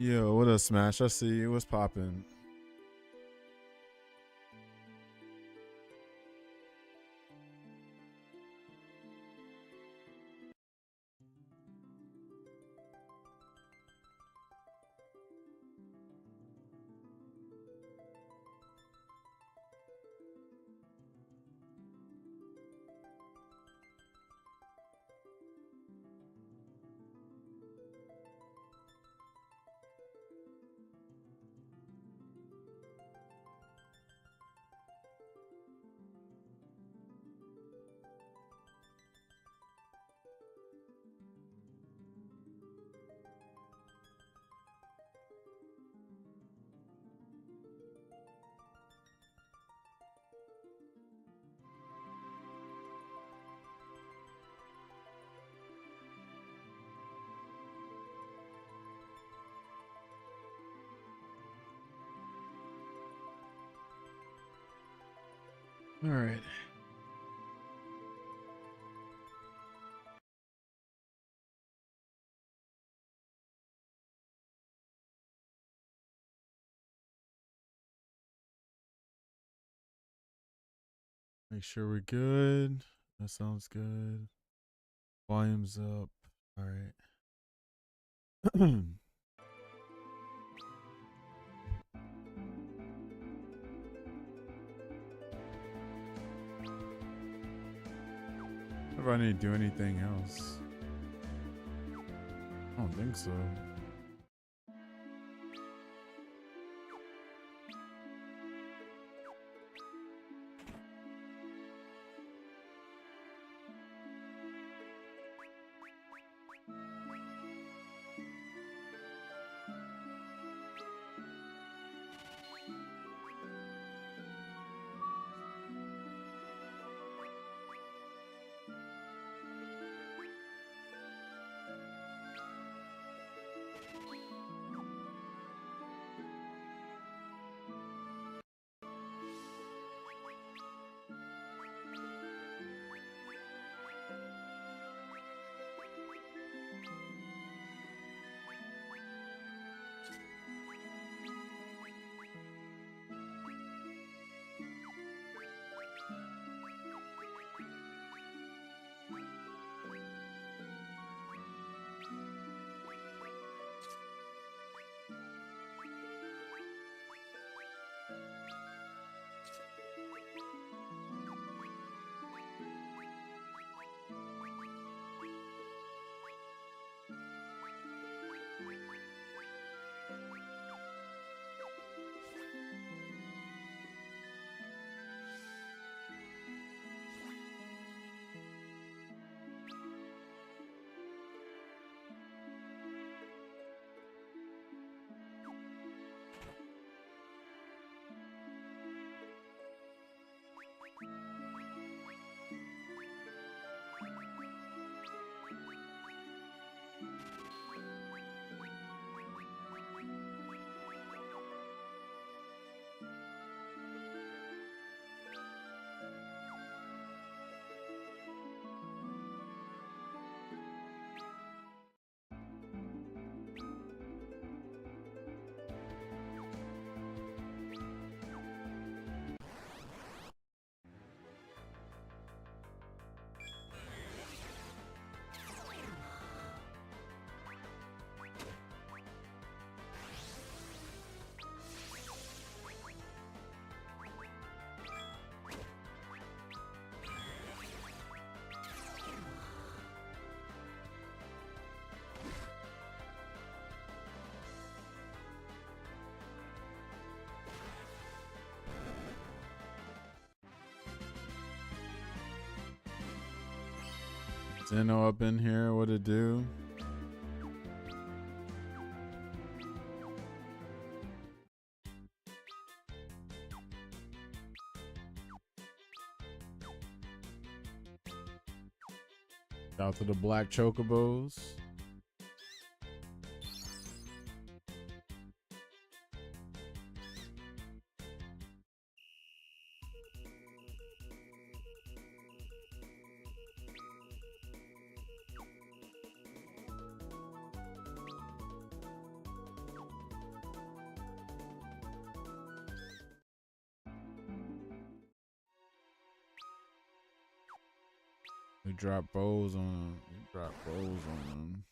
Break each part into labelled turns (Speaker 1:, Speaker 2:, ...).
Speaker 1: Yo, what a smash. I see you. What's popping? All right. Make sure we're good. That sounds good. Volume's up. All right. If I need to do anything else, I don't think so. Zeno up in here. What it do? Out to the black chocobos. They drop bows on them. They drop bows on them.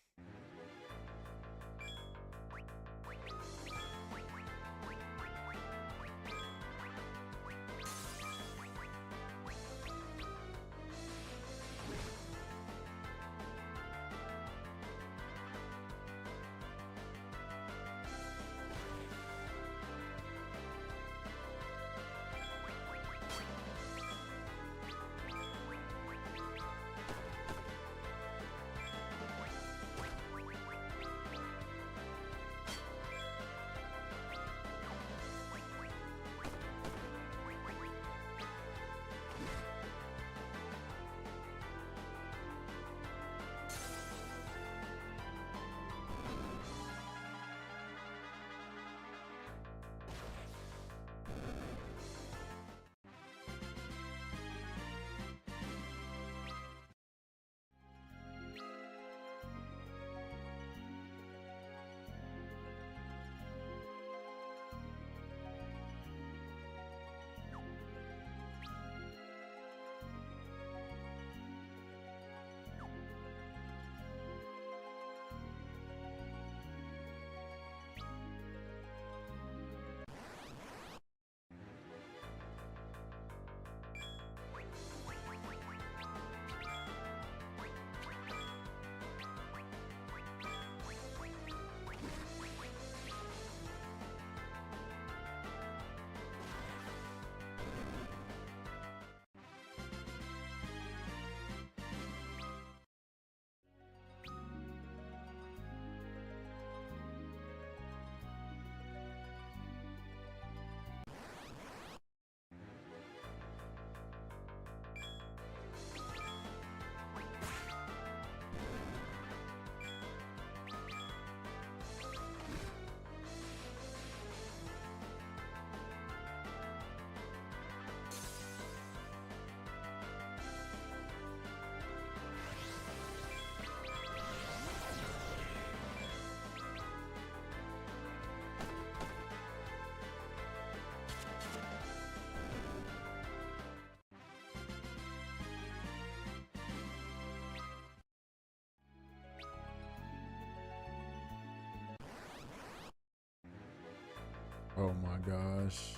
Speaker 1: Oh my gosh.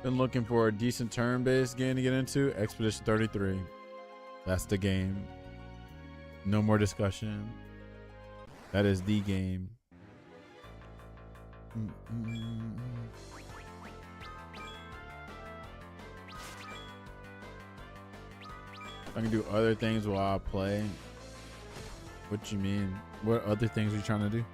Speaker 1: Been looking for a decent turn-based game to get into. Expedition 33. That's the game. No more discussion. That is the game. I can do other things while I play. What you mean? What other things are you trying to do?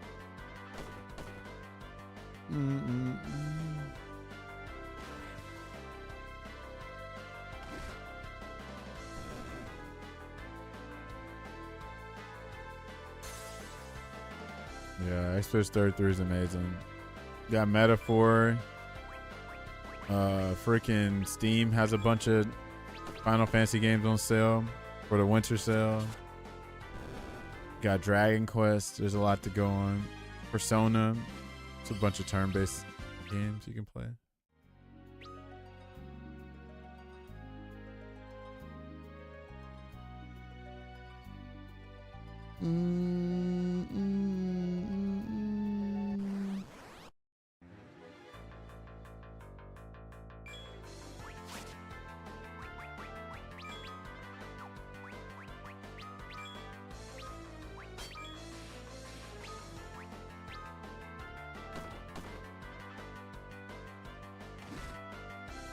Speaker 1: Yeah, Xbox 33 is amazing. Got Metaphor. Freaking Steam has a bunch of Final Fantasy games on sale for the winter sale. Got Dragon Quest. There's a lot to go on. Persona. It's a bunch of turn-based games you can play.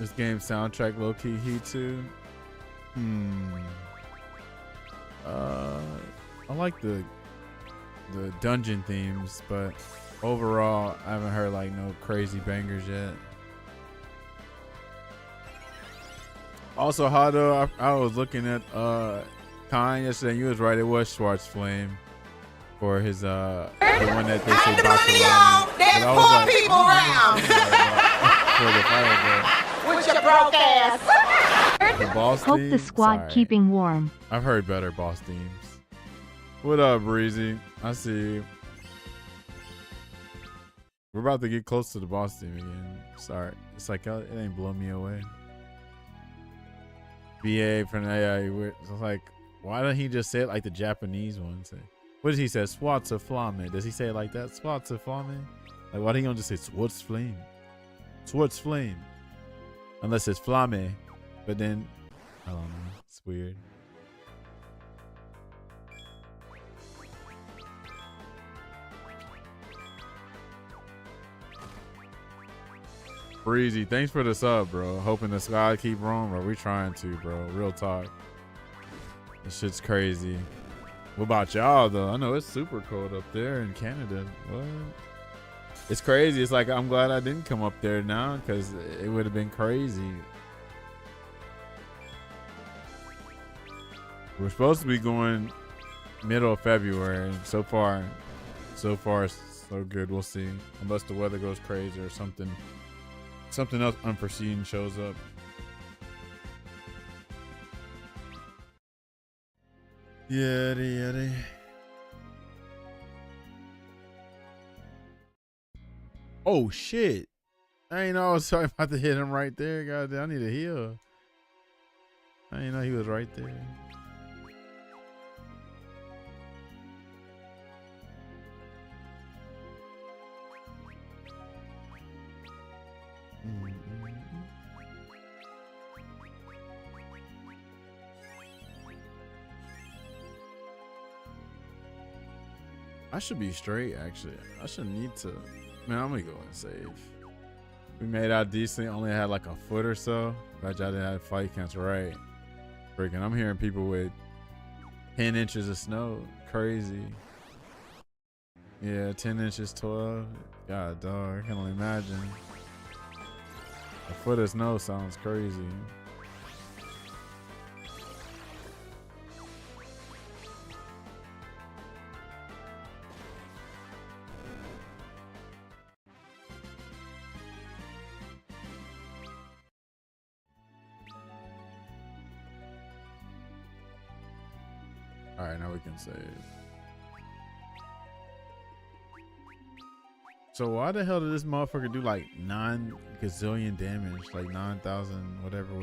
Speaker 1: This game soundtrack low-key heat too. I like the dungeon themes, but overall I haven't heard like no crazy bangers yet. Also, Hado, I was looking at Khan yesterday, and you was right, it was Schwartz Flame for his the one that they say box around.
Speaker 2: There's poor people around.
Speaker 1: For the fire.
Speaker 2: With your broke ass.
Speaker 1: The boss
Speaker 3: Hope
Speaker 1: theme?
Speaker 3: the squad
Speaker 1: Sorry.
Speaker 3: keeping warm.
Speaker 1: I've heard better boss themes. What up, Breezy? I see you. We're about to get close to the boss theme again. Sorry. It's like, it ain't blow me away. BA from AI. It's like, why don't he just say it like the Japanese one? Say, what does he say? Swatsa Flame. Does he say it like that? Swatsa Flame? Like, why don't he don't just say Swartz Flame? Swartz Flame. Unless it's Flame. But then, I don't know. It's weird. Breezy, thanks for the sub, bro. Hoping the sky keep rolling, bro. We trying to, bro. Real talk. This shit's crazy. What about y'all, though? I know it's super cold up there in Canada. What? It's crazy. It's like, I'm glad I didn't come up there now, because it would have been crazy. We're supposed to be going middle of February. So far, so good. We'll see. Unless the weather goes crazy or something else unforeseen shows up. Yeti. Oh shit. I ain't know I was sorry about to hit him right there. God damn, I need a heal. I didn't know he was right there. I should be straight, actually. I shouldn't need to. Man, I'm gonna go and save. We made out decently. Only had like a foot or so. Glad y'all didn't have fight counts, right? Freaking, I'm hearing people with 10 inches of snow. Crazy. Yeah, 10 inches, 12. God, dog. I can only imagine. A foot of snow sounds crazy. All right, now we can save. So why the hell did this motherfucker do like 9 gazillion damage? Like 9,000 whatever.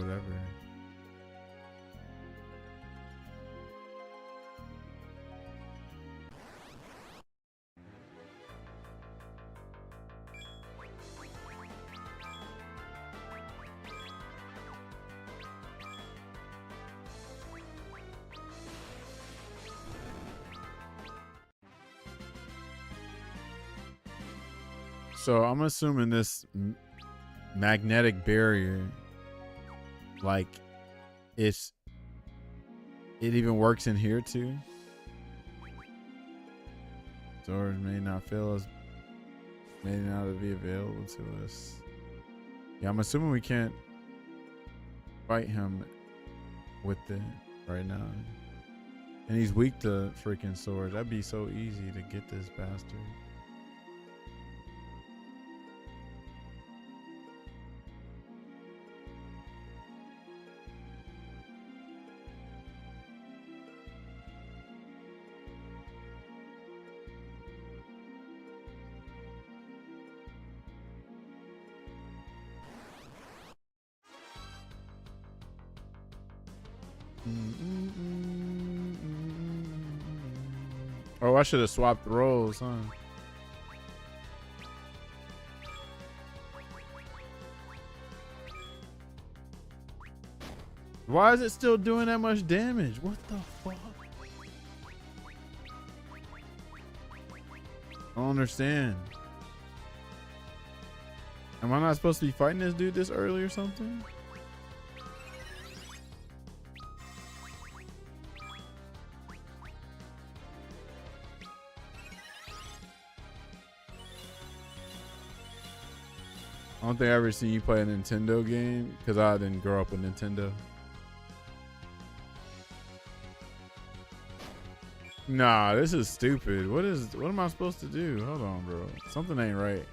Speaker 1: So I'm assuming this magnetic barrier, like, it even works in here too. Storage may not fail us. May not be available to us. Yeah, I'm assuming we can't fight him with it right now. And he's weak to freaking swords. That'd be so easy to get this bastard. Oh, I should have swapped roles, huh? Why is it still doing that much damage? What the fuck? I don't understand. Am I not supposed to be fighting this dude this early or something? I don't think I ever seen you play a Nintendo game because I didn't grow up with Nintendo. Nah, this is stupid. What am I supposed to do? Hold on, bro. Something ain't right.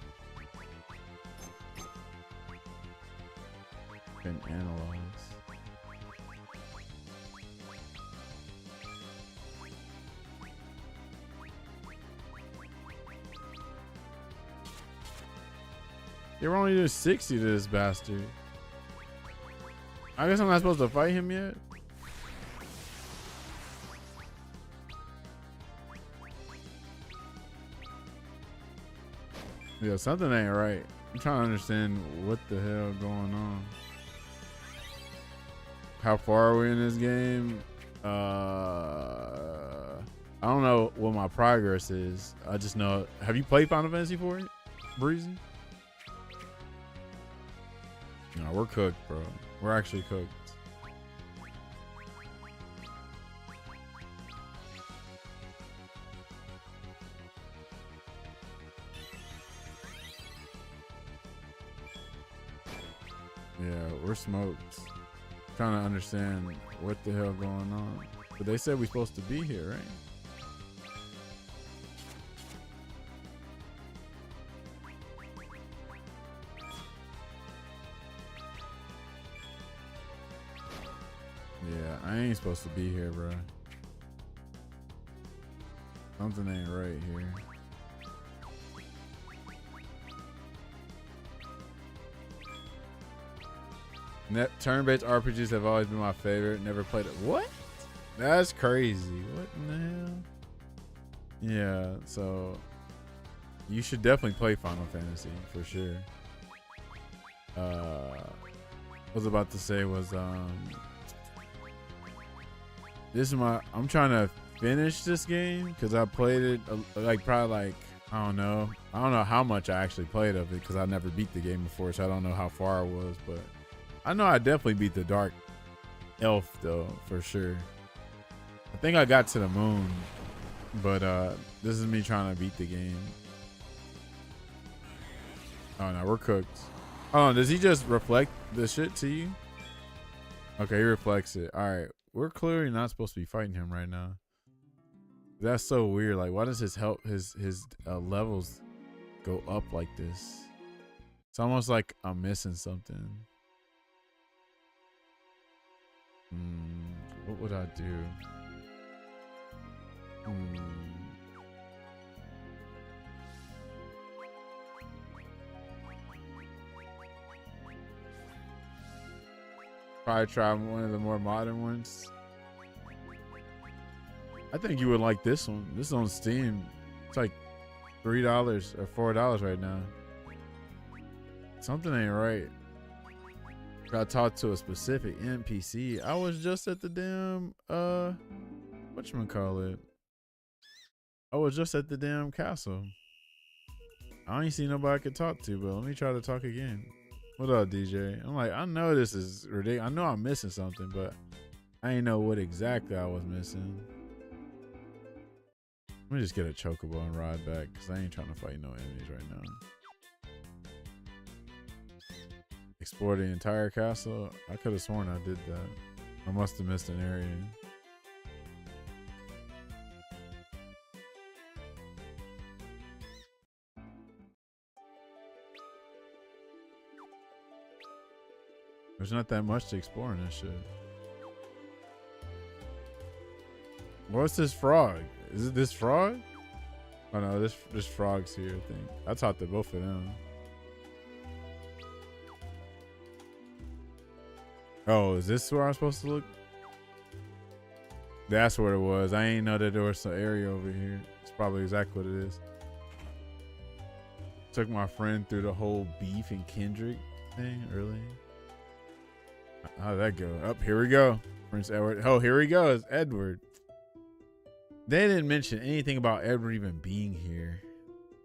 Speaker 1: Can analyze. You're only doing 60 to this bastard. I guess I'm not supposed to fight him yet. Yeah, something ain't right. I'm trying to understand what the hell going on. How far are we in this game? I don't know what my progress is. I just know. Have you played Final Fantasy 4, Breezy? No, we're cooked, bro. We're actually cooked. Yeah, we're smoked. Trying to understand what the hell going on. But they said we're supposed to be here, right? Yeah, I ain't supposed to be here, bro. Something ain't right here. Turn-based RPGs have always been my favorite. Never played it. What? That's crazy. What in the hell? Yeah, so you should definitely play Final Fantasy for sure. What I was about to say was this is I'm trying to finish this game because I played it like probably like I don't know how much I actually played of it because I never beat the game before, so I don't know how far I was, but I know I definitely beat the Dark Elf though, for sure. I think I got to the moon, but this is me trying to beat the game. Oh no, we're cooked. Oh, does he just reflect the shit to you? Okay, he reflects it. All right, we're clearly not supposed to be fighting him right now. That's so weird. Like, why does his levels go up like this? It's almost like I'm missing something. What would I do? Probably try one of the more modern ones. I think you would like this one. This is on Steam. It's like $3 or $4 right now. Something ain't right. Got talked to a specific NPC. I was just at the damn whatchamacallit. I was just at the damn castle. I ain't seen nobody I could talk to, but let me try to talk again. What up, DJ? I'm like, I know this is ridiculous. I know I'm missing something, but I ain't know what exactly I was missing. Let me just get a chocobo and ride back because I ain't trying to fight no enemies right now. Explore the entire castle. I could have sworn I did that. I must have missed an area. There's not that much to explore in this shit. What's this frog? Is it this frog? Oh no, this frog's here, I think. I talked to both of them. Oh, is this where I'm supposed to look? That's what it was. I ain't know that there was some area over here. It's probably exactly what it is. Took my friend through the whole Beef and Kendrick thing, really? How did that go? Up, here we go. Prince Edward. Oh, here he goes. Edward. They didn't mention anything about Edward even being here.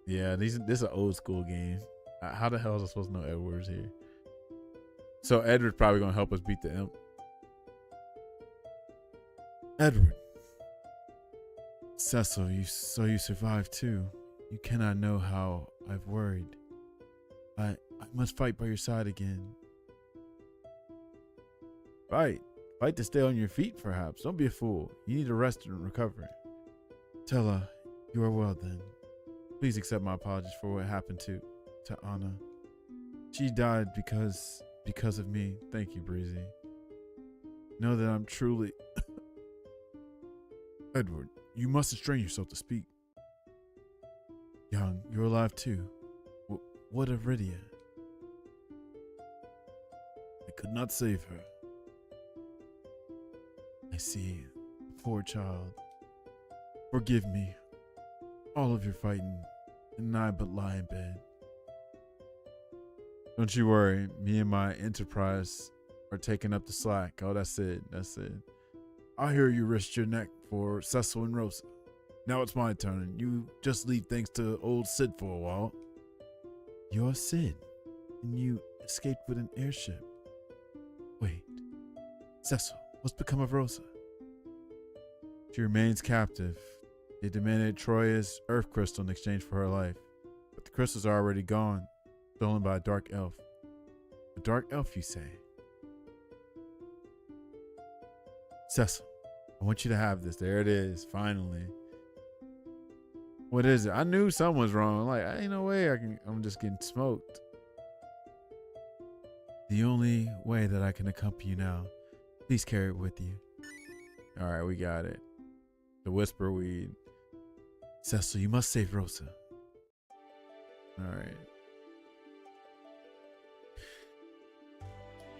Speaker 1: Yeah, this is an old school game. How the hell is I supposed to know Edward's here? So Edward's probably gonna help us beat the imp. Edward. Cecil, you survived too. You cannot know how I've worried. I must fight by your side again. Fight to stay on your feet, perhaps. Don't be a fool. You need to rest and recover. Tella, you are well then. Please accept my apologies for what happened to Anna. She died because of me. Thank you, Breezy. Know that I'm truly... Edward, you must restrain yourself to speak. Young, you're alive too. What of Rydia? I could not save her. I see. Poor child. Forgive me. All of your fighting, and I but lie in bed. Don't you worry. Me and my enterprise are taking up the slack. Oh, that's it. That's it. I hear you risked your neck for Cecil and Rosa. Now it's my turn. You just leave thanks to old Sid for a while. You're Sid, and you escaped with an airship. Wait. Cecil, what's become of Rosa? She remains captive. They demanded Troya's Earth Crystal in exchange for her life. But the crystals are already gone, stolen by a dark elf. A dark elf, you say? Cecil, I want you to have this. There it is, finally. What is it? I knew something was wrong. Like, ain't no way I'm just getting smoked. The only way that I can accompany you now, please carry it with you. All right, we got it. The whisper weed. Cecil, you must save Rosa. All right.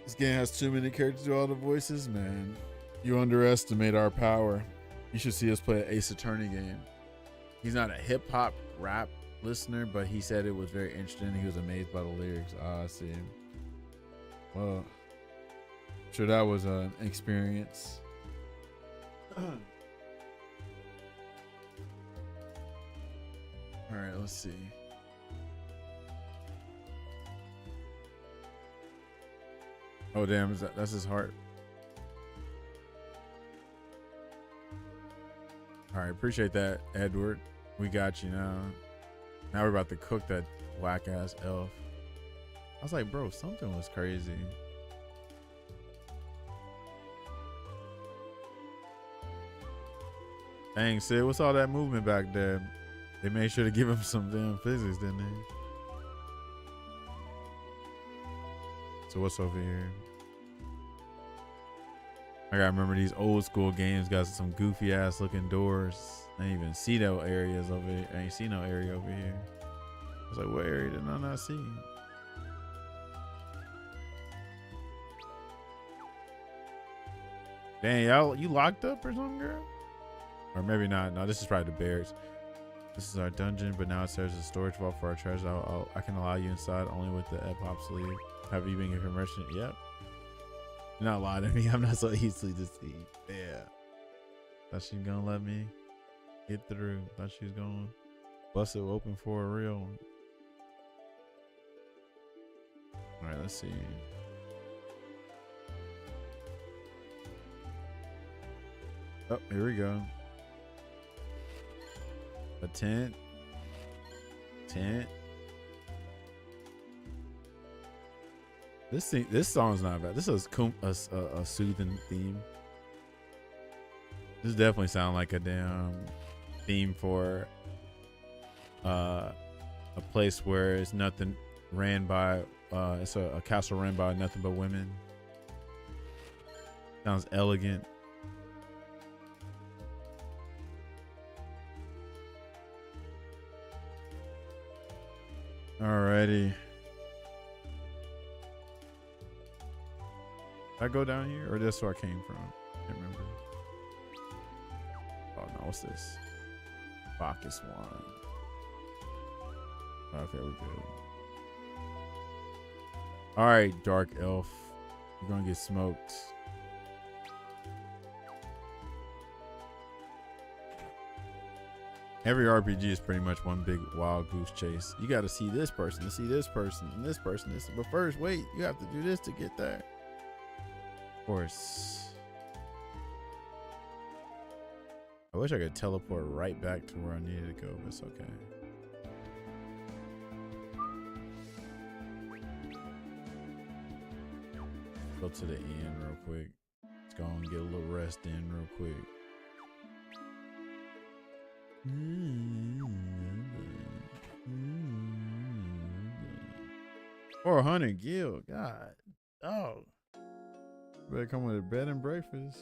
Speaker 1: This game has too many characters to do all the voices, man. You underestimate our power. You should see us play an Ace Attorney game. He's not a hip hop rap listener, but he said it was very interesting. He was amazed by the lyrics. I see him. Well, I'm sure that was an experience. All right, let's see. Oh damn, that's his heart. All right, appreciate that, Edward. We got you now. Now we're about to cook that whack ass elf. I was like, bro, something was crazy. Dang, Sid, what's all that movement back there? They made sure to give him some damn physics, didn't they? So what's over here? I gotta remember these old school games got some goofy ass looking doors. I didn't even see no areas over here. I ain't see no area over here. I was like, what area did I not see? Dang, y'all, you locked up or something, girl? Or maybe not. No, this is probably the barracks. This is our dungeon, but now it serves as a storage vault for our treasure. I can allow you inside only with the Epop sleeve. Have you been given permission? Yep. You're not lying to me. I'm not so easily deceived. Yeah. Thought she was gonna let me get through. Thought she was gonna bust it open for a real one. All right, let's see. Oh, here we go. A tent. Tent. This song's not bad. This is a soothing theme. This definitely sounds like a damn theme for a place where it's nothing ran by. It's a castle ran by nothing but women. Sounds elegant. Alrighty. Did I go down here or that's where I came from? Can't remember. Oh no, what's this? Bacchus wine. Okay, we're good. Alright, Dark Elf. You're gonna get smoked. Every RPG is pretty much one big wild goose chase. You gotta see this person to see this person and this person. But first, wait, you have to do this to get there. Of course. I wish I could teleport right back to where I needed to go, but it's okay. Go to the end real quick. Let's go and get a little rest in real quick. 400 gil, God, oh, better come with a bed and breakfast.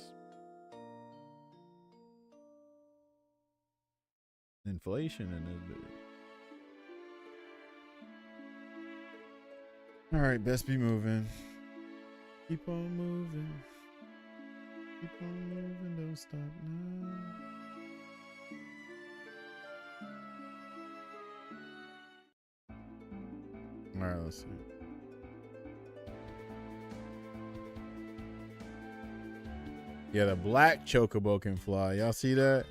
Speaker 1: Inflation in this bit. All right, best be moving. Keep on moving. Keep on moving. Don't stop now. All right, let's see. Yeah, the black chocobo can fly. Y'all see that?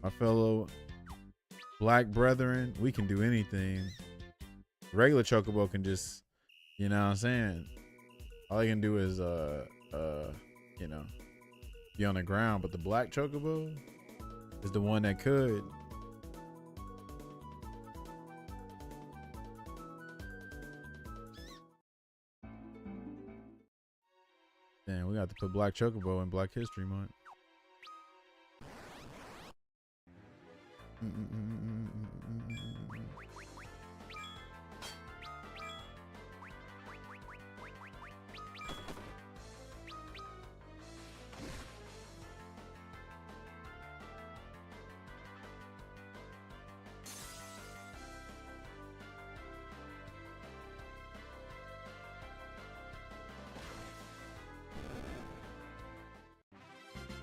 Speaker 1: My fellow black brethren, we can do anything. Regular chocobo can just, you know what I'm saying? All they can do is, you know, be on the ground. But the black chocobo is the one that could. Damn, we got to put Black Chocobo in Black History Month.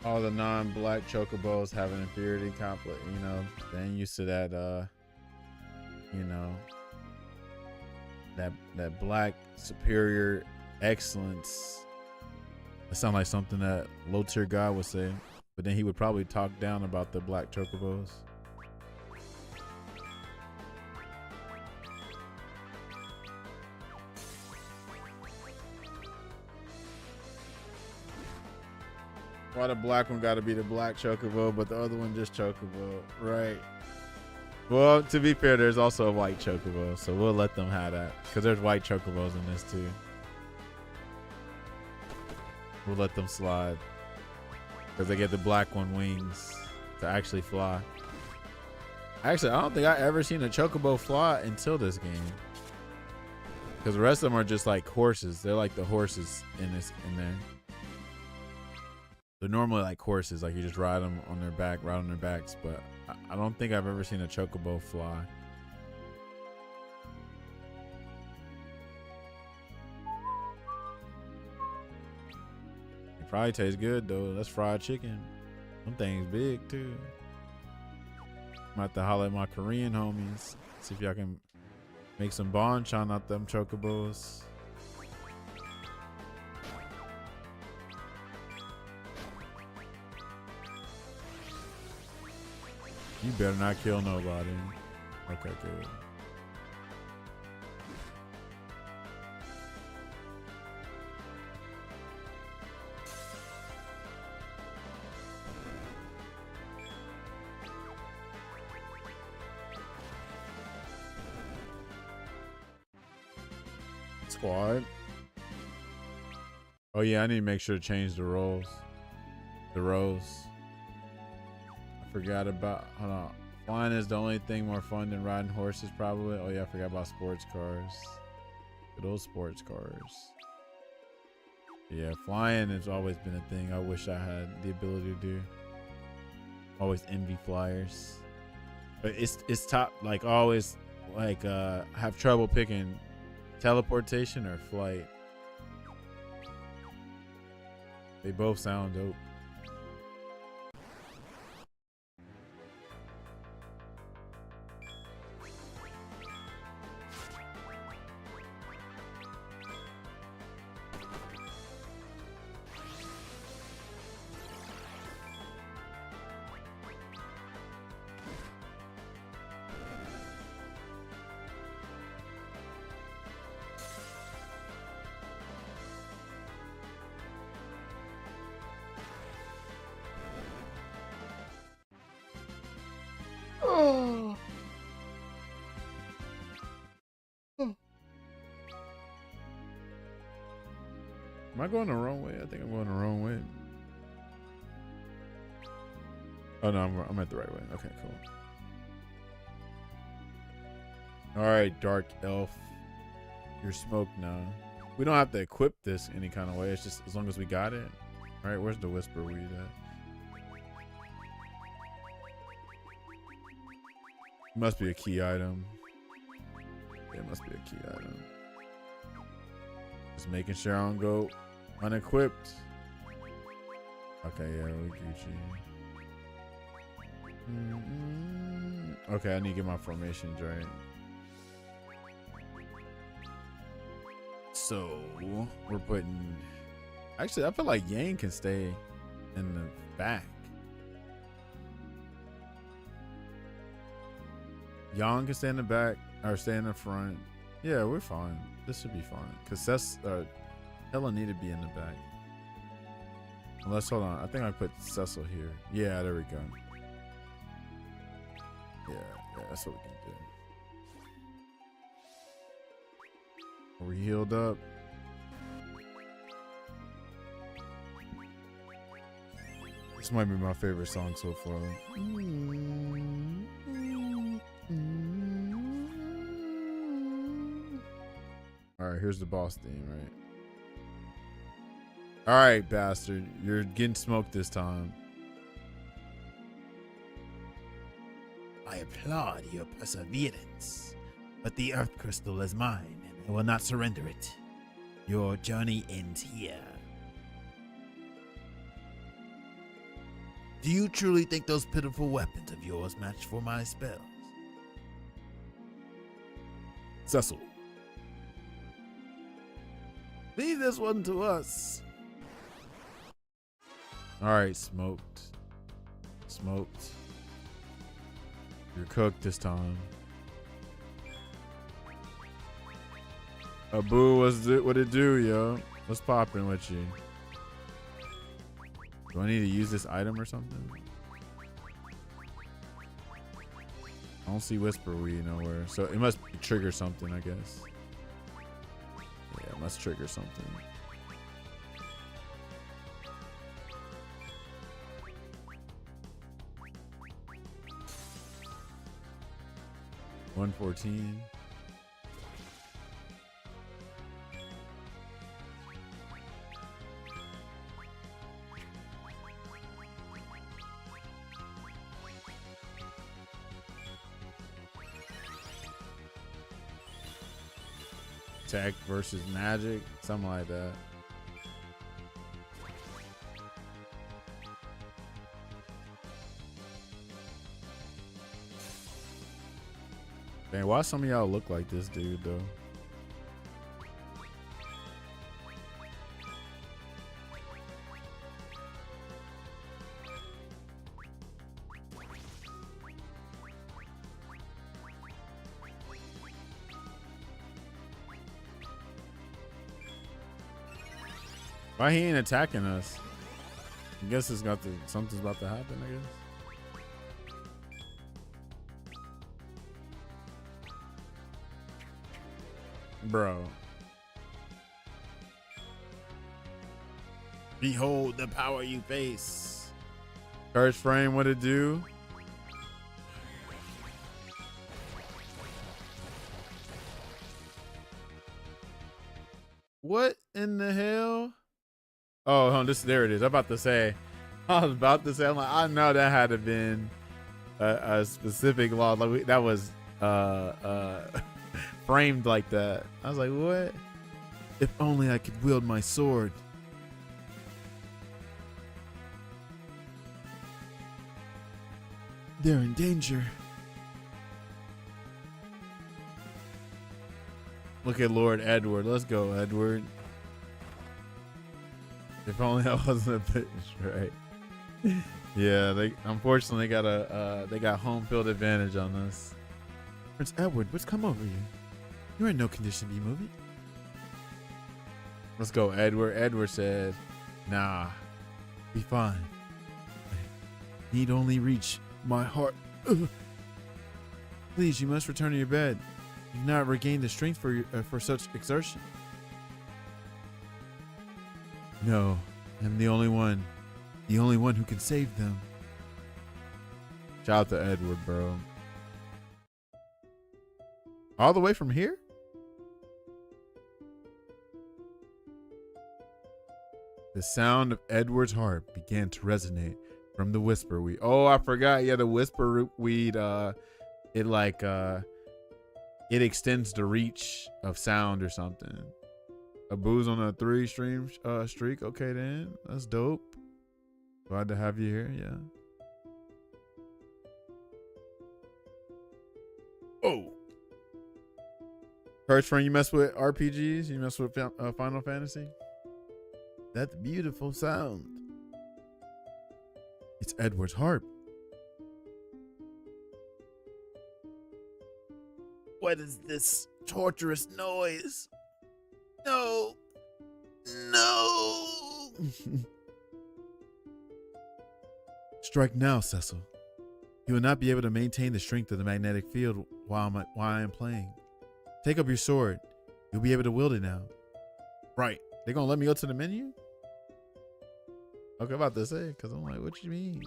Speaker 1: All the non-black chocobos have an inferiority complex, you know. They ain't used to that, you know, that black superior excellence. It sounds like something that low tier God would say, but then he would probably talk down about the black chocobos. Why the black one got to be the black chocobo, but the other one just chocobo, right? Well, to be fair, there's also a white chocobo, so we'll let them have that because there's white chocobos in this too. We'll let them slide because they get the black one wings to actually fly. Actually, I don't think I ever seen a chocobo fly until this game because the rest of them are just like horses. They're like the horses in there. They're normally like horses, like you just ride them on their back, ride on their backs, but I don't think I've ever seen a chocobo fly. It probably tastes good though. That's fried chicken. Them things big too. I'm about to holler at my Korean homies. See if y'all can make some banchan out them chocobos. You better not kill nobody. Okay, good. Squad. Oh yeah, I need to make sure to change the roles. The rows. I forgot about. Hold on. Flying is the only thing more fun than riding horses, probably. Oh yeah, I forgot about sports cars. Good old sports cars. Yeah, flying has always been a thing I wish I had the ability to do. Always envy flyers. But it's top, like always, like have trouble picking teleportation or flight. They both sound dope. Am I going the wrong way? I think I'm going the wrong way. Oh no, I'm at the right way. Okay, cool. All right, Dark Elf, you're smoked now. We don't have to equip this any kind of way. It's just as long as we got it. All right, where's the Whisper Weed at? Must be a key item. Yeah, it must be a key item. Just making sure I don't go unequipped. Okay, yeah, we Gucci. Okay, I need to get my formations right. So we're putting. Actually, I feel like Yang can stay in the back. Yang can stay in the back or stay in the front. Yeah, we're fine. This should be fine. Cause Ella need to be in the back. Unless, hold on. I think I put Cecil here. Yeah, there we go. Yeah, that's what we can do. Are we healed up? This might be my favorite song so far. All right, here's the boss theme, right? All right, bastard. You're getting smoked this time.
Speaker 3: I applaud your perseverance, but the Earth Crystal is mine, and I will not surrender it. Your journey ends here. Do you truly think those pitiful weapons of yours match for my spells?
Speaker 1: Cecil. Leave this one to us. All right, smoked. Smoked. You're cooked this time. Abu, what it do, yo? What's poppin' with you? Do I need to use this item or something? I don't see Whisper Weed nowhere. So it must trigger something, I guess. Yeah, it must trigger something. $114. Tech versus magic, something like that. Man, why some of y'all look like this dude though? Why he ain't attacking us? I guess it's got something's about to happen, I guess. Bro.
Speaker 3: Behold the power you face.
Speaker 1: Curse frame, what it do? What in the hell? Oh, there it is. I was about to say, I'm like, I know that had to been a specific law. Like that was framed like that. I was like, what?
Speaker 3: If only I could wield my sword. They're in danger.
Speaker 1: Look at Lord Edward. Let's go, Edward. If only I wasn't a bitch, right? Yeah, they unfortunately got home field advantage on us.
Speaker 3: Prince Edward, what's come over you? You're in no condition to be moving.
Speaker 1: Let's go, Edward. Edward said, nah.
Speaker 3: Be fine. I need only reach my heart. Please, you must return to your bed. You've not regained the strength for such exertion. No, I'm the only one who can save them.
Speaker 1: Shout out to Edward, bro. All the way from here? The sound of Edward's heart began to resonate from the whisper weed. Oh, I forgot. Yeah, the whisper weed, it extends the reach of sound or something. A booze on a 3-stream streak. Okay, then. That's dope. Glad to have you here. Yeah. Oh. First friend, you mess with RPGs? You mess with Final Fantasy?
Speaker 3: That's beautiful sound. It's Edward's harp. What is this torturous noise? No. No. Strike now, Cecil. You will not be able to maintain the strength of the magnetic field while I am playing. Take up your sword. You'll be able to wield it now.
Speaker 1: Right. They gonna let me go to the menu? Okay, I'm about to say, because I'm like, what you mean?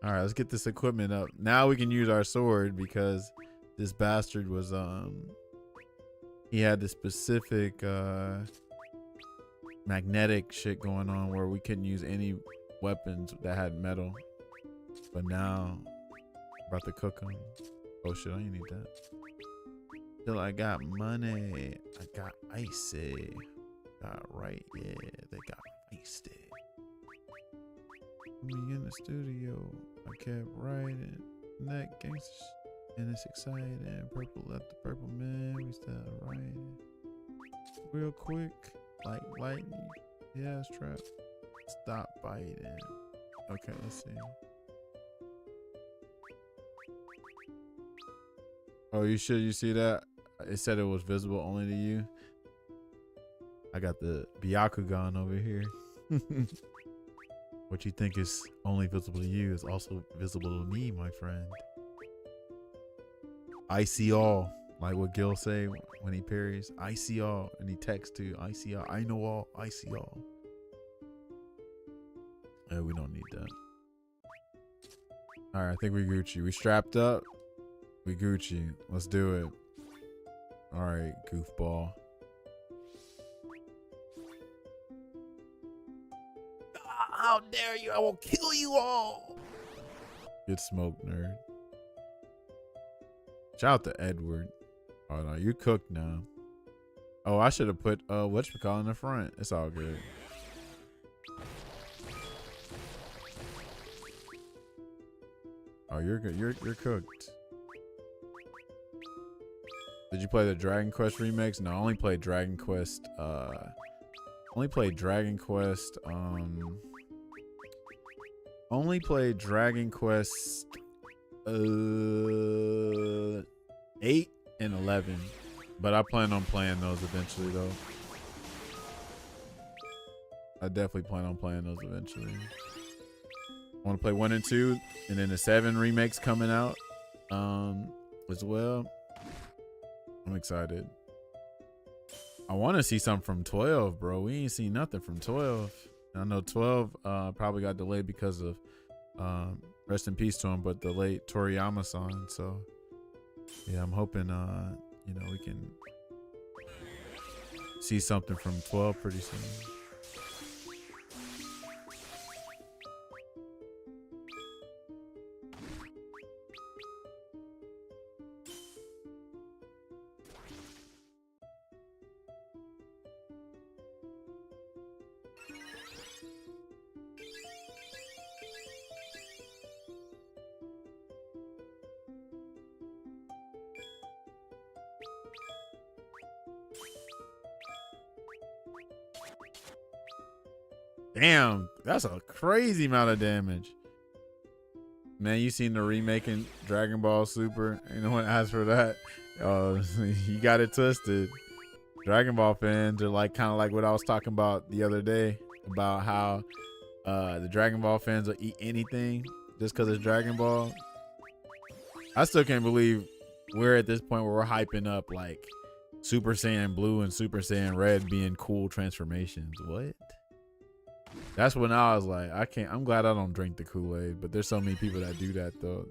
Speaker 1: All right, let's get this equipment up. Now we can use our sword because this bastard was, he had this specific magnetic shit going on where we couldn't use any weapons that had metal. But now, I'm about to cook them. Oh shit, I ain't need that. Till I got money. I got icy. Got right, yeah, they got icy. Me in the studio, I kept writing that gangster and it's exciting. Purple left the purple man, we started writing real quick, like lightning. Yeah, it's trap. Stop biting. Okay, let's see. Oh, you see that? It said it was visible only to you. I got the Byakugan over here. What you think is only visible to you is also visible to me, my friend. I see all, like what Gil say when he parries. I see all, and he texts too. I see all. I know all. I see all. We don't need that. All right, I think we Gucci. We strapped up. We Gucci. Let's do it. All right, goofball.
Speaker 3: How dare you? I will kill you all.
Speaker 1: Get smoked, nerd. Shout out to Edward. Oh no, you cooked now. Oh, I should have put whatchamacallit in the front. It's all good. Oh, you're good. You're cooked. Did you play the Dragon Quest remakes? No, I only played Dragon Quest. Only played Dragon Quest 8 and 11, but I plan on playing those eventually though. I definitely plan on playing those eventually. I want to play 1 and 2, and then the 7 remakes coming out as well. I'm excited. I want to see something from 12, bro. We ain't seen nothing from 12 I know 12 probably got delayed because of rest in peace to him, but the late Toriyama-san. So yeah, I'm hoping you know, we can see something from 12 pretty soon. Damn, that's a crazy amount of damage. Man, you seen the remaking Dragon Ball Super? Ain't no one asked for that. You got it twisted. Dragon Ball fans are like kind of like what I was talking about the other day about how the Dragon Ball fans will eat anything just because it's Dragon Ball. I still can't believe we're at this point where we're hyping up like Super Saiyan Blue and Super Saiyan Red being cool transformations. What? That's when I was like, I'm glad I don't drink the Kool-Aid, but there's so many people that do that though.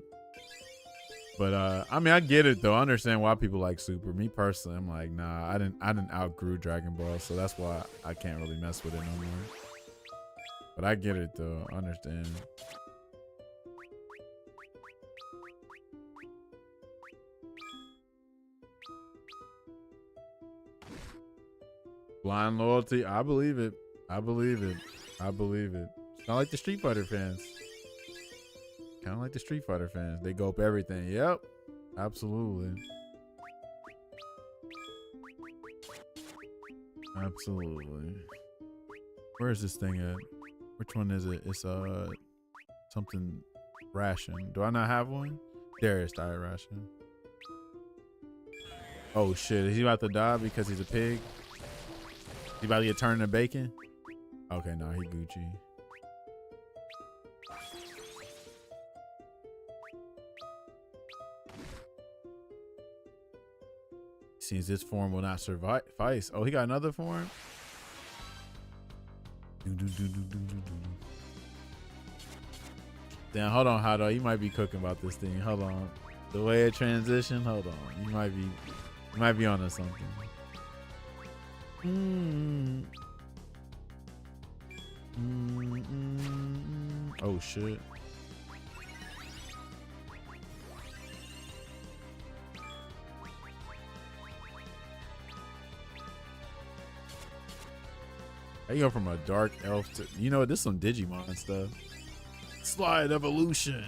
Speaker 1: But I mean, I get it though. I understand why people like Super. Me personally, I'm like, nah, I didn't outgrew Dragon Ball, so that's why I can't really mess with it no more. But I get it though. I understand. Blind loyalty, I believe it. I believe it. I believe it. It's not like the Street Fighter fans. Kind of like the Street Fighter fans. They go up everything. Yep. Absolutely. Absolutely. Where is this thing at? Which one is it? It's something ration. Do I not have one? There is diet ration. Oh shit. Is he about to die because he's a pig? He about to get turned into bacon? Okay, no, he Gucci. Seems this form will not suffice. Oh, he got another form? Damn, hold on, Hado. You might be cooking about this thing. Hold on. The way it transitioned, hold on. You might be onto something. Oh shit. How you go from a dark elf to, you know, this is some Digimon stuff. Slide evolution.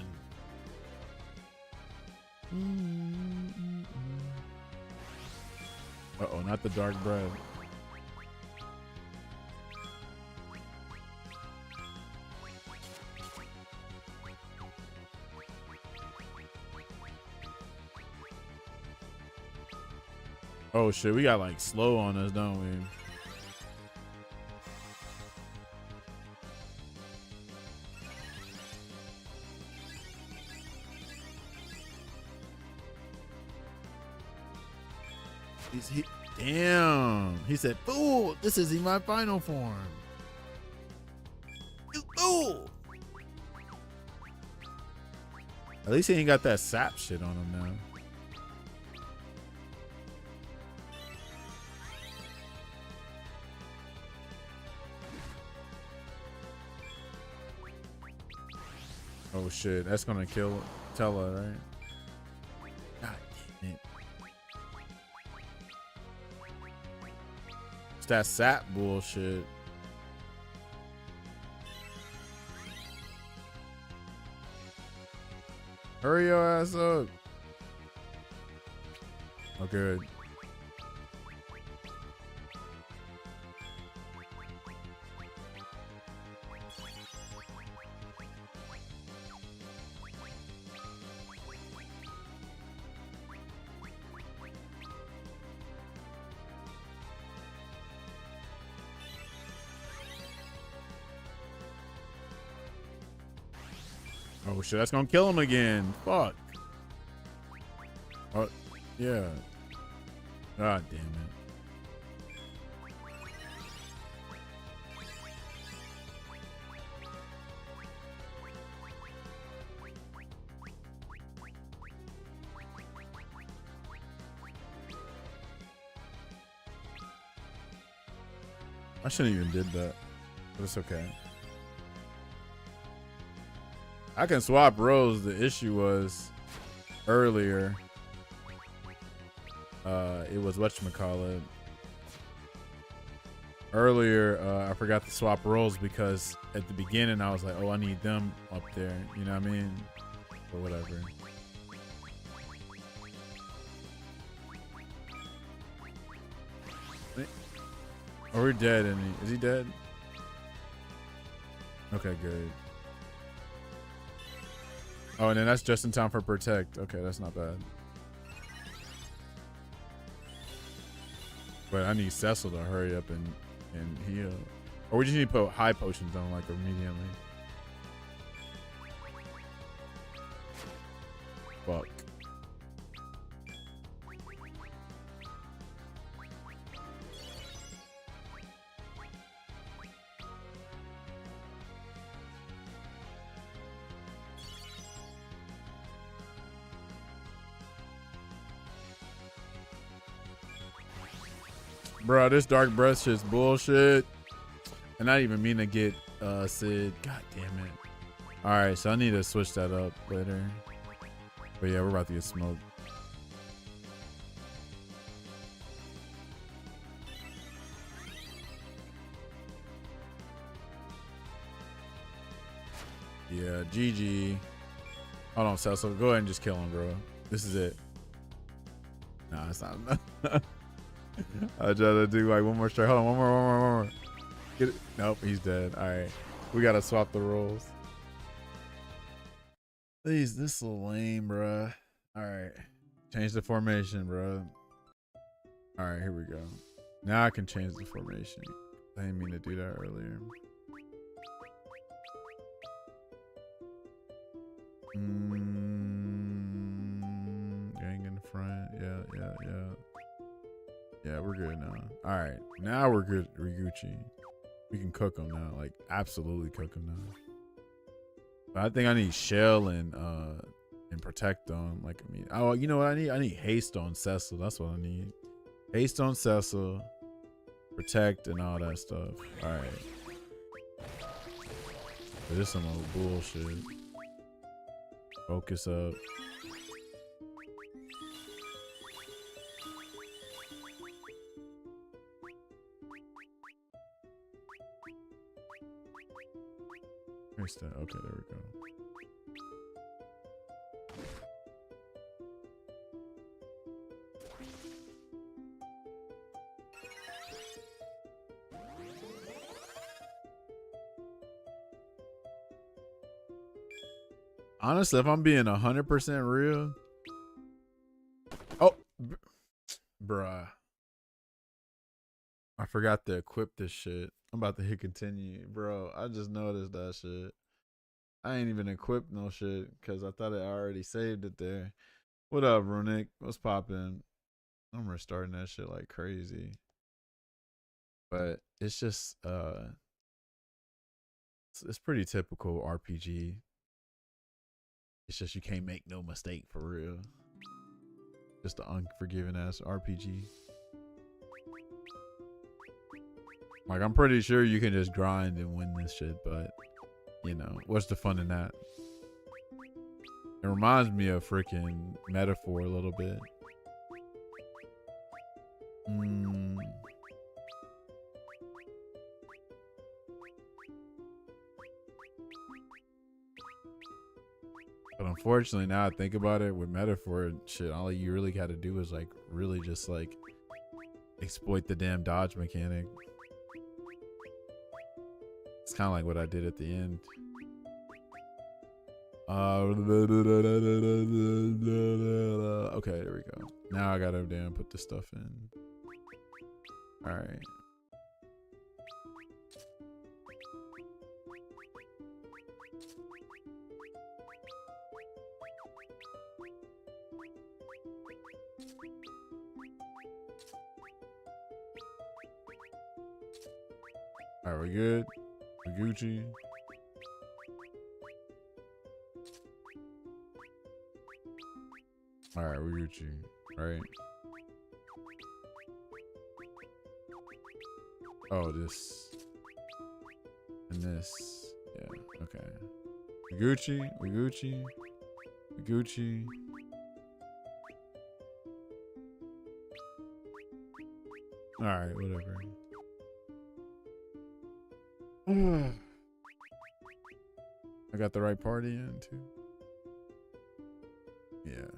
Speaker 1: Uh-oh, not the dark bread. Oh shit, we got like slow on us, don't we? Damn. He said, "Fool, this isn't my final form. You fool." At least he ain't got that sap shit on him now. Oh shit, that's gonna kill Tella, right? God damn it. It's that sap bullshit. Hurry your ass up. Oh, good. Oh shit, that's gonna kill him again. Fuck. Oh, yeah. God damn it. I shouldn't even did that, but it's okay. I can swap roles. The issue was earlier. It was whatchamacallit. Earlier, I forgot to swap roles because at the beginning I was like, oh, I need them up there. You know what I mean? Or whatever. Oh, we're dead, isn't he? Is he dead? Okay, good. Oh, and then that's just in time for protect. Okay, that's not bad. But I need Cecil to hurry up and heal. Or we just need to put high potions on like immediately. Fuck. Bro, this dark breath shit's bullshit. And I didn't even mean to get Sid. God damn it. Alright, so I need to switch that up later. But yeah, we're about to get smoked. Yeah, GG. Hold on, Cecil. Go ahead and just kill him, bro. This is it. Nah, it's not. I try to do like one more strike. Hold on, one more. Get it. Nope, he's dead. All right, we gotta swap the roles. Please, this is lame, bruh. All right, change the formation, bruh. All right, here we go. Now I can change the formation. I didn't mean to do that earlier. Gang in the front. Yeah. Yeah, we're good now. All right, now we're good, Riguchi. We can cook them now, like absolutely cook them now. But I think I need shell and protect on. Like I mean, oh, you know what I need? I need haste on Cecil. That's what I need. Haste on Cecil, protect and all that stuff. All right. But this is some old bullshit. Focus up. Okay, there we go. Honestly, if I'm being 100% real, oh, bruh, I forgot to equip this shit. I'm about to hit continue, bro. I just noticed that shit. I ain't even equipped no shit because I thought I already saved it there. What up, Runic? What's poppin'? I'm restarting that shit like crazy. But it's just it's pretty typical RPG. It's just you can't make no mistake for real. Just an unforgiving ass RPG. Like I'm pretty sure you can just grind and win this shit, but you know, what's the fun in that? It reminds me of freaking Metaphor a little bit. But unfortunately, now I think about it, with Metaphor shit, all you really got to do is like really just like exploit the damn dodge mechanic. It's kind of like what I did at the end. Okay, there we go. Now I gotta damn put this stuff in. All right. All right, we good? We Gucci. All right, we Gucci. All right. Oh, this and this. Yeah. Okay. Gucci. We Gucci. We Gucci. All right. Whatever. I got the right party in too. Yeah.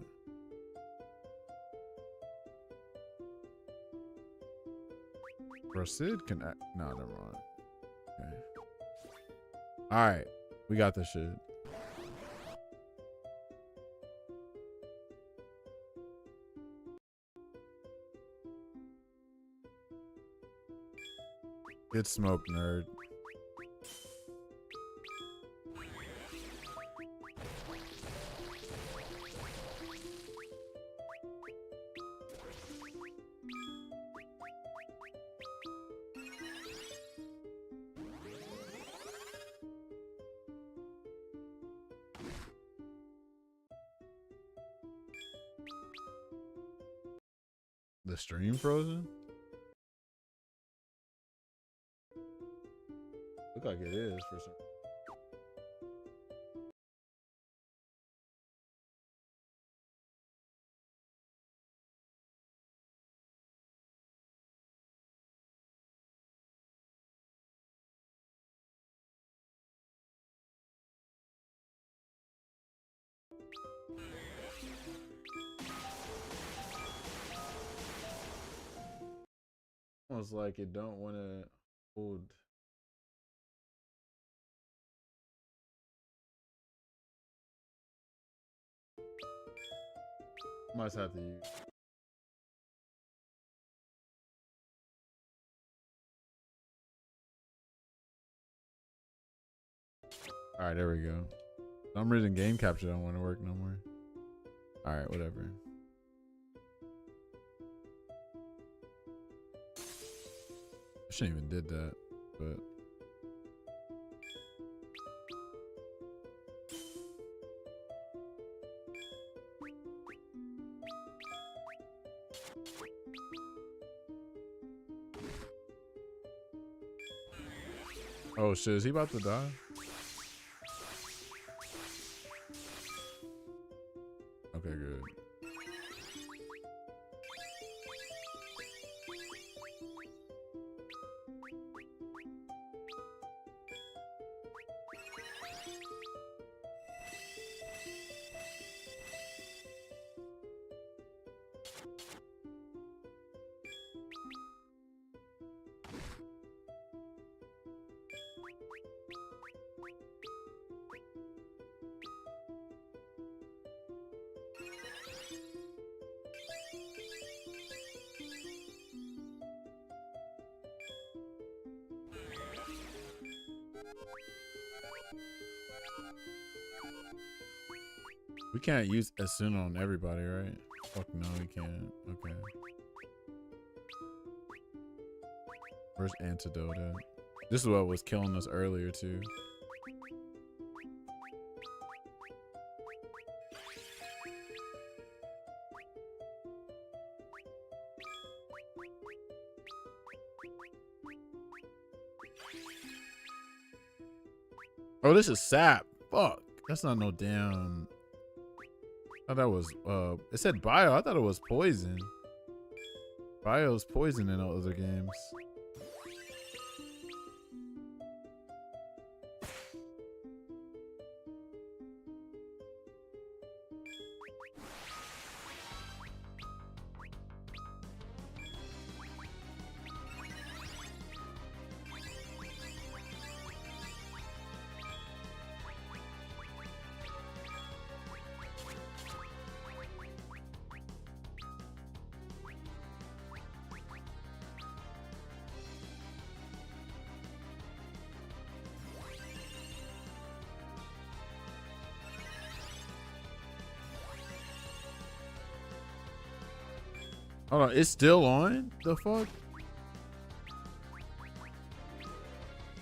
Speaker 1: Bro, Sid can act. No, never mind. Okay. All right. We got this shit. Get smoked, nerd. The stream frozen? Look like it is for some. Almost like it don't want to hold. Must have to use. All right, there we go. For some reason, game capture don't want to work no more. All right, whatever. I shouldn't even did that, but. Oh shit, is he about to die? Okay, good. We can't use Asuna on everybody, right? Fuck no, we can't. Okay. Where's Antidote at? This is what was killing us earlier, too. Oh, this is sap. Fuck. That's not no damn. I thought that was it said bio. I thought it was poison. Bio's poison in other games. Hold on, it's still on? The fuck?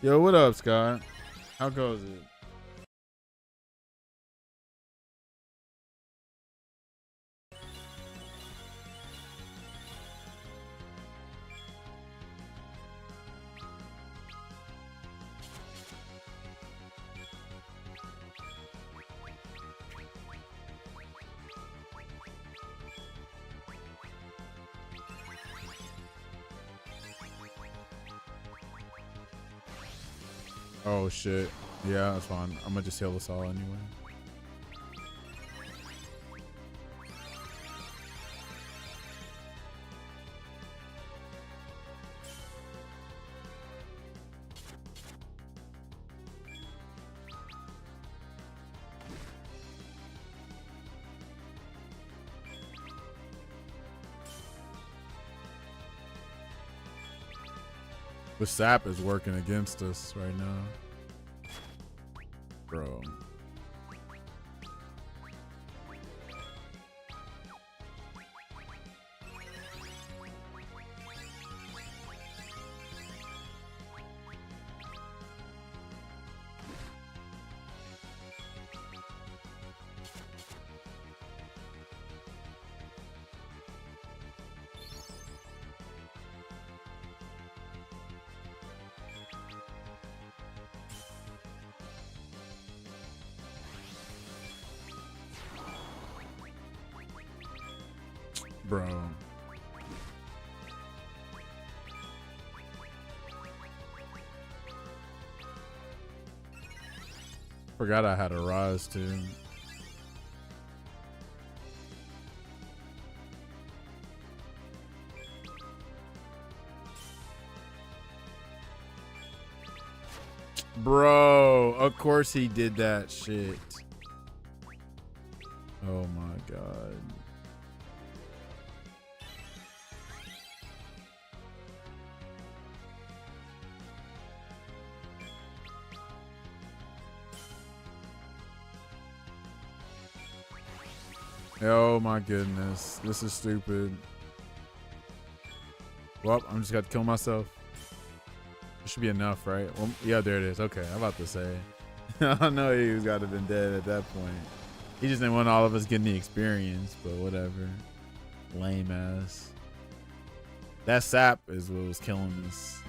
Speaker 1: Yo, what up, Scott? How goes it? Oh shit. Yeah, that's fine. I'm gonna just heal us all anyway. The sap is working against us right now. Bro. Bro. Forgot I had a rise too. Bro, of course he did that shit. Oh my god. Oh my goodness. This is stupid. Well, I'm just gonna kill myself. It should be enough, right? Well, yeah, there it is. Okay, I'm about to say. I know he was gotta have been dead at that point. He just didn't want all of us getting the experience, but whatever. Lame ass. That sap is what was killing us.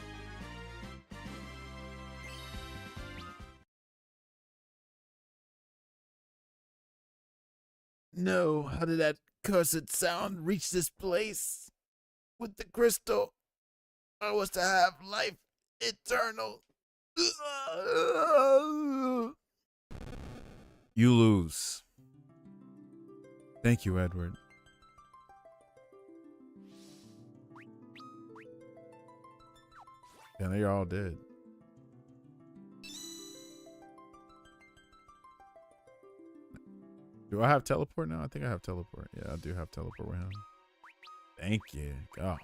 Speaker 3: No, how did that cursed sound reach this place? With the crystal, I was to have life eternal.
Speaker 1: You lose. Thank you, Edward. Yeah, they're all dead. Do I have teleport now? I think I have teleport. Yeah, I do have teleport with him. Thank you. Gosh.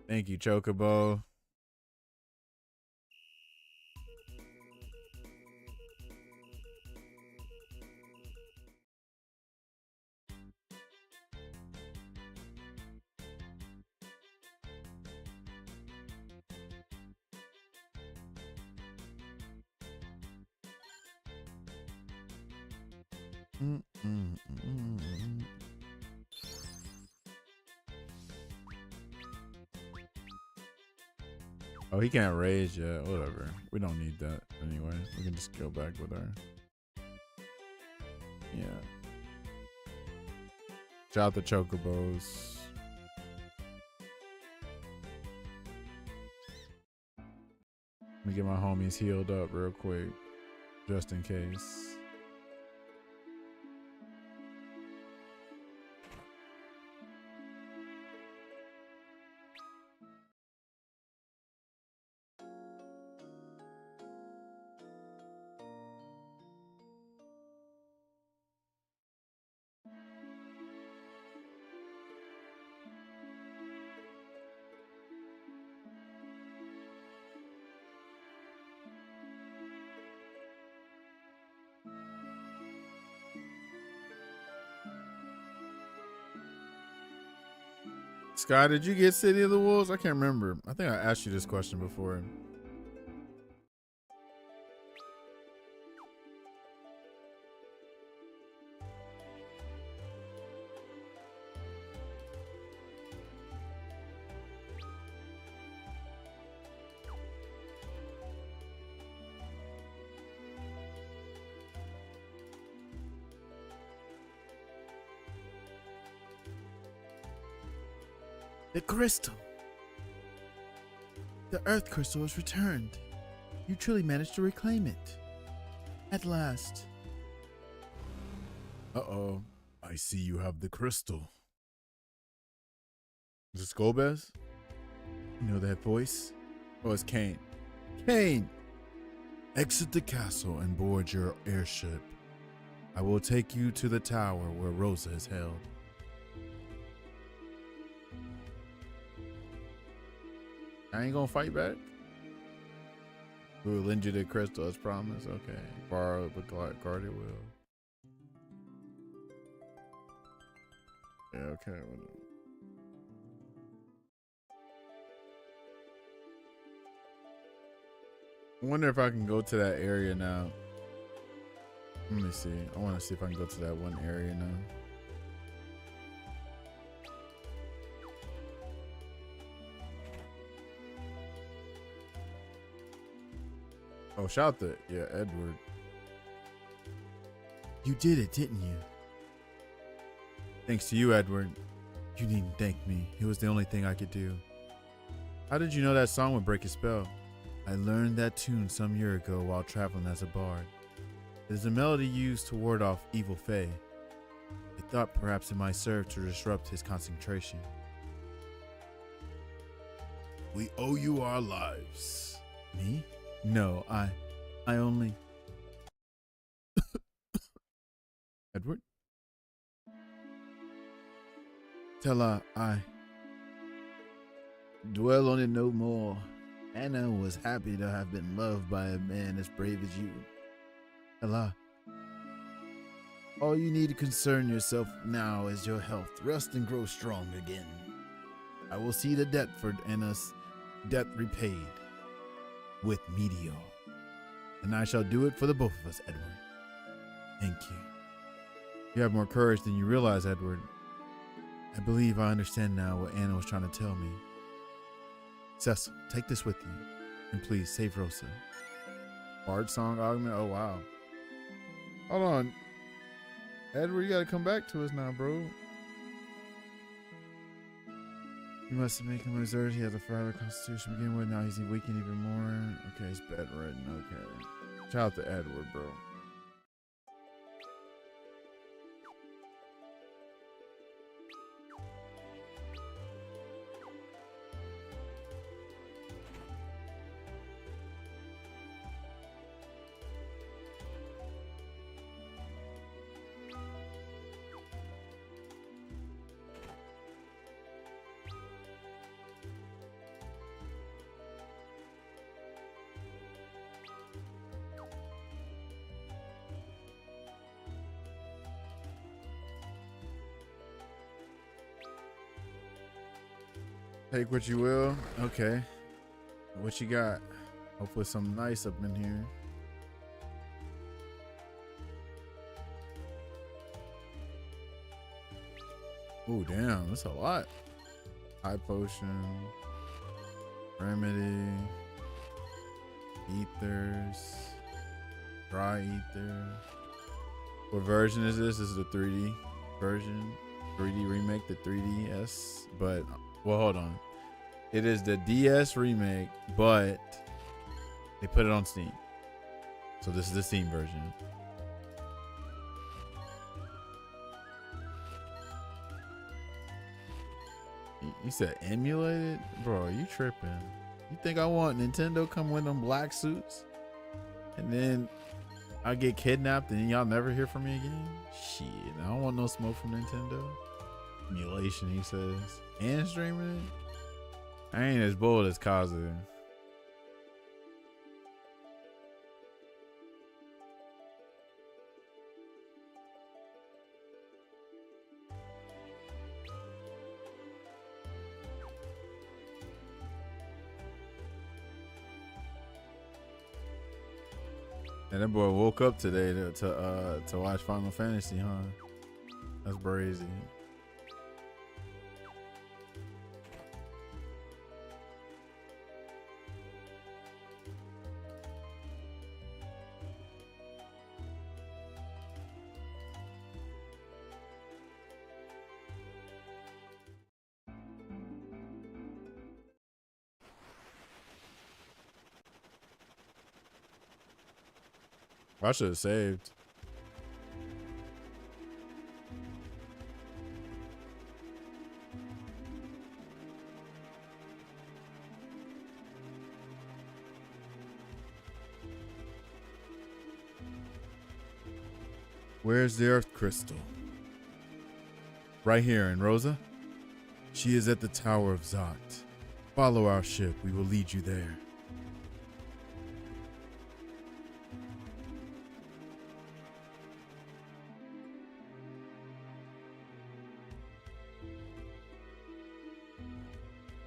Speaker 1: Thank you, Chocobo. Oh, he can't rage yet. Whatever. We don't need that anyway. We can just go back with her. Yeah. Shout out the Chocobos. Let me get my homies healed up real quick, just in case. Sky, did you get City of the Wolves? I can't remember. I think I asked you this question before.
Speaker 3: The crystal. The Earth crystal is returned. You truly managed to reclaim it. At last.
Speaker 1: Uh-oh. I see you have the crystal. Is it Skullbez?
Speaker 3: You know that voice?
Speaker 1: Oh, it's Kane.
Speaker 3: Kane!
Speaker 1: Exit the castle and board your airship. I will take you to the tower where Rosa is held. I ain't gonna fight back. We will lend you the crystal as promised. Okay. Borrow it, but guard it will. Yeah, okay. I wonder if I can go to that area now. Let me see. I want to see if I can go to that one area now. Oh, shout that. Yeah, Edward.
Speaker 3: You did it, didn't you?
Speaker 1: Thanks to you, Edward.
Speaker 3: You needn't thank me. It was the only thing I could do.
Speaker 1: How did you know that song would break a spell?
Speaker 3: I learned that tune some year ago while traveling as a bard. It is a melody used to ward off evil fae. I thought perhaps it might serve to disrupt his concentration.
Speaker 1: We owe you our lives.
Speaker 3: Me? No, I only...
Speaker 1: Edward?
Speaker 3: Tell her I dwell on it no more. Anna was happy to have been loved by a man as brave as you. Allah, all you need to concern yourself now is your health. Rest and grow strong again. I will see the debt for Anna's death repaid with Meteor. And I shall do it for the both of us, Edward. Thank you.
Speaker 1: You have more courage than you realize, Edward.
Speaker 3: I believe I understand now what Anna was trying to tell me. Cecil, take this with you. And please save Rosa.
Speaker 1: Bard song augment? Oh, wow. Hold on. Edward, you gotta come back to us now, bro.
Speaker 3: You must have made him reserved. He has a fragile constitution to begin with. Now he's weakened even more.
Speaker 1: Okay, he's bedridden. Okay. Shout out to Edward, bro. Take what you will. Okay. What you got? Hopefully something nice up in here. Oh, damn. That's a lot. High potion. Remedy. Ethers. Dry ether. What version is this? This is the 3D version. 3D remake, the 3DS. But, well, hold on. It is the DS remake, but they put it on Steam. So this is the Steam version. You said emulated? Bro, you tripping. You think I want Nintendo come with them black suits? And then I get kidnapped and y'all never hear from me again? Shit, I don't want no smoke from Nintendo. Emulation, he says. And streaming it? I ain't as bold as Kazu. And that boy woke up today to watch Final Fantasy, huh? That's brazy. I should have saved.
Speaker 3: Where's the Earth Crystal? Right here in Rosa? She is at the Tower of Zot. Follow our ship. We will lead you there.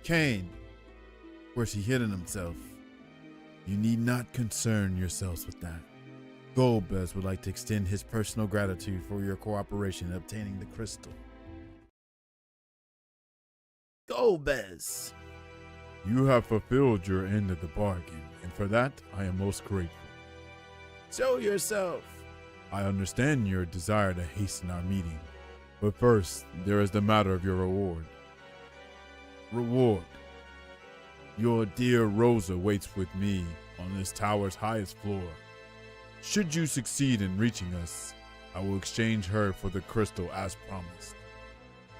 Speaker 3: Cain, where's he hidden himself? You need not concern yourselves with that. Golbez would like to extend his personal gratitude for your cooperation in obtaining the crystal. Golbez!
Speaker 1: You have fulfilled your end of the bargain, and for that, I am most grateful.
Speaker 3: Show yourself!
Speaker 1: I understand your desire to hasten our meeting, but first, there is the matter of your reward.
Speaker 3: Reward.
Speaker 1: Your dear Rosa waits with me on this tower's highest floor. Should you succeed in reaching us, I will exchange her for the crystal as promised.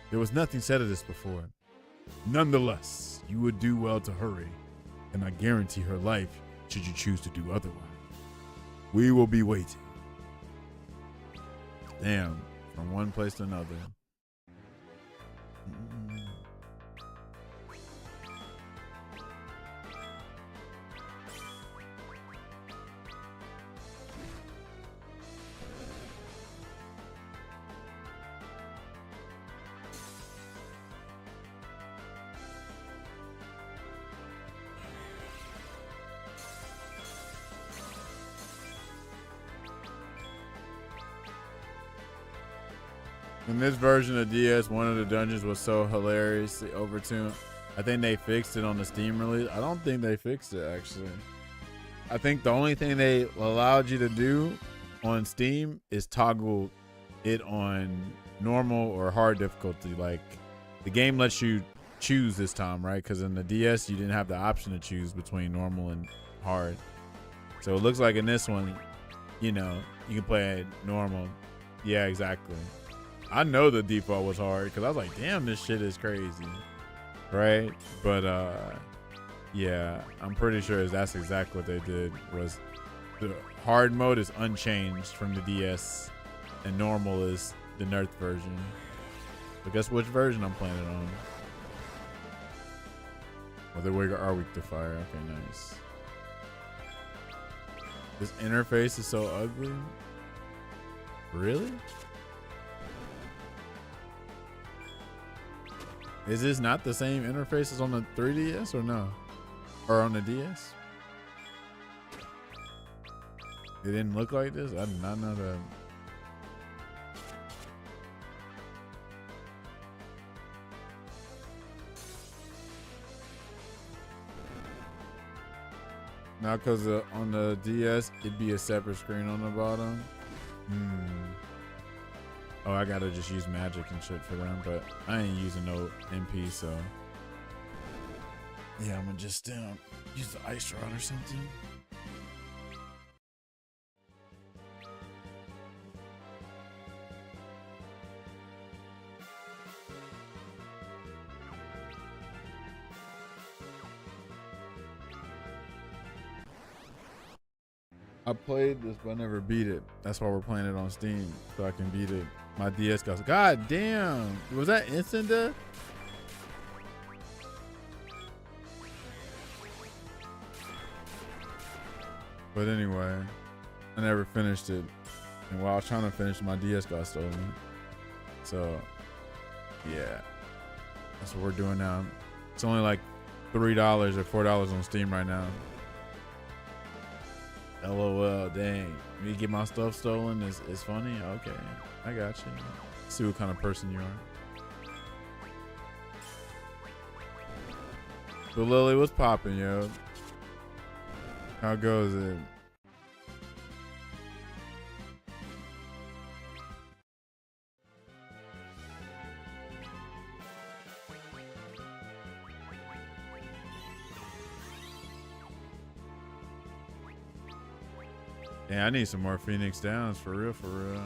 Speaker 3: There was nothing said of this before.
Speaker 1: Nonetheless, you would do well to hurry, and I guarantee her life should you choose to do otherwise. We will be waiting. Damn, from one place to another. In this version of DS, one of the dungeons was so hilariously overtuned. I think they fixed it on the Steam release. I don't think they fixed it, actually. I think the only thing they allowed you to do on Steam is toggle it on normal or hard difficulty. Like, the game lets you choose this time, right? Because in the DS, you didn't have the option to choose between normal and hard. So it looks like in this one, you know, you can play it normal. Yeah, exactly. I know the default was hard because I was like, damn, this shit is crazy, right? But yeah, I'm pretty sure that's exactly what they did. Was the hard mode is unchanged from the DS and normal is the Nerf version. But guess which version I'm playing it on? Well, they are weak to fire. Okay, nice. This interface is so ugly. Really? Is this not the same interface as on the 3DS or no? Or on the DS? It didn't look like this? I did not know that. Now, because on the DS, it'd be a separate screen on the bottom. Oh, I gotta just use magic and shit for them, but I ain't using no MP, so. Yeah, I'm gonna just use the ice rod or something. I played this, but I never beat it. That's why we're playing it on Steam, so I can beat it. My DS goes, God damn. Was that instant death? But anyway, I never finished it. And while I was trying to finish, my DS got stolen. So, yeah. That's what we're doing now. It's only like $3 or $4 on Steam right now. LOL, dang. Me get my stuff stolen is funny? Okay, I got you. See what kind of person you are. So Lily, what's popping, yo? How goes it? Yeah, I need some more Phoenix Downs for real, for real.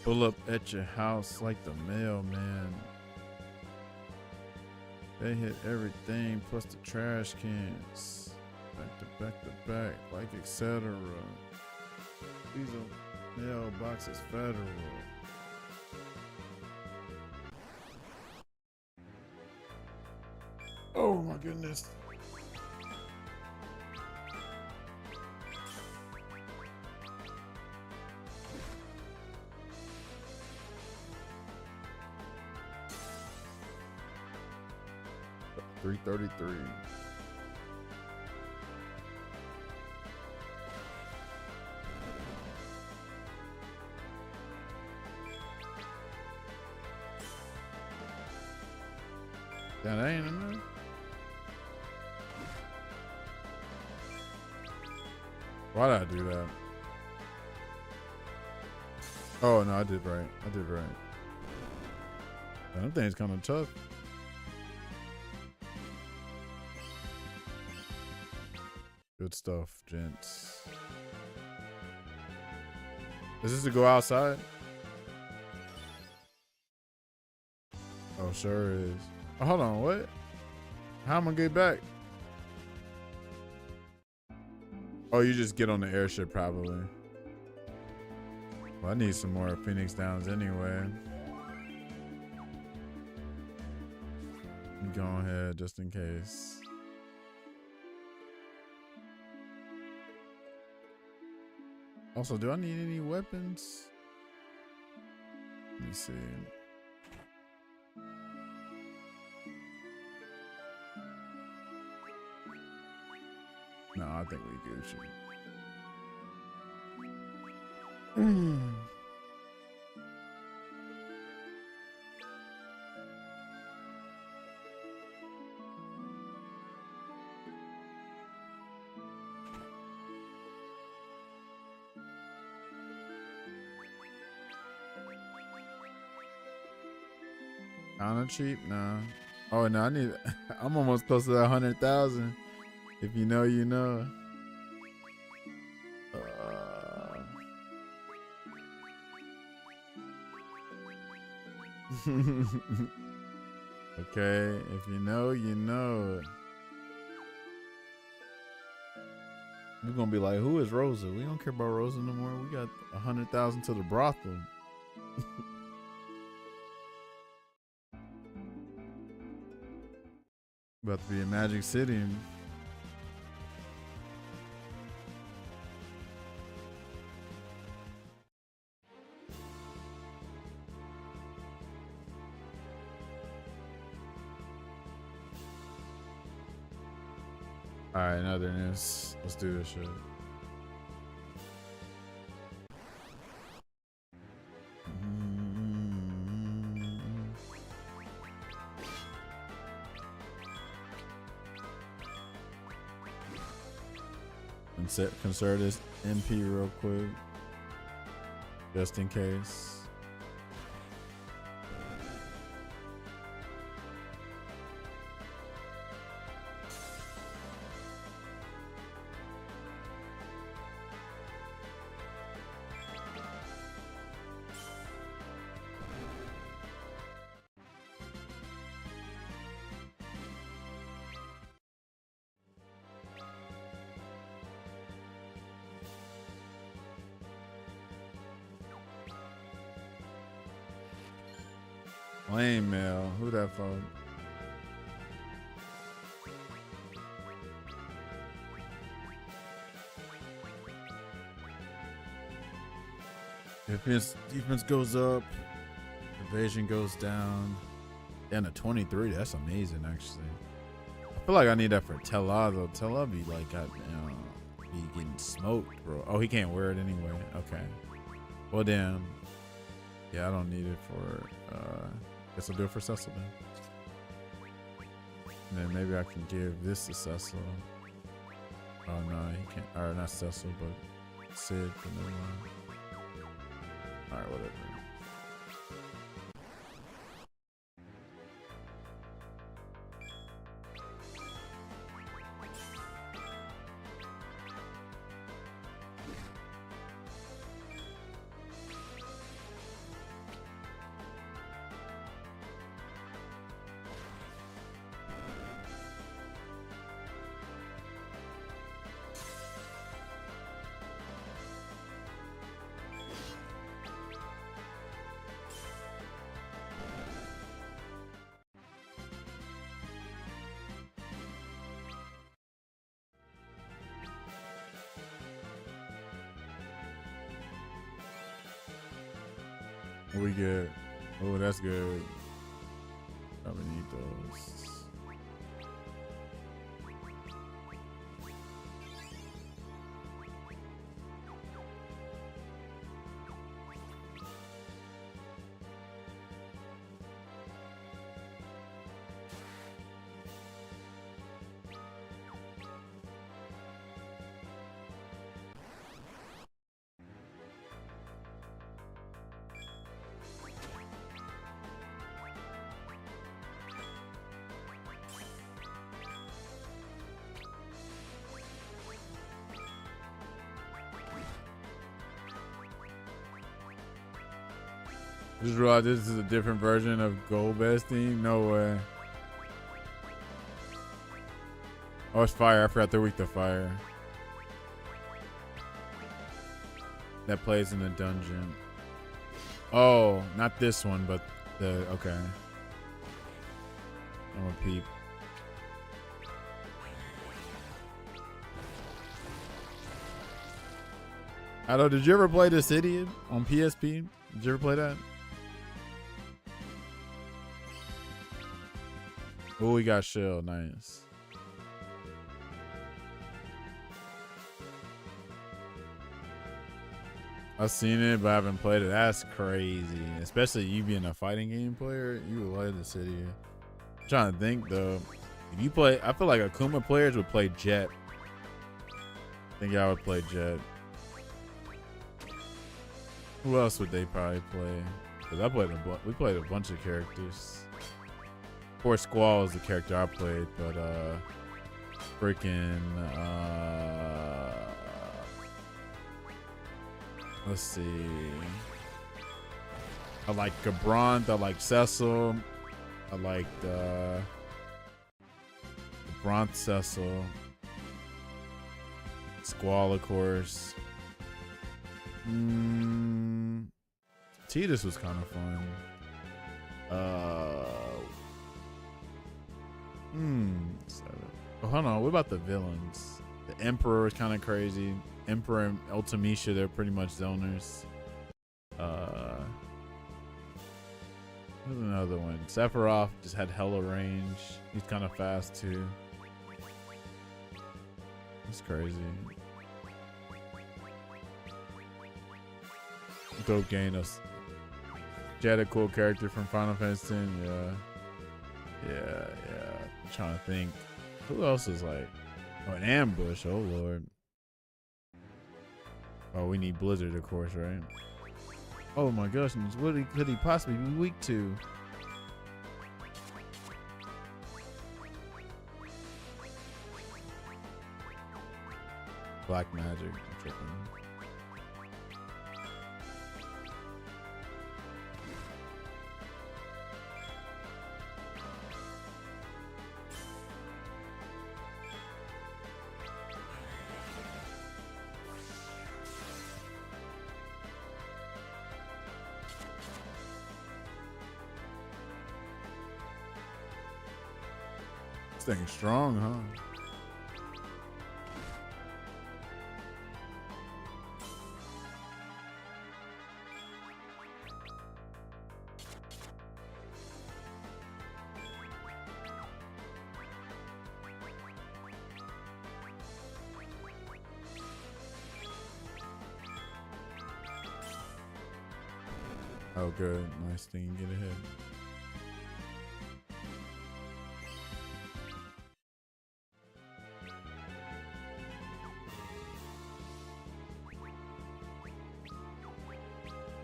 Speaker 1: Pull up at your house like the mailman. They hit everything plus the trash cans. Back to back to back, like etc. These are mailboxes federal. Oh my goodness. $333. That ain't enough. Why did I do that? Oh no, I did right. I did right. That thing's kind of tough. Good stuff, gents. Is this to go outside? Oh, sure is. Oh, hold on, what? How am I gonna get back? Oh, you just get on the airship probably. Well, I need some more Phoenix Downs anyway. Go ahead, just in case. Also, do I need any weapons? Let me see. No, I think we Gucci. Kinda cheap, nah. Oh no, I need. I'm almost close to that 100,000. If you know, you know. Okay, if you know, you know. We're gonna be like, who is Rosa? We don't care about Rosa no more. We got 100,000 to the brothel. About to be in Magic City. All right, another news. Let's do this shit. Consider this MP real quick, just in case. Lame mail. Who that for? Defense goes up. Evasion goes down. And a 23. That's amazing, actually. I feel like I need that for Tella though. Tella be like, be getting smoked, bro. Oh, he can't wear it anyway. Okay. Well, damn. Yeah, I don't need it for. Guess I'll do it for Cecil then. And then maybe I can give this to Cecil. Oh no, he can't. Or not Cecil, but Sid. Alright, whatever. What we get? Oh, that's good. Probably need those. Just realized this is a different version of Gold Best team. No way. Oh, it's fire. I forgot they're weak to fire. That plays in the dungeon. Oh, not this one, but the okay. I'm a peep. I don't. Did you ever play Dissidia on PSP? Did you ever play that? Oh, we got Shell. Nice. I've seen it, but I haven't played it. That's crazy. Especially you being a fighting game player, you would play Dissidia. I'm trying to think though. If you play, I feel like Akuma players would play Jet. I think y'all would play Jet. Who else would they probably play? Because we played a bunch of characters. Of course, Squall is the character I played, but freaking let's see. I like Gabrant. I like Cecil. I like Gabrant, Cecil, Squall, of course. Tidus was kind of fun. Oh, hold on. What about the villains? The Emperor is kind of crazy. Emperor and Ultimecia, they're pretty much zoners. There's another one. Sephiroth just had hella range. He's kind of fast too. That's crazy. Dope game. Jet, a cool character from Final Fantasy X. Yeah. I'm trying to think. Who else is like? Oh, an Ambush. Oh lord. Oh, we need Blizzard, of course, right? Oh my gosh, what could he possibly be weak to? Black magic. I'm tripping. This thing is strong, huh? Oh, good. Nice thing. Get ahead.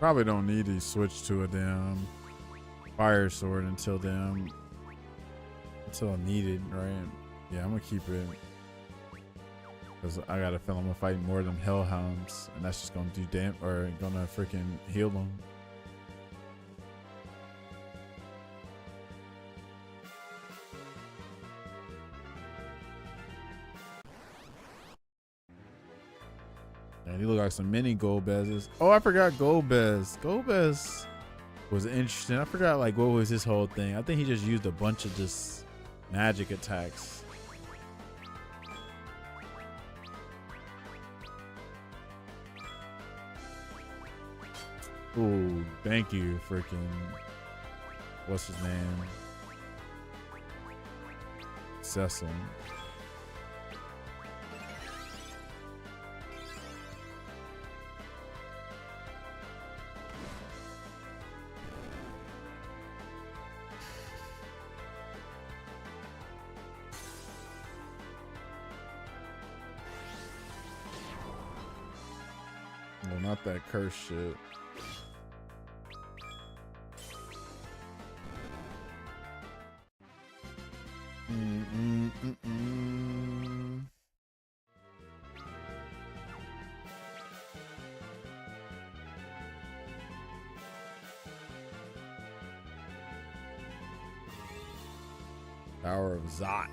Speaker 1: Probably don't need to switch to a damn fire sword until needed, right? Yeah, I'm gonna keep it because I got a feeling I'm gonna fight more of them hellhounds, and that's just gonna do gonna freaking heal them. And he look like some mini Golbez's. Oh, I forgot Golbez. Golbez was interesting. I forgot like what was his whole thing. I think he just used a bunch of just magic attacks. Ooh, thank you, freaking. What's his name? Cecil. No, not that curse shit. Power of Zot.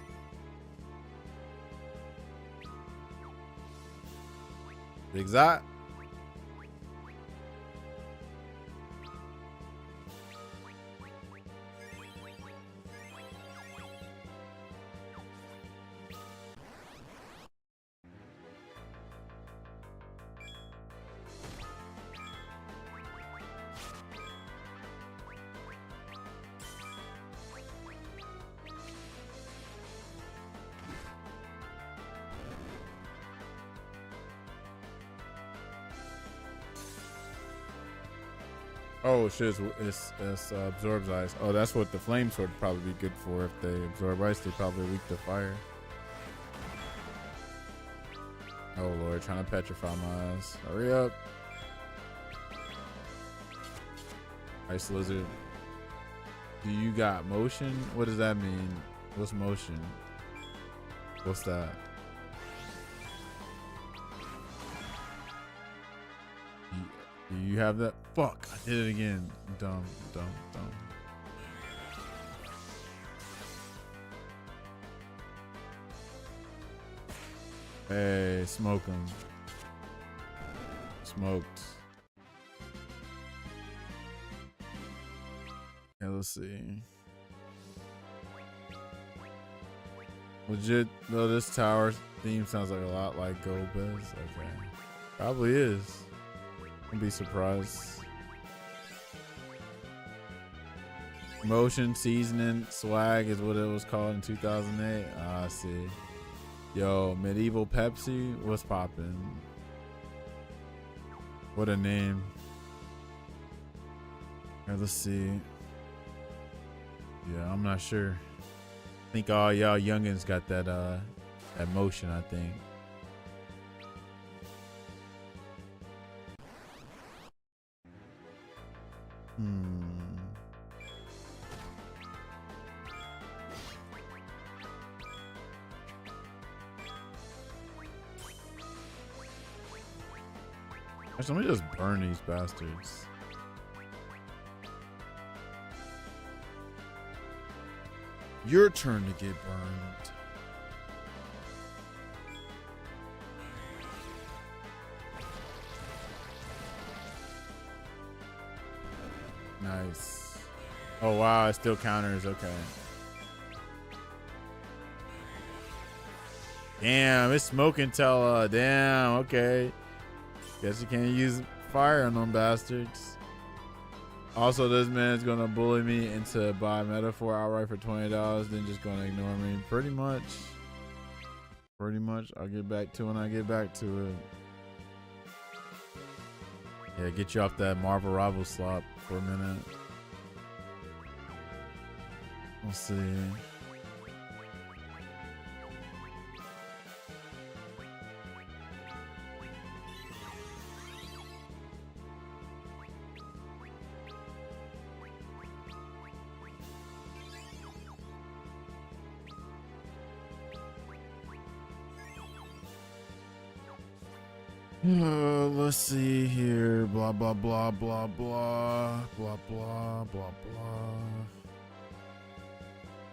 Speaker 1: Big Zot. Oh shit, it's absorbs ice. Oh, that's what the flame sword would probably be good for. If they absorb ice, they probably weak to fire. Oh lord, trying to petrify my ass. Hurry up. Ice lizard. Do you got motion? What does that mean? What's motion? What's that? Do you have that? Fuck, I did it again. Dumb. Hey, smoke him. Smoked. Okay, let's see. Legit, though, this tower theme sounds like a lot like Gobez. Okay. Probably is. I'd be surprised. Motion seasoning swag is what it was called in 2008. I see. Yo, medieval Pepsi, what's poppin'? What a name. Here, let's see. Yeah, I'm not sure. I think all y'all youngins got that that motion, I think. Actually, let me just burn these bastards. Your turn to get burned. Nice. Oh wow, it still counters. Okay. Damn, it's smoking Tella. Damn, okay. Guess you can't use fire on them bastards. Also, this man's gonna bully me into buy Metaphor outright for $20, then just gonna ignore me. Pretty much. I'll get back to when I get back to it. Yeah, get you off that Marvel Rival slop for a minute. Let's see. Let's see here. Blah blah blah blah blah blah blah blah blah.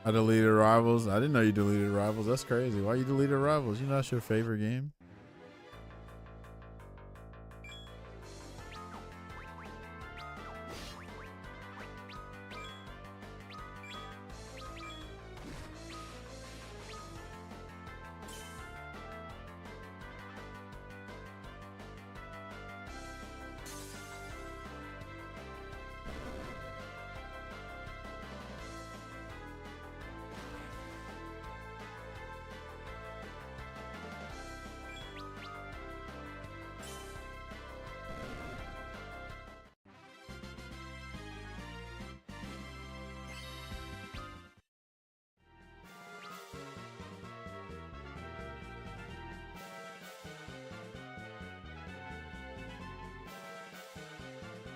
Speaker 1: I deleted Rivals. I didn't know you deleted Rivals. That's crazy. Why you deleted Rivals? You know that's your favorite game.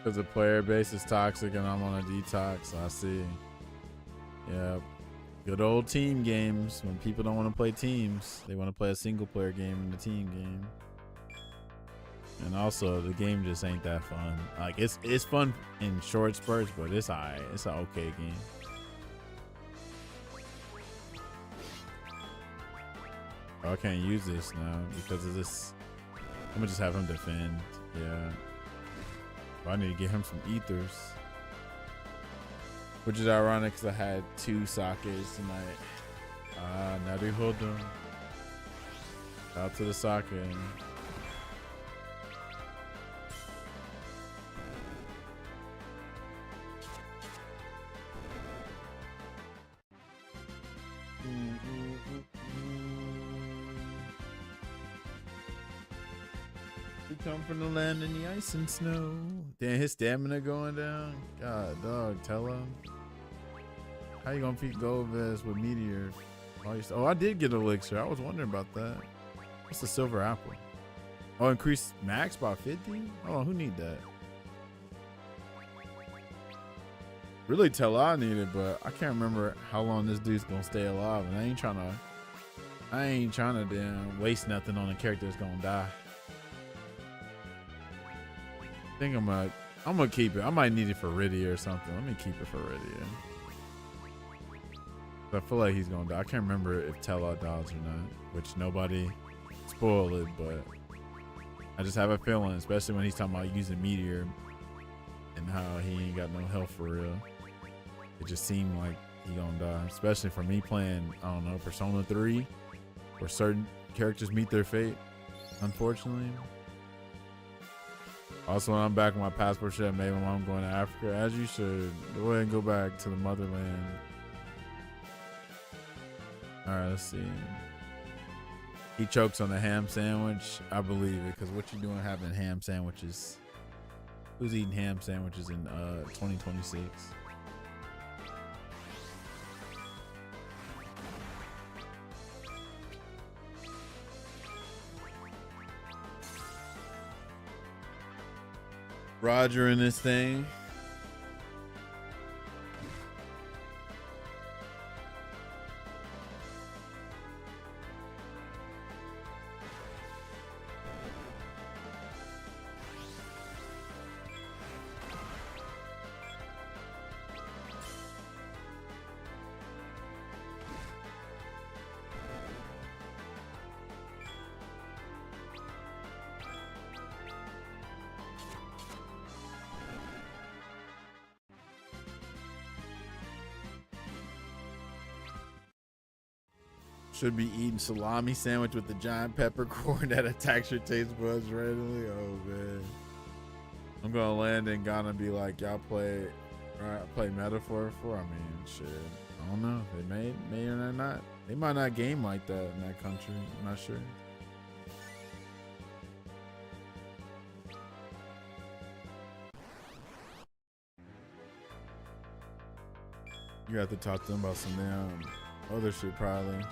Speaker 1: Because the player base is toxic and I'm on a detox. I see. Yeah. Good old team games. When people don't want to play teams, they want to play a single player game in the team game. And also, the game just ain't that fun. Like it's fun in short spurts, but it's alright. It's an okay game. Oh, I can't use this now because of this. I'm gonna just have him defend. Yeah. Well, I need to get him some ethers, which is ironic because I had 2 sakes tonight. Naruhodo. Out to the sake. We come from the land in the ice and snow. Damn, his stamina going down. God, dog, tell him. How you gonna feed Golvez with Meteor? Oh, I did get Elixir. I was wondering about that. What's the silver apple? Oh, increase max by 50? Oh, who need that? Really tell I need it, but I can't remember how long this dude's gonna stay alive, and I ain't trying to damn waste nothing on a character that's gonna die. I think I'm gonna keep it. I might need it for Rydia or something. Let me keep it for Rydia. I feel like he's gonna die. I can't remember if Tela dies or not, which nobody spoiled it, but I just have a feeling, especially when he's talking about using Meteor and how he ain't got no health for real. It just seemed like he gonna die, especially for me playing, I don't know, Persona 3, where certain characters meet their fate, unfortunately. Also, when I'm back with my passport shit, maybe when I'm going to Africa, as you should, go ahead and go back to the motherland. All right, let's see. He chokes on the ham sandwich. I believe it, because what you doing having ham sandwiches? Who's eating ham sandwiches in 2026? Roger in this thing. Should be eating salami sandwich with the giant peppercorn that attacks your taste buds randomly. Oh man, I'm gonna land in Ghana and be like, y'all play Metaphor 4. I mean, shit. I don't know. They may or not. They might not game like that in that country. I'm not sure. You have to talk to them about some damn other shit probably.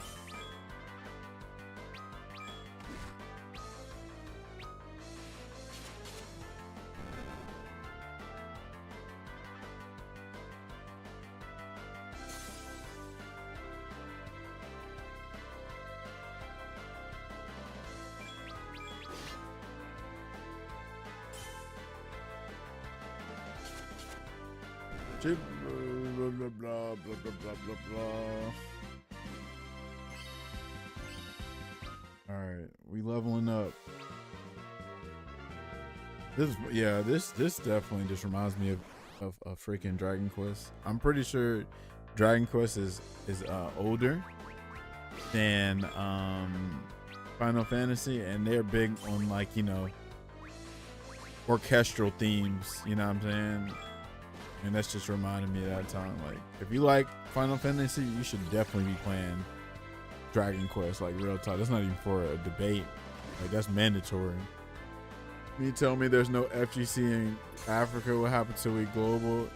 Speaker 1: Blah, blah, blah, blah, blah, blah, blah. All right, we leveling up. This definitely just reminds me of freaking Dragon Quest. I'm pretty sure Dragon Quest is older than Final Fantasy, and they're big on, like, you know, orchestral themes, you know what I'm saying? And that's just reminding me of that time. Like, if you like Final Fantasy, you should definitely be playing Dragon Quest, like, real talk. That's not even for a debate. Like, that's mandatory. You tell me there's no FGC in Africa, what happened to we global?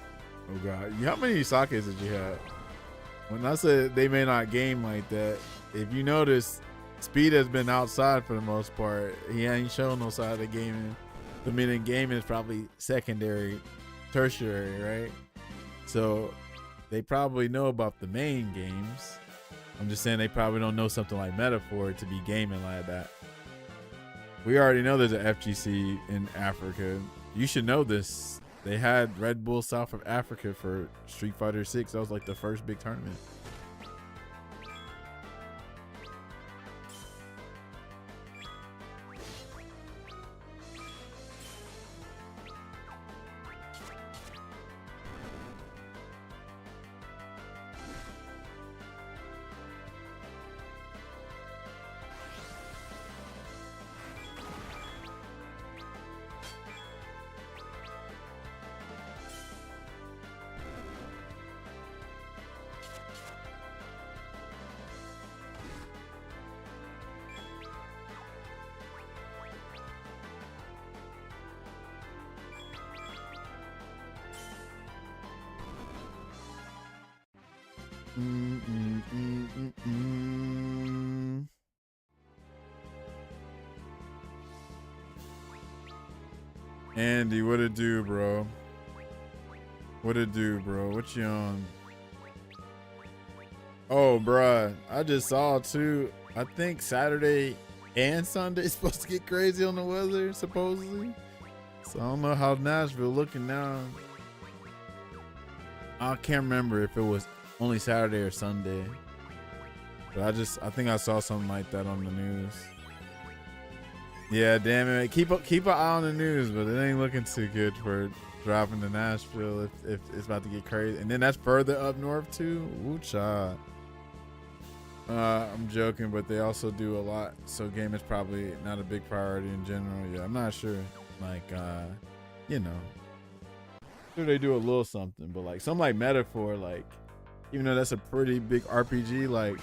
Speaker 1: Oh god, how many sakes did you have? When I said they may not game like that, if you notice, Speed has been outside for the most part. He ain't shown no side of the gaming I mean, in gaming is probably secondary, tertiary, right? So they probably know about the main games. I'm just saying they probably don't know something like Metaphor to be gaming like that. We already know there's an FGC in Africa. You should know this. They had Red Bull South of Africa for Street Fighter 6. That was like the first big tournament. Andy, what it do, bro? What it do, bro? What you on? Oh, bruh. I just saw too. I think Saturday and Sunday is supposed to get crazy on the weather, supposedly. So I don't know how Nashville looking now. I can't remember if it was only Saturday or Sunday. But I think I saw something like that on the news. Yeah, damn it. Keep an eye on the news, but it ain't looking too good for dropping to Nashville if it's about to get crazy. And then that's further up north too. Woo cha. I'm joking, but they also do a lot. So game is probably not a big priority in general. Yeah, I'm not sure. Like, you know. Sure they do a little something, but like something like Metaphor, like, even though that's a pretty big RPG, like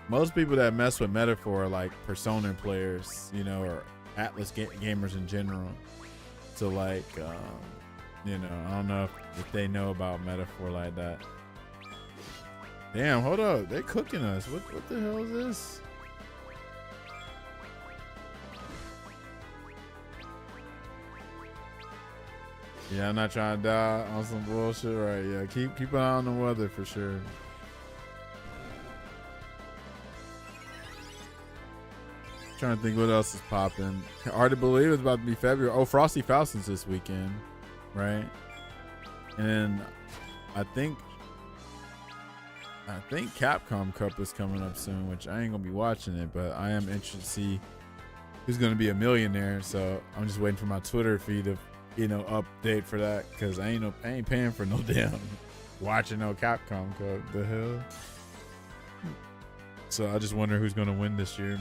Speaker 1: most people that mess with Metaphor are like Persona players, you know, or Atlas gamers in general. So like, you know, I don't know if they know about Metaphor like that. Damn, hold up, they cooking us. What the hell is this? Yeah, I'm not trying to die on some bullshit, right? Yeah, keep an eye on the weather for sure. Trying to think what else is popping. Hard to believe it's about to be February. Oh, Frosty Falcons this weekend, right? And I think Capcom Cup is coming up soon, which I ain't gonna be watching it, but I am interested to see who's gonna be a millionaire. So I'm just waiting for my Twitter feed to, you know, update for that, because I ain't paying for no damn watching no Capcom Cup. The hell. So I just wonder who's gonna win this year.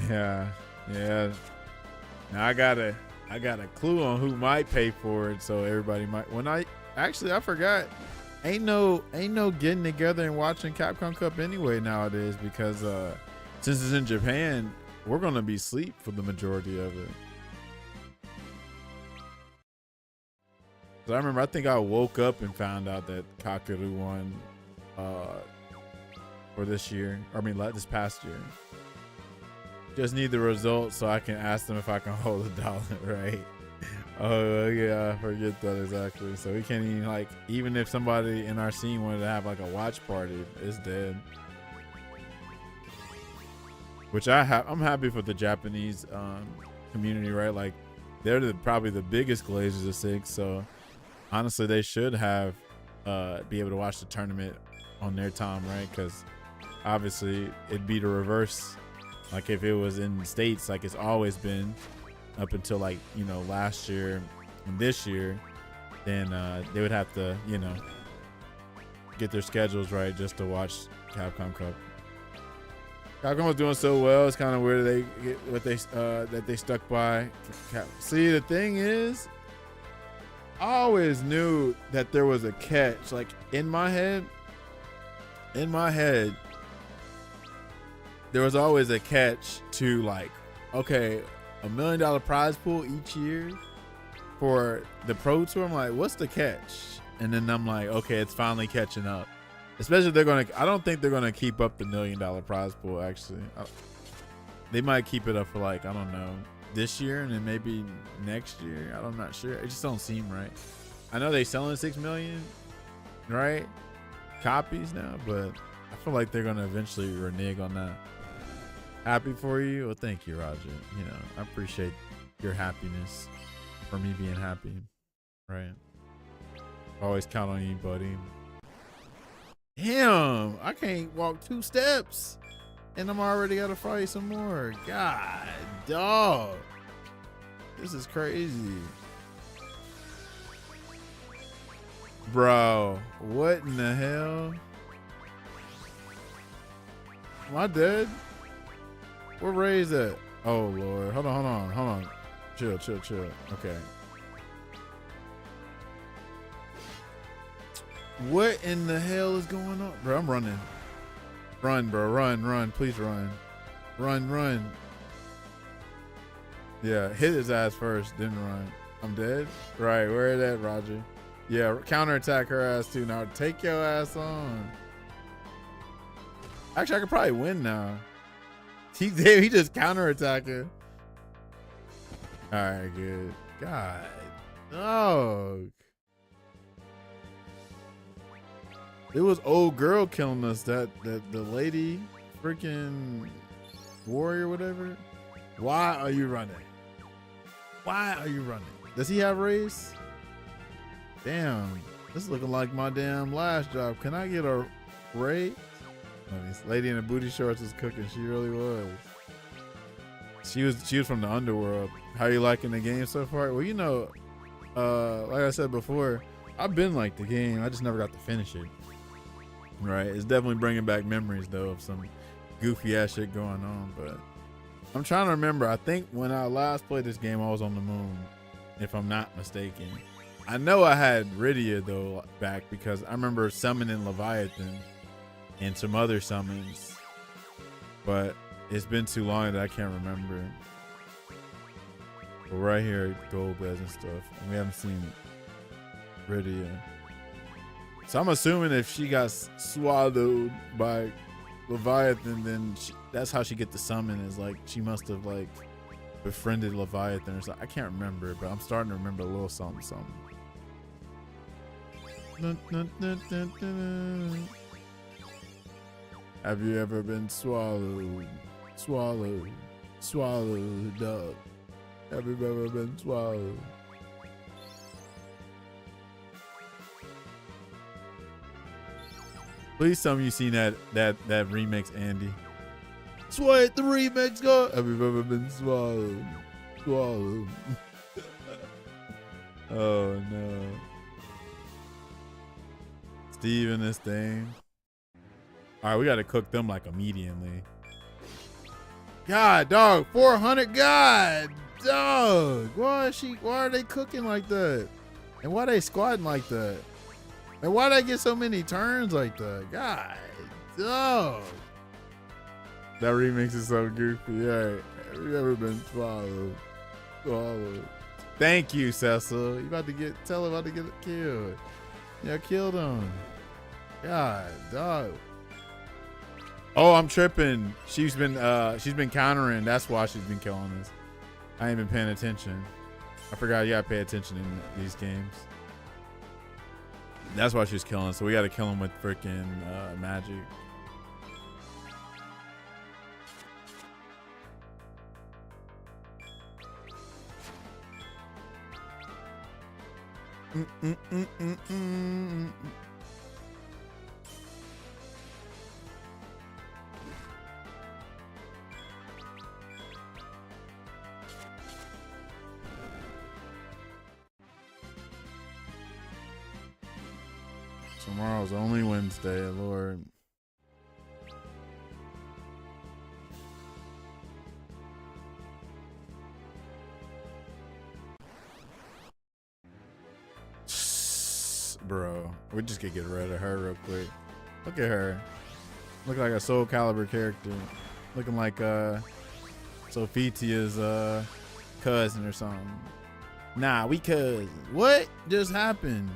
Speaker 1: Yeah. Now I got a clue on who might pay for it, so everybody might. I forgot. Ain't no getting together and watching Capcom Cup anyway nowadays, because since it's in Japan, we're gonna be asleep for the majority of it. So I think I woke up and found out that Kakeru won for this year. This past year. Just need the results so I can ask them if I can hold $1, right? Oh yeah, I forget that exactly. So we can't even, even if somebody in our scene wanted to have like a watch party, it's dead. Which I'm happy for the Japanese community, right? Like they're probably the biggest Glazers of 6, so honestly they should have be able to watch the tournament on their time, right? Because obviously it'd be the reverse. Like if it was in the States, like it's always been up until last year and this year, then they would have to, get their schedules right just to watch Capcom Cup. Capcom was doing so well. It's kind of weird they get what that they stuck by. See, the thing is, I always knew that there was a catch. Like in my head, there was always a catch to okay, $1 million prize pool each year for the Pro Tour. I'm like, what's the catch? And then I'm like, okay, it's finally catching up. Especially I don't think they're gonna keep up the $1 million prize pool. Actually, they might keep it up for like, I don't know, this year and then maybe next year. I'm not sure. It just don't seem right. I know they selling 6 million, right? Copies now, but I feel like they're gonna eventually renege on that. Happy for you? Well, thank you, Roger. You know, I appreciate your happiness for me being happy, right? Always count on you, buddy. Damn, I can't walk 2 steps and I'm already gotta fight some more. God, dog. This is crazy. Bro, what in the hell? Am I dead? Where Ray's at? Oh, Lord. Hold on. Chill. Okay. What in the hell is going on? Bro, I'm running. Run, bro. Run. Please run. Run. Yeah, hit his ass first, then run. I'm dead? Right, where is that, Roger? Yeah, counterattack her ass too. Now take your ass on. Actually, I could probably win now. He just counterattacking. All right, good. God, dog. It was old girl killing us. That the lady, freaking warrior, whatever. Why are you running? Does he have race? Damn, this is looking like my damn last job. Can I get a raise? This lady in the booty shorts was cooking. She really was. She was from the underworld. How you liking the game so far? Well, you know, like I said before, I've been like the game. I just never got to finish it. Right? It's definitely bringing back memories though of some goofy ass shit going on. But I'm trying to remember. I think when I last played this game, I was on the moon, if I'm not mistaken. I know I had Rydia though back because I remember summoning Leviathan and some other summons, but it's been too long that I can't remember. But right here, Golbez and stuff, and we haven't seen Rydia. So I'm assuming if she got swallowed by Leviathan, then that's how she get the summon. Is like she must have like befriended Leviathan or something. I can't remember, but I'm starting to remember a little something. Have you ever been swallowed up? Have you ever been swallowed? Please tell me you've seen that remix, Andy. Sweat the remix, go. Have you ever been swallowed? Oh no. Steve and this thing. All right, we got to cook them like immediately. God, dog, 400. God, dog. Why are they cooking like that? And why they squatting like that? And why they get so many turns like that? God, dog. That remix is so goofy. All right, have you ever been swallowed? Thank you, Cecil. You about to get killed. Yeah, killed him. God, dog. Oh, I'm tripping. She's been countering. That's why she's been killing us. I ain't been paying attention. I forgot you gotta pay attention in these games. That's why she's killing us. So we gotta kill him with freaking magic. Tomorrow's only Wednesday, Lord. Bro, we just could get rid of her real quick. Look at her. Look like a Soul Calibur character. Looking like Sophitia's cousin or something. Nah, we cousins. What just happened?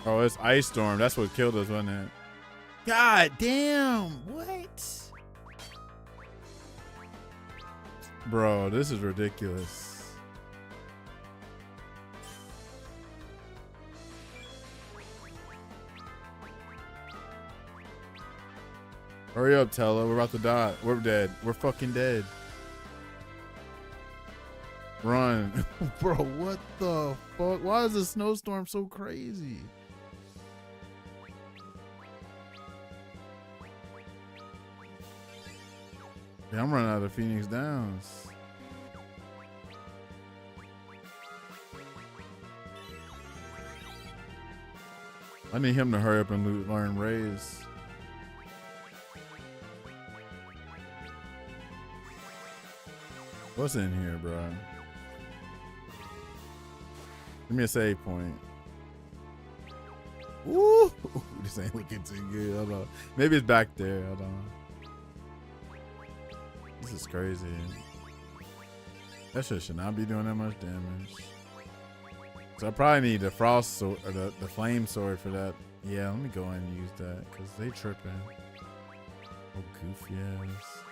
Speaker 1: Oh, it's Ice Storm. That's what killed us, wasn't it?
Speaker 3: God damn. What?
Speaker 1: Bro, this is ridiculous. Hurry up, Tella. We're about to die. We're dead. We're fucking dead. Run.
Speaker 3: Bro, what the fuck? Why is the snowstorm so crazy?
Speaker 1: Yeah, I'm running out of Phoenix Downs. I need him to hurry up and learn Raise. What's in here, bro? Give me a save point. Ooh, this ain't looking too good. Hold on. Maybe it's back there. Hold on. This is crazy. That shit should not be doing that much damage. So I probably need the frost sword or the flame sword for that. Yeah, let me go ahead and use that because they tripping. Oh, goofy ass.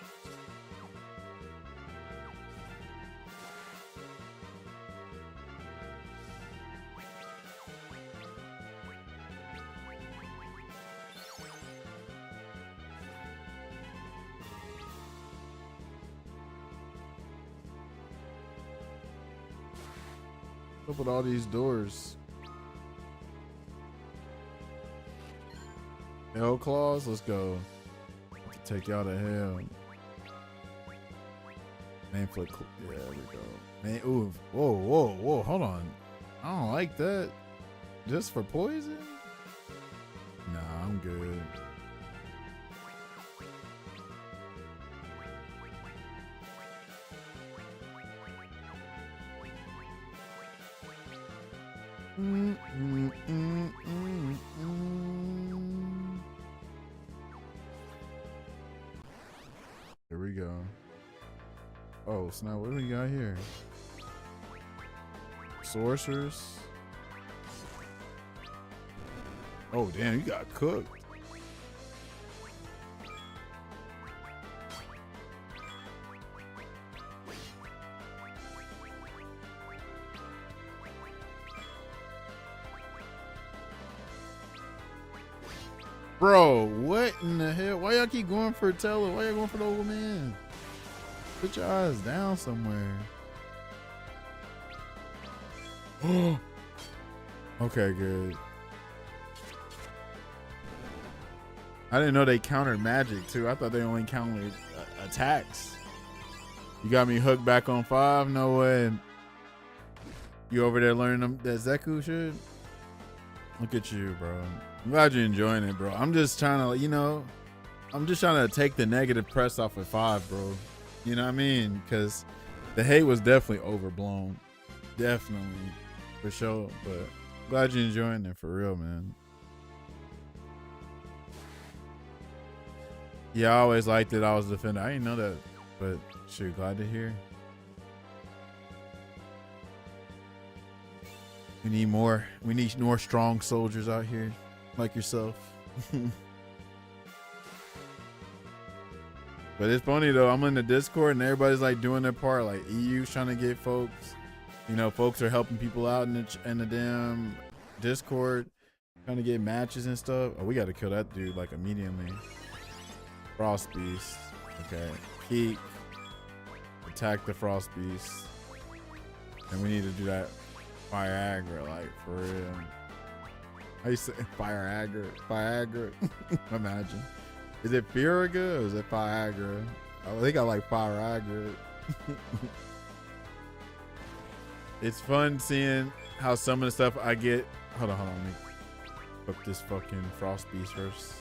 Speaker 1: Up with all these doors. Hell claws, let's go. Have to take y'all to hell. Main foot, yeah, there we go. Man, ooh, whoa, hold on. I don't like that. Just for poison? Nah, I'm good. Here we go. Oh, snap, what do we got here? Sorcerers. Oh, damn, you got cooked. Bro, what in the hell? Why y'all keep going for Teller? Why y'all going for the old man? Put your eyes down somewhere. Okay, good. I didn't know they countered magic too. I thought they only countered attacks. You got me hooked back on 5? No way. You over there learning them, that Zeku shit? Look at you, bro. I'm glad you're enjoying it, bro. I'm just trying to, I'm just trying to take the negative press off of 5, bro. You know what I mean? Because the hate was definitely overblown. Definitely. For sure. But glad you're enjoying it for real, man. Yeah, I always liked it. I was a defender. I didn't know that. But shoot, glad to hear. We need more. We need more strong soldiers out here. Like yourself. But it's funny though, I'm in the Discord and everybody's like doing their part. Like EU's trying to get folks, folks are helping people out in the damn Discord, trying to get matches and stuff. Oh, we got to kill that dude like immediately. Frost Beast. Okay. Peek. Attack the Frost Beast. And we need to do that Viagra, like for real. How you say Viagra? Imagine. Is it Firaga or is it Viagra? I think I like Viagra. It's fun seeing how some of the stuff I get. Hold on. Let me cook this fucking Frost Beast first.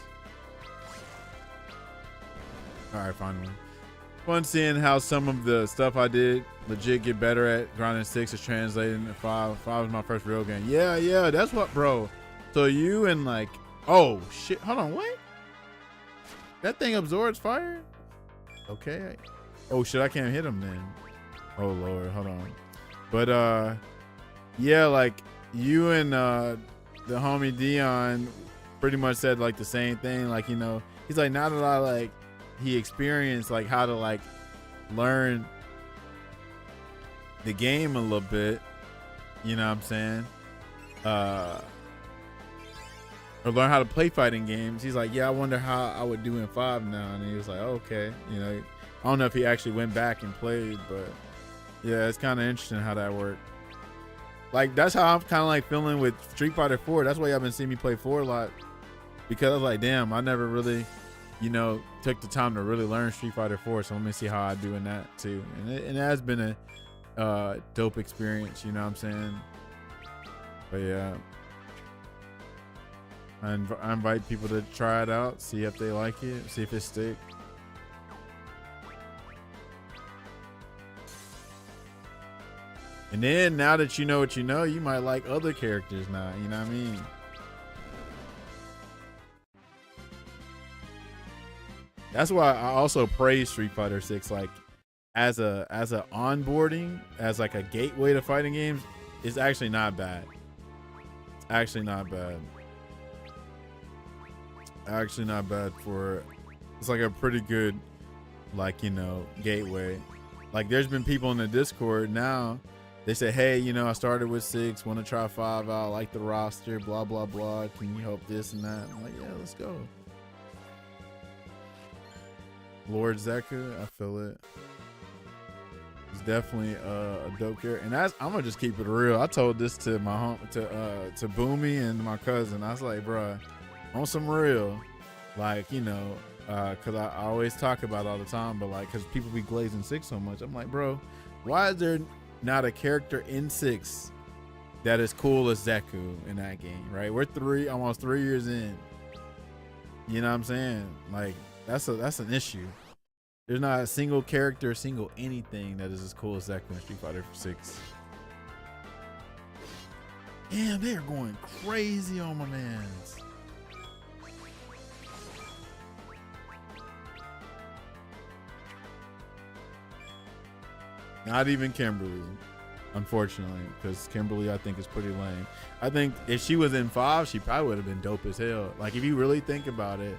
Speaker 1: Alright, finally. Fun seeing how some of the stuff I did legit get better at. Grinding 6 is translating to 5. 5 was my first real game. Yeah, that's what, bro. So you and like, oh shit, hold on, what? That thing absorbs fire? Okay. Oh shit, I can't hit him then. Oh Lord, hold on. But yeah, like you and the homie Dion pretty much said like the same thing. Like, you know, he's like, now that I like he experienced like how to like learn the game a little bit, you know what I'm saying? Or learn how to play fighting games. He's like, yeah, I wonder how I would do in 5 now. And he was like, oh, okay. You know, I don't know if he actually went back and played, but yeah, it's kind of interesting how that worked. Like, that's how I'm kind of like feeling with Street Fighter 4. That's why y'all been seeing me play 4 a lot, because I was like, damn, I never really, you know, took the time to really learn Street Fighter 4. So let me see how I do in that too. And it has been a dope experience, you know what I'm saying? But yeah, I invite people to try it out, see if they like it, see if it stick. And then now that you know what you know, you might like other characters now, you know what I mean? That's why I also praise Street Fighter 6 like as a onboarding, as like a gateway to fighting games. It's actually not bad. It's actually not bad. Actually not bad for, it's like a pretty good, like, you know, gateway. Like, there's been people in the Discord now, they say, hey, you know, I started with 6, want to try 5 out, like the roster, blah blah blah, can you help this and that? I'm like, yeah, let's go. Lord Zeku, I feel it. He's definitely a dope character, and I'm gonna just keep it real. I told this to my home, to Boomy and my cousin. I was like, bruh, on some real, like, you know, because I always talk about it all the time, but like, because people be glazing 6 so much, I'm like, bro, why is there not a character in 6 that is cool as Zeku in that game, right? We're almost 3 years in. You know what I'm saying? Like, that's an issue. There's not a single character, single anything that is as cool as Zeku in Street Fighter 6. Damn, they are going crazy on my mans. Not even Kimberly, unfortunately, because Kimberly, I think, is pretty lame. I think if she was in 5, she probably would have been dope as hell. Like, if you really think about it,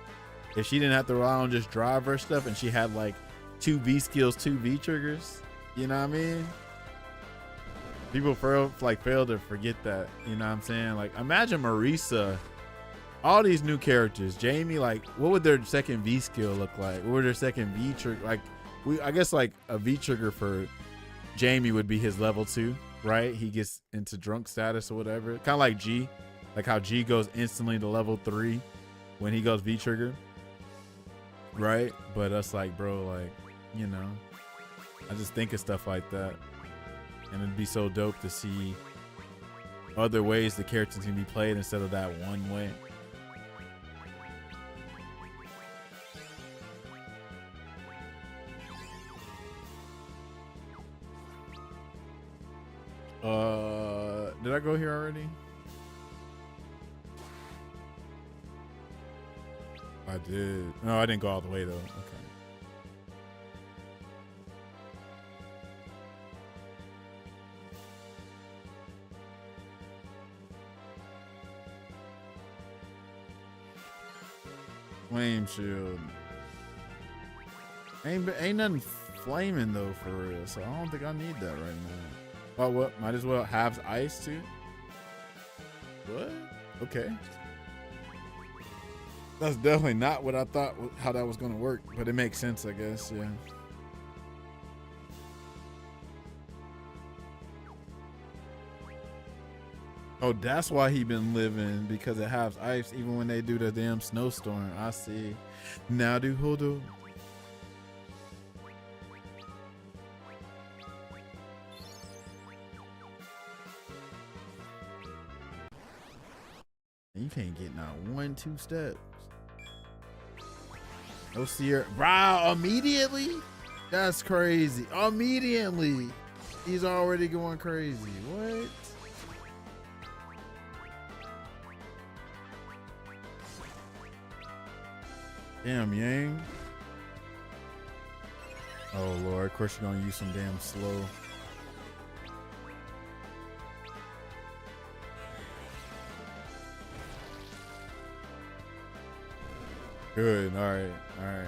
Speaker 1: if she didn't have to rely on just driver stuff and she had like 2 V skills, 2 V triggers, you know what I mean? People fail to forget that, you know what I'm saying? Like, imagine Marisa, all these new characters, Jamie, like, what would their second V skill look like? What would their second V trigger? Like, I guess like a V trigger for Jamie would be his level 2, right? He gets into drunk status or whatever. Kind of like G, like how G goes instantly to level 3 when he goes V trigger, right? But us like, bro, like, you know, I just think of stuff like that, and it'd be so dope to see other ways the characters can be played instead of that one way. Did I go here already? I did. No, I didn't go all the way though. Okay. Flame shield. Ain't nothing flaming though for real, so I don't think I need that right now. Oh, what? Might as well have ice too. What? Okay. That's definitely not what I thought how that was gonna work, but it makes sense, I guess. Yeah. Oh, that's why he been living, because it has ice even when they do the damn snowstorm. I see. Now do hold on. You can't get not 1-2 steps. No Sierra, bro, immediately? That's crazy. Immediately. He's already going crazy. What? Damn, Yang. Oh, Lord. Of course, you're going to use some damn slow. Good. All right. All right.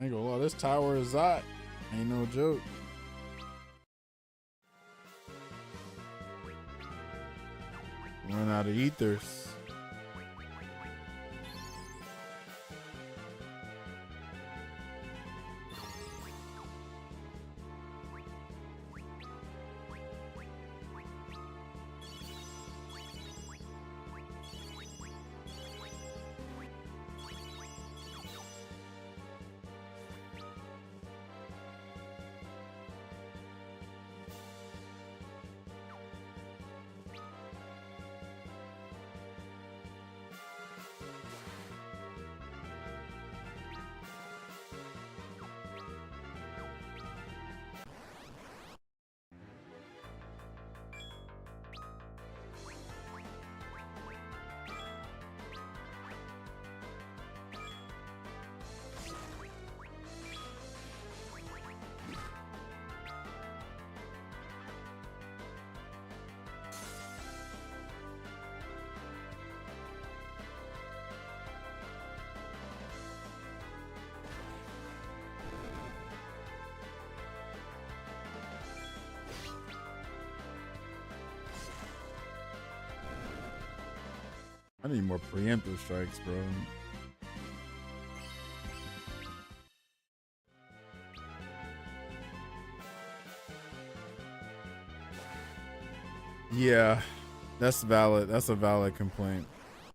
Speaker 1: Ain't gonna lie, this tower is hot. Ain't no joke. Run out of ethers. I need more preemptive strikes, bro. Yeah, that's valid. That's a valid complaint.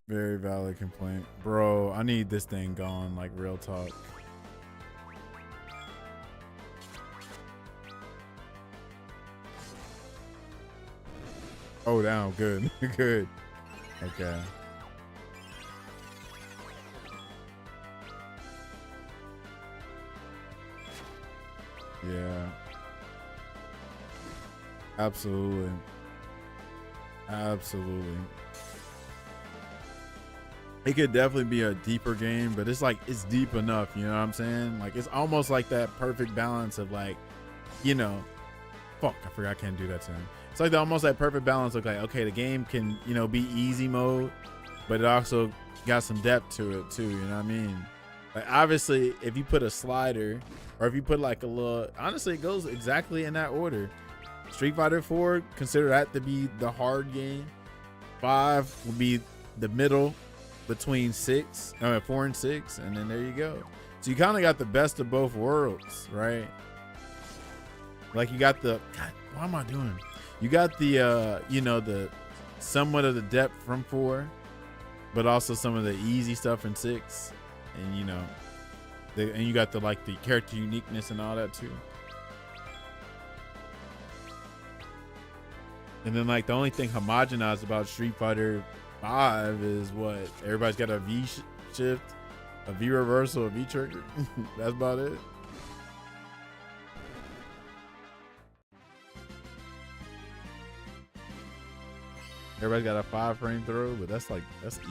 Speaker 1: Very valid complaint. Bro, I need this thing gone, like real talk. Oh, down. Good. Good. Okay. Yeah. Absolutely. Absolutely. It could definitely be a deeper game, but it's like, it's deep enough, you know what I'm saying? Like, it's almost like that perfect balance of like, you know, fuck, I forgot I can't do that to him. It's like almost that perfect balance of like, okay, the game can, you know, be easy mode, but it also got some depth to it too, you know what I mean? Like, obviously, if you put a slider or if you put like a little, honestly, it goes exactly in that order. Street Fighter 4, consider that to be the hard game. 5 will be the middle between 4 and 6, and then there you go. So you kind of got the best of both worlds, right? Like you got the, God, what am I doing? You got the, you know, the somewhat of the depth from 4, but also some of the easy stuff in 6, and you know, and you got the like the character uniqueness and all that too. And then like the only thing homogenized about Street Fighter 5 is what everybody's got a V shift, a V reversal, a V trigger. That's about it. Everybody got a 5-frame throw, but that's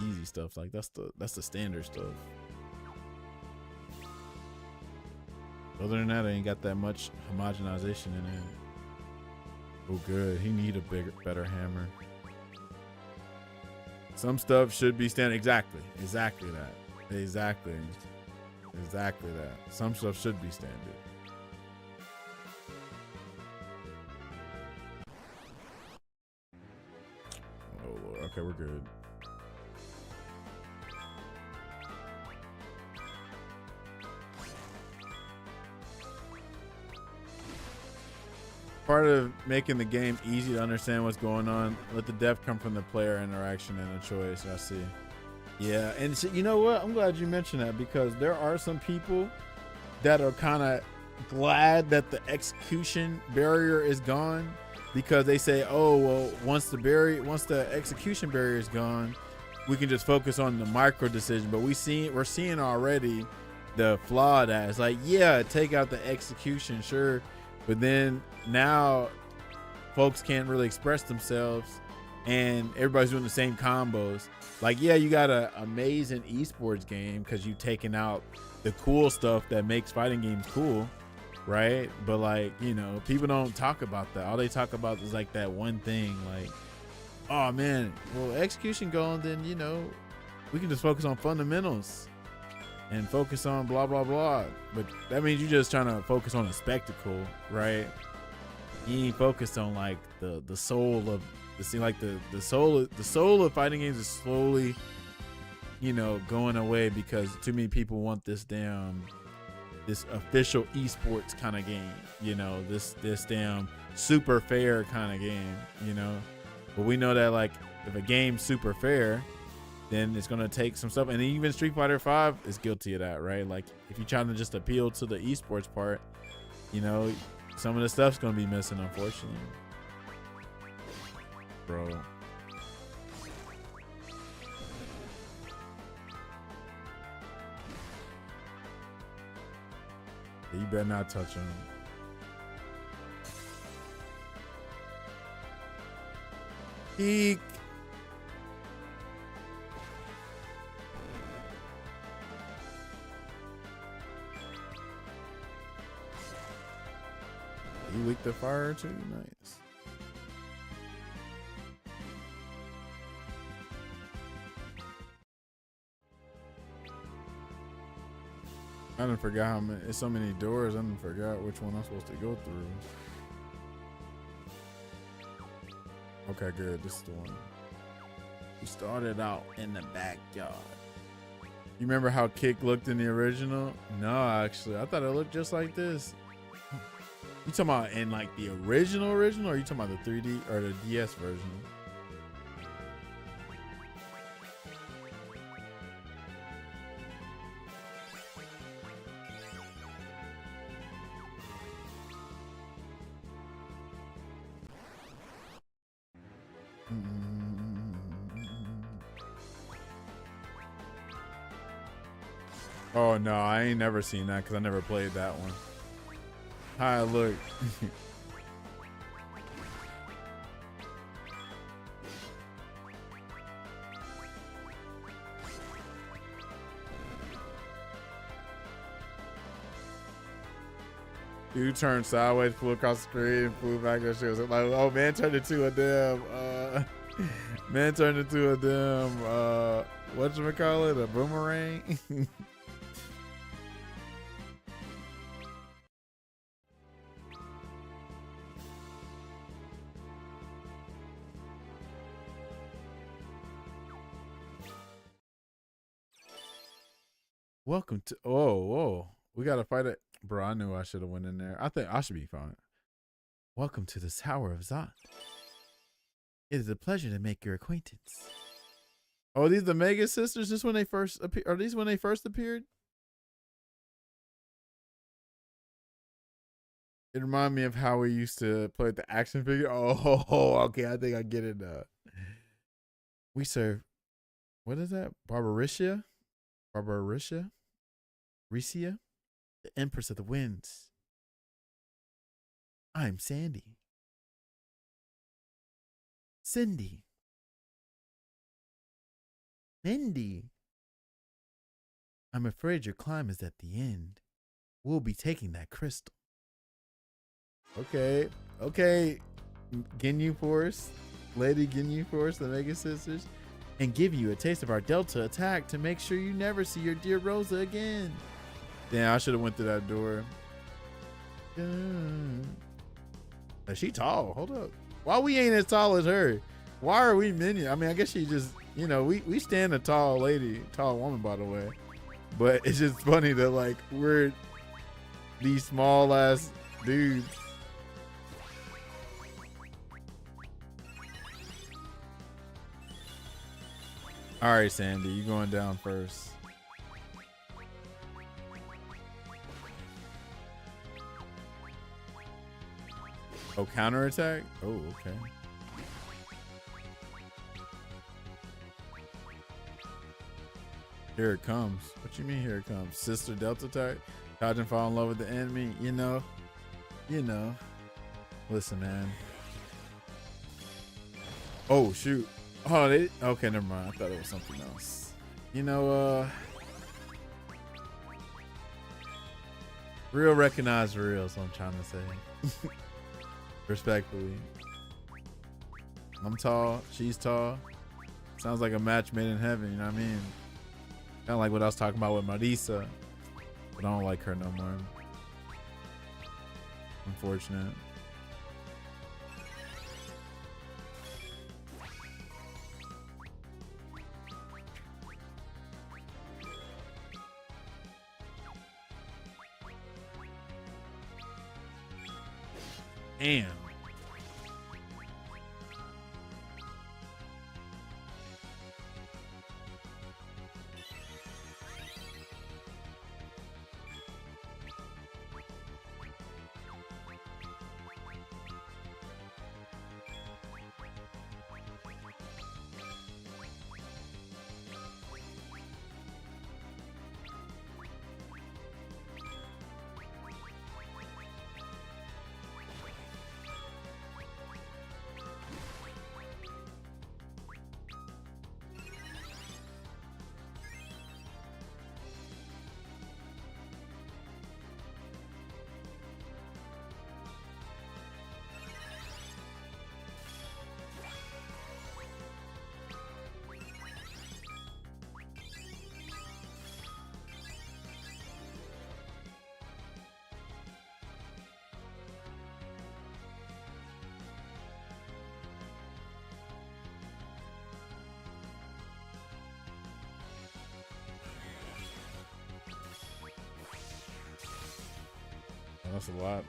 Speaker 1: easy stuff. Like that's the standard stuff. Other than that, I ain't got that much homogenization in it. Oh, good. He need a better hammer. Some stuff should be standard. Exactly that. Exactly that. Some stuff should be standard. Oh Lord. Okay, we're good. Part of making the game easy to understand what's going on, let the depth come from the player interaction and the choice. I see. Yeah, and so, you know what? I'm glad you mentioned that, because there are some people that are kind of glad that the execution barrier is gone, because they say, oh well, once the execution barrier is gone, we can just focus on the micro decision. But we're seeing already the flaw that it's like, yeah, take out the execution, sure, but then now folks can't really express themselves and everybody's doing the same combos. Like, yeah, you got an amazing esports game because you've taken out the cool stuff that makes fighting games cool, right? But like, you know, people don't talk about that. All they talk about is like that one thing, like, oh man, well, execution gone, then, you know, we can just focus on fundamentals and focus on blah blah blah. But that means you're just trying to focus on a spectacle, right? You ain't focused on like the soul of the scene. Like the soul of fighting games is slowly, you know, going away because too many people want this official esports kind of game, you know, this damn super fair kind of game, you know. But we know that like if a game's super fair, then it's gonna take some stuff, and even Street Fighter 5 is guilty of that, right? Like if you're trying to just appeal to the esports part, you know, some of the stuff's gonna be missing, unfortunately, bro. You better not touch him. Eek. You leaked the fire too? Nice. I didn't forget how many, it's so many doors, I didn't forget which one I'm supposed to go through. Okay, good. This is the one. We started out in the backyard. You remember how Kick looked in the original? No, actually. I thought it looked just like this. You talking about in like the original, or are you talking about the 3D or the DS version? Oh no, I ain't never seen that because I never played that one. Hi, look. You turned sideways, flew across the screen, and flew back. That shit was like, oh man, turned into a damn. Man turned into a damn. Whatchamacallit, a boomerang. Welcome to whoa. We gotta fight it. Bro, I knew I should have went in there. I think I should be fine. Welcome to the Tower of Zot. It is a pleasure to make your acquaintance. Oh, these the Mega Sisters? This when they first appeared? Are these when they first appeared? It reminded me of how we used to play with the action figure. Oh, okay. I think I get it. We serve. What is that? Barbarissia? Ricia? The Empress of the Winds. I'm Sandy. Cindy.
Speaker 3: Mindy, I'm afraid your climb is at the end. We'll be taking that crystal. Okay. Ginyu Force, Lady Ginyu Force, the Mega Sisters, and give you a taste of our Delta attack to make sure you never see your dear Rosa again. Damn, I should have went through that door. Is she tall? Hold up. Why we ain't as tall as her? Why are we minion? I mean, I guess she just, you know, we stand a tall lady, tall woman, by the way. But it's just funny that, like, we're these small ass dudes. All right, Sandy, you going down first. Oh, counterattack? Oh, okay. Here it comes. What you mean here it comes? Sister Delta type? Dodge and fall in love with the enemy? You know. Listen, man. Oh, shoot. Oh, okay, never mind. I thought it was something else. You know, real recognize real is what I'm trying to say. Respectfully. I'm tall. She's tall. Sounds like a match made in heaven, you know what I mean? Kind of like what I was talking about with Marisa. But I don't like her no more. Unfortunate. Damn. That's a lot.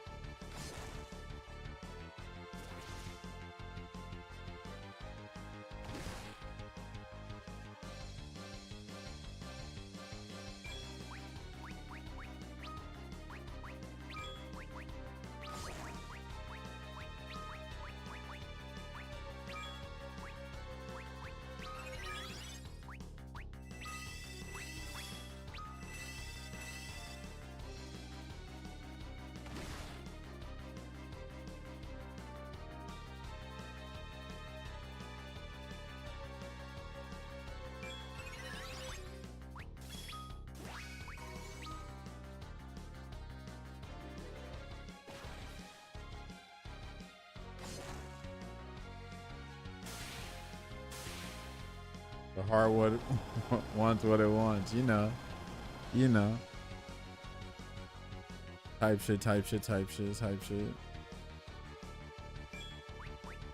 Speaker 3: The heart wants what it wants, you know. Type shit.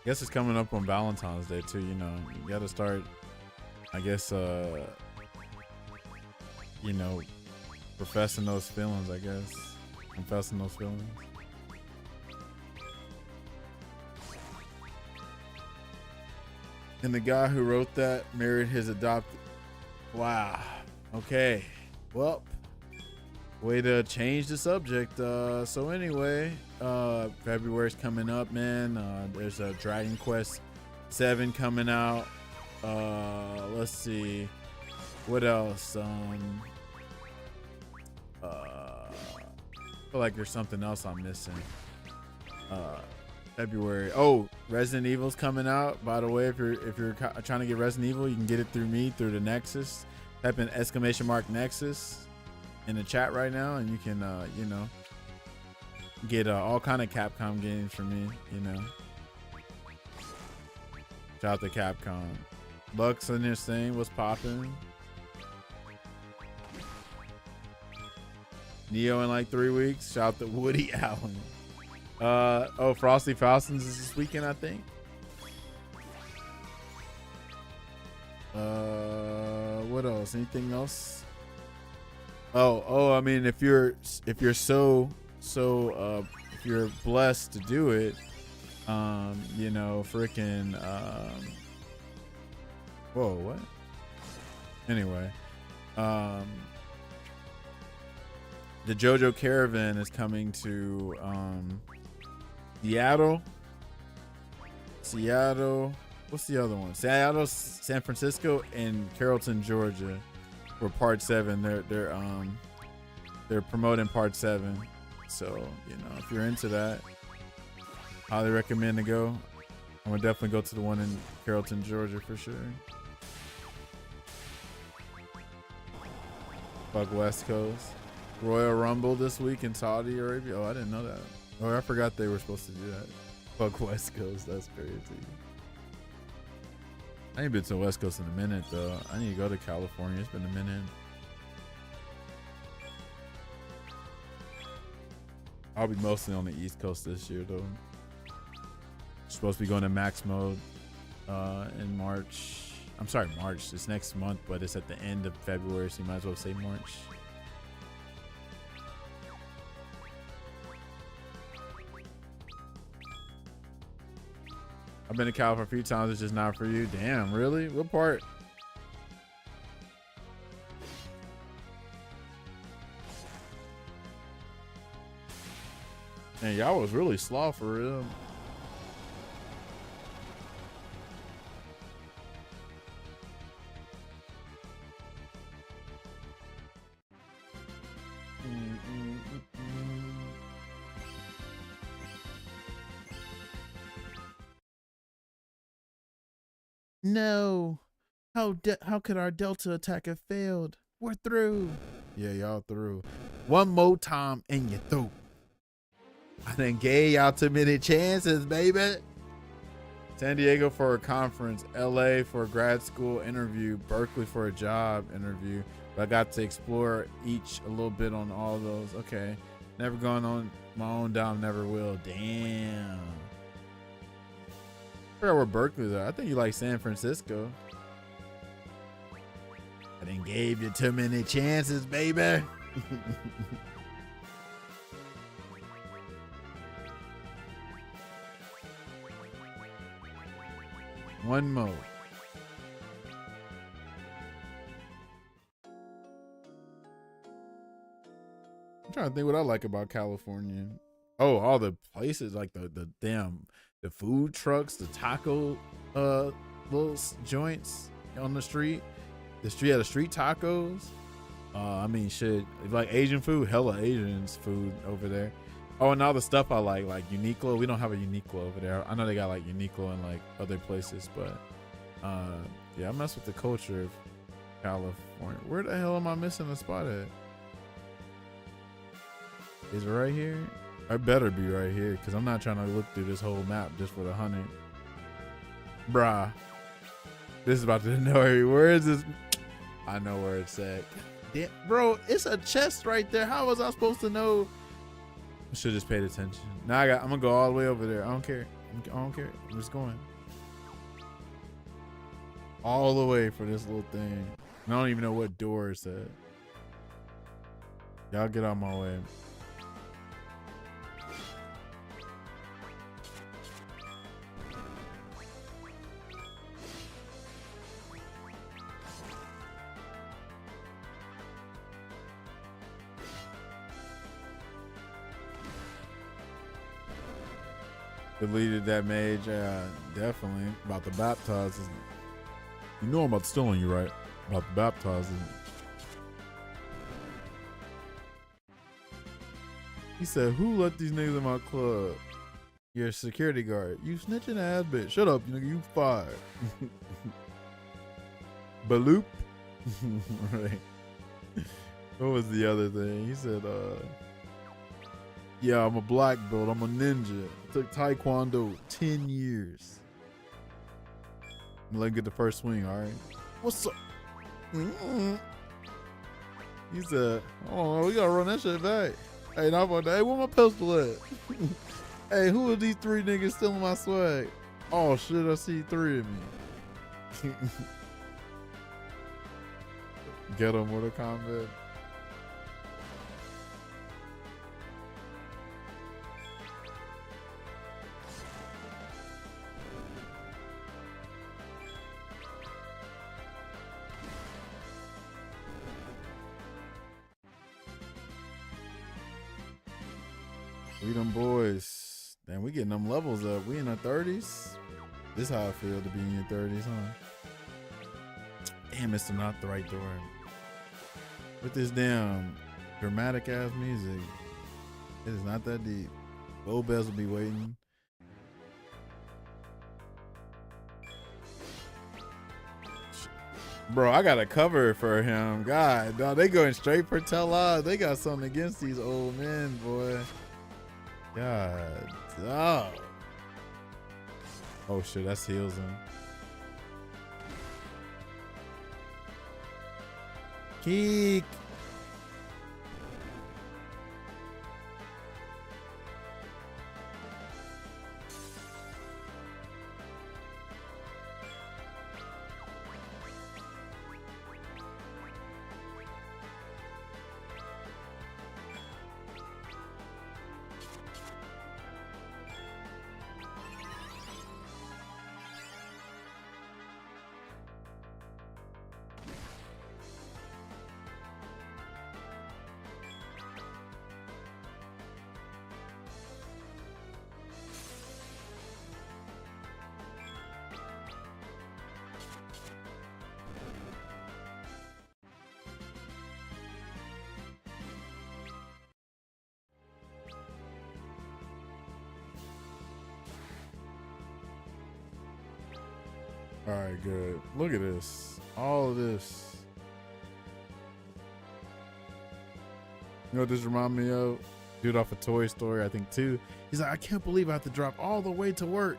Speaker 3: Guess it's coming up on Valentine's Day too, you know. You gotta start, I guess, you know, professing those feelings, I guess. Confessing those feelings. And the guy who wrote that married his adopted. Wow. Okay. Well, way to change the subject. So anyway, February's coming up, man. There's a Dragon Quest 7 coming out. Let's see. What else? I feel like there's something else I'm missing.
Speaker 1: February. Oh, Resident Evil's coming out. By the way, if you're trying to get Resident Evil, you can get it through me through the Nexus. Type in !Nexus in the chat right now, and you can you know, get all kind of Capcom games from me. You know, shout out to Capcom. Bucks on this thing. What's popping? Neo in like 3 weeks. Shout out to Woody Allen. Oh, Frosty Falcons is this weekend, I think. What else? Anything else? I mean, if you're so if you're blessed to do it, you know, freaking whoa, what? Anyway, the JoJo Caravan is coming to Seattle. What's the other one? Seattle, San Francisco, and Carrollton, Georgia, for Part 7. They're promoting Part 7. So, you know, if you're into that, highly recommend to go. I'm gonna definitely go to the one in Carrollton, Georgia for sure. Fuck West Coast. Royal Rumble this week in Saudi Arabia. Oh, I didn't know that. Oh, I forgot they were supposed to do that. Fuck West Coast. That's crazy. I ain't been to West Coast in a minute though. I need to go to California. It's been a minute. I'll be mostly on the East Coast this year though. Supposed to be going to Max Mode in March. I'm sorry, March. It's next month, but it's at the end of February, so you might as well say March. I've been to California a few times. It's just not for you. Damn, really? What part? Man, y'all was really slow for real. No. How could our Delta attack have failed? We're through. Yeah, y'all through. One more time and you're through. I done gave y'all too many chances, baby. San Diego for a conference, LA for a grad school interview, Berkeley for a job interview. But I got to explore each a little bit on all those. Okay. Never gone on my own dime, never will. Damn. I forgot where Berkeley's at. I think you like San Francisco. I done gave you too many chances, baby. One more. I'm trying to think what I like about California. Oh, all the places, like the damn the food trucks, the taco little joints on the street. The street tacos. I mean, shit, like Asian food, hella Asians food over there. Oh, and all the stuff I like Uniqlo. We don't have a Uniqlo over there. I know they got like Uniqlo in like other places, but yeah, I mess with the culture of California. Where the hell am I missing a spot at? Is it right here? I better be right here, because I'm not trying to look through this whole map just for the 100. Bruh. This is about to know where is this? I know where it's at. Yeah, bro, it's a chest right there. How was I supposed to know? I should have just paid attention. Now I'm gonna go all the way over there. I don't care. I don't care. I'm just going all the way for this little thing. I don't even know what door it's at. Y'all get out my way. Deleted that mage, definitely. About to baptize. You know I'm about to steal on you, right? About to baptize. He said, who let these niggas in my club? You're a security guard. You snitching ass bitch. Shut up, nigga. You fired. Baloop. Right. What was the other thing? He said, yeah, I'm a black belt. I'm a ninja. It took Taekwondo 10 years. Let him get the first swing, all right? What's up? Mm-hmm. He said, oh, we gotta run that shit back. Hey, not about that. Hey, where my pistol at? Hey, who are these three niggas stealing my swag? Oh shit, I see three of me. Get him Mortal Kombat. We them boys. Damn, we getting them levels up. We in our 30s. This how I feel to be in your 30s, huh? Damn, it's not the right door. With this damn dramatic ass music, it is not that deep. Lopez will be waiting. Bro, I got a cover for him. God, dog, they going straight for Tella. They got something against these old men, boy. God, dog. Oh shit, that's heals him. Keek. All right, good. Look at this. All of this. You know what this remind me of? Dude off a Toy Story, I think, too. He's like, I can't believe I have to drive all the way to work.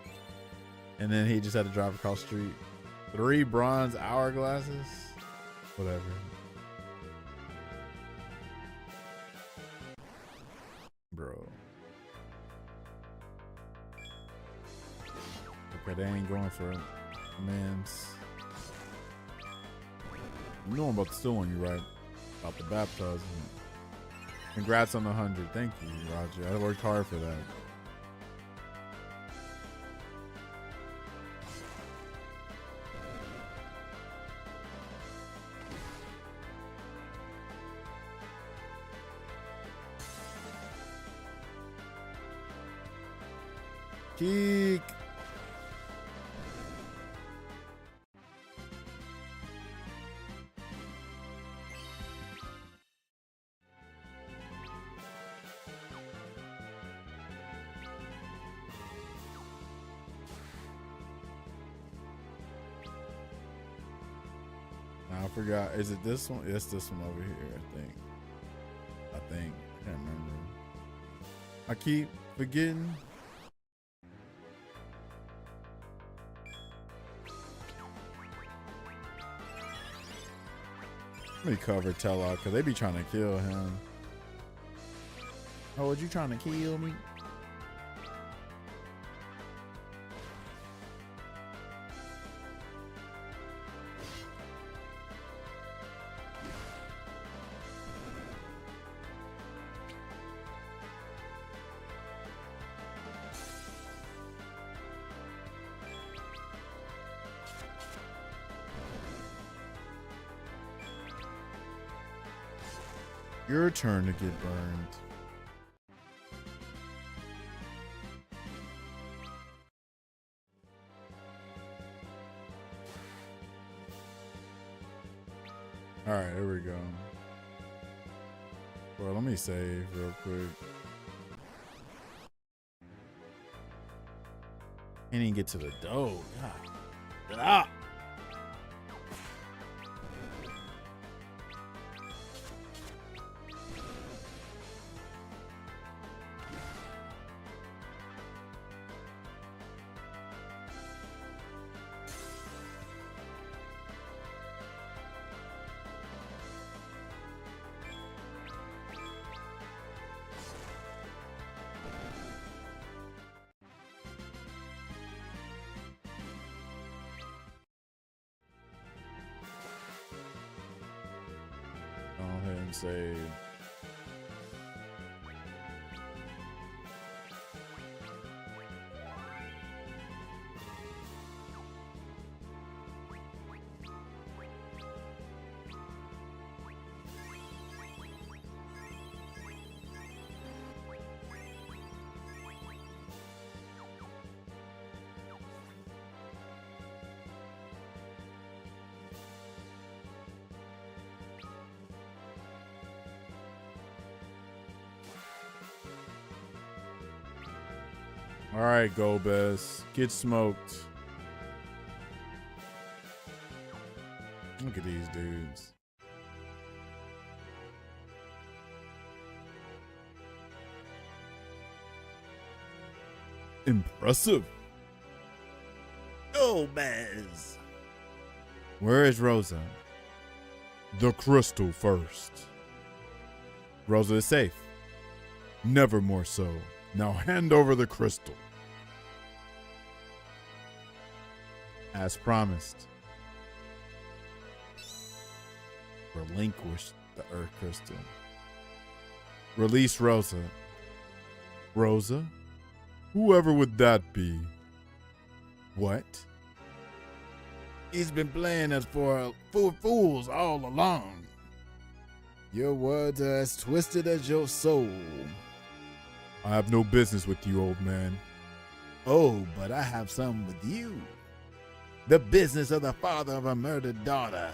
Speaker 1: And then he just had to drive across the street. 3 bronze hourglasses. Whatever. Bro. Okay, they ain't going for it. Man's. You know I'm about to steal on you, right? About to baptize me. Congrats on the 100. Thank you, Roger. I worked hard for that. Keek. I forgot. Is it this one? It's this one over here, I think. I can't remember. I keep forgetting. Let me cover Tella because they be trying to kill him. Oh, was you trying to kill me? Your turn to get burned. All right, here we go. Well, let me save real quick. Can't even get to the dough. God. Get out. Go ahead and save. All right, Gobez, get smoked. Look at these dudes. Impressive.
Speaker 3: Gobez.
Speaker 1: Where is Rosa? The crystal first. Rosa is safe. Never more so. Now hand over the crystal. As promised. Relinquish the Earth Crystal. Release Rosa. Rosa? Whoever would that be? What?
Speaker 3: He's been playing us for fools all along. Your words are as twisted as your soul.
Speaker 1: I have no business with you, old man.
Speaker 3: Oh, but I have some with you. The business of the father of a murdered daughter.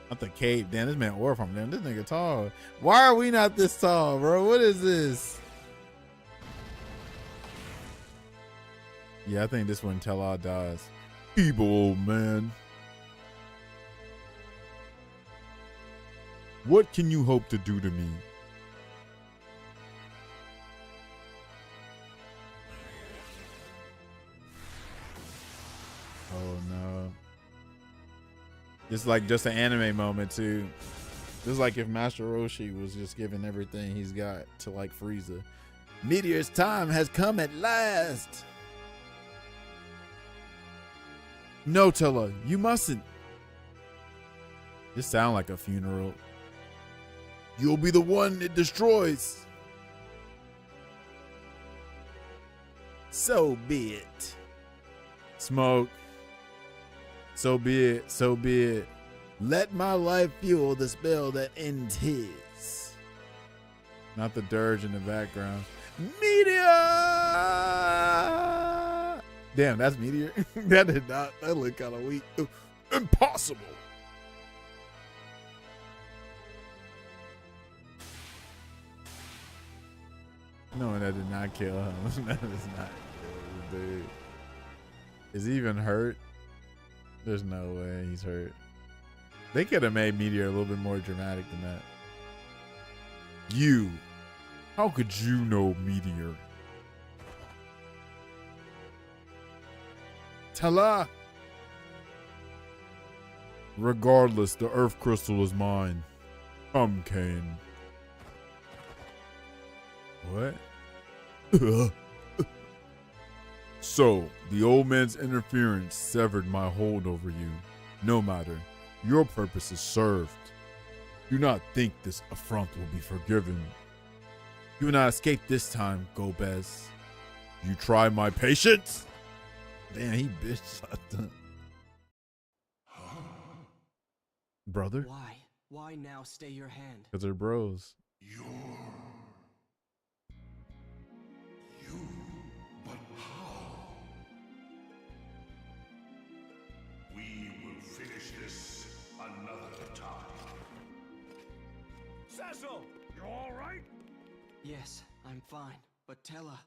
Speaker 1: Not the cave. Damn, this man or from them. This nigga tall. Why are we not this tall, bro? What is this? Yeah, I think this one Tell-All dies. Feeble old man. What can you hope to do to me? Oh no. It's like just an anime moment too. This is like if Master Roshi was just giving everything he's got to like Frieza.
Speaker 3: Meteor's time has come at last.
Speaker 1: No, Tella, you mustn't. This sound like a funeral.
Speaker 3: You'll be the one it destroys. So be it.
Speaker 1: Smoke. So be it. So be it.
Speaker 3: Let my life fuel the spell that ends his.
Speaker 1: Not the dirge in the background.
Speaker 3: Meteor!
Speaker 1: Damn, that's Meteor.
Speaker 3: That did not. That looked kind of weak. Impossible.
Speaker 1: No, that did not kill him. That is not kill, dude. Is he even hurt? There's no way he's hurt. They could have made Meteor a little bit more dramatic than that. You. How could you know Meteor?
Speaker 3: Tala.
Speaker 1: Regardless, the Earth Crystal is mine. Come, Kane. What? So, the old man's interference severed my hold over you. No matter, your purpose is served. Do not think this affront will be forgiven. You will not escape this time, Gobez. You try my patience?
Speaker 3: Damn, he bitch slapped him.
Speaker 1: Brother?
Speaker 4: Why? Why now stay your hand?
Speaker 1: Because they're bros.
Speaker 5: But how? We will finish this another time.
Speaker 6: Cecil!
Speaker 5: all right?
Speaker 4: Yes, I'm fine. But Tella...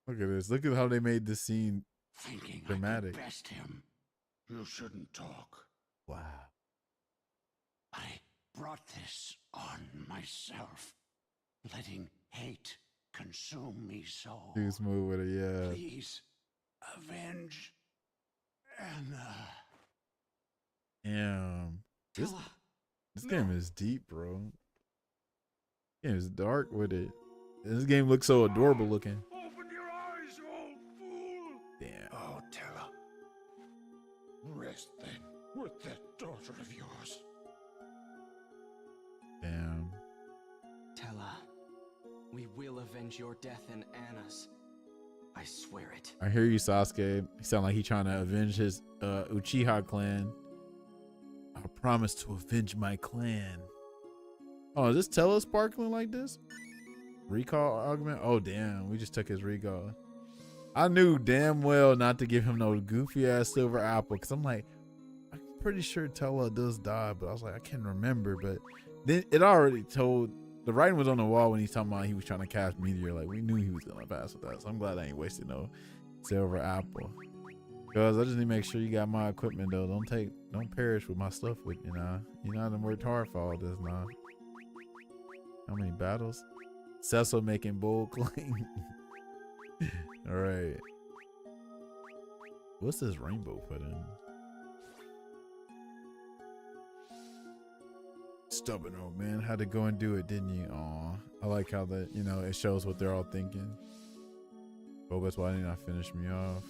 Speaker 1: Look at this. Look at how they made this scene
Speaker 5: Thinking I
Speaker 1: dramatic.
Speaker 5: could best him. You shouldn't talk.
Speaker 1: Wow.
Speaker 5: I brought this on myself. Letting hate consume me so.
Speaker 1: Too smooth with it, yeah.
Speaker 5: Please, avenge Anna.
Speaker 1: Damn. This,
Speaker 4: Tella...
Speaker 1: this game is deep, bro. This game is dark with it. This game looks so adorable looking.
Speaker 5: Open your eyes, you old fool!
Speaker 1: Damn.
Speaker 5: Oh, Tella. Rest then with that daughter of yours.
Speaker 1: Damn.
Speaker 4: Tella, we will avenge your death and Anna's. I swear it.
Speaker 1: I hear you, Sasuke. He sound like he trying to avenge his Uchiha clan. I promise to avenge my clan. Oh, is this Tella sparkling like this? Recall argument? Oh, damn. We just took his recall. I knew damn well not to give him no goofy ass silver apple because I'm like, I'm pretty sure Tella does die, but I was like, I can't remember. But then it already told, the writing was on the wall when he's talking about he was trying to cast Meteor. Like, we knew he was going to pass with that. So I'm glad I ain't wasted no silver apple. Because I just need to make sure you got my equipment, though. Don't perish with my stuff with you now. You know, I done worked hard for all this now. How many battles? Cecil making bold claim. All right. What's this rainbow put in? Stubborn old man. Had to go and do it, didn't you? Aw. I like how that, you know, it shows what they're all thinking. Bogus, why didn't I finish me off?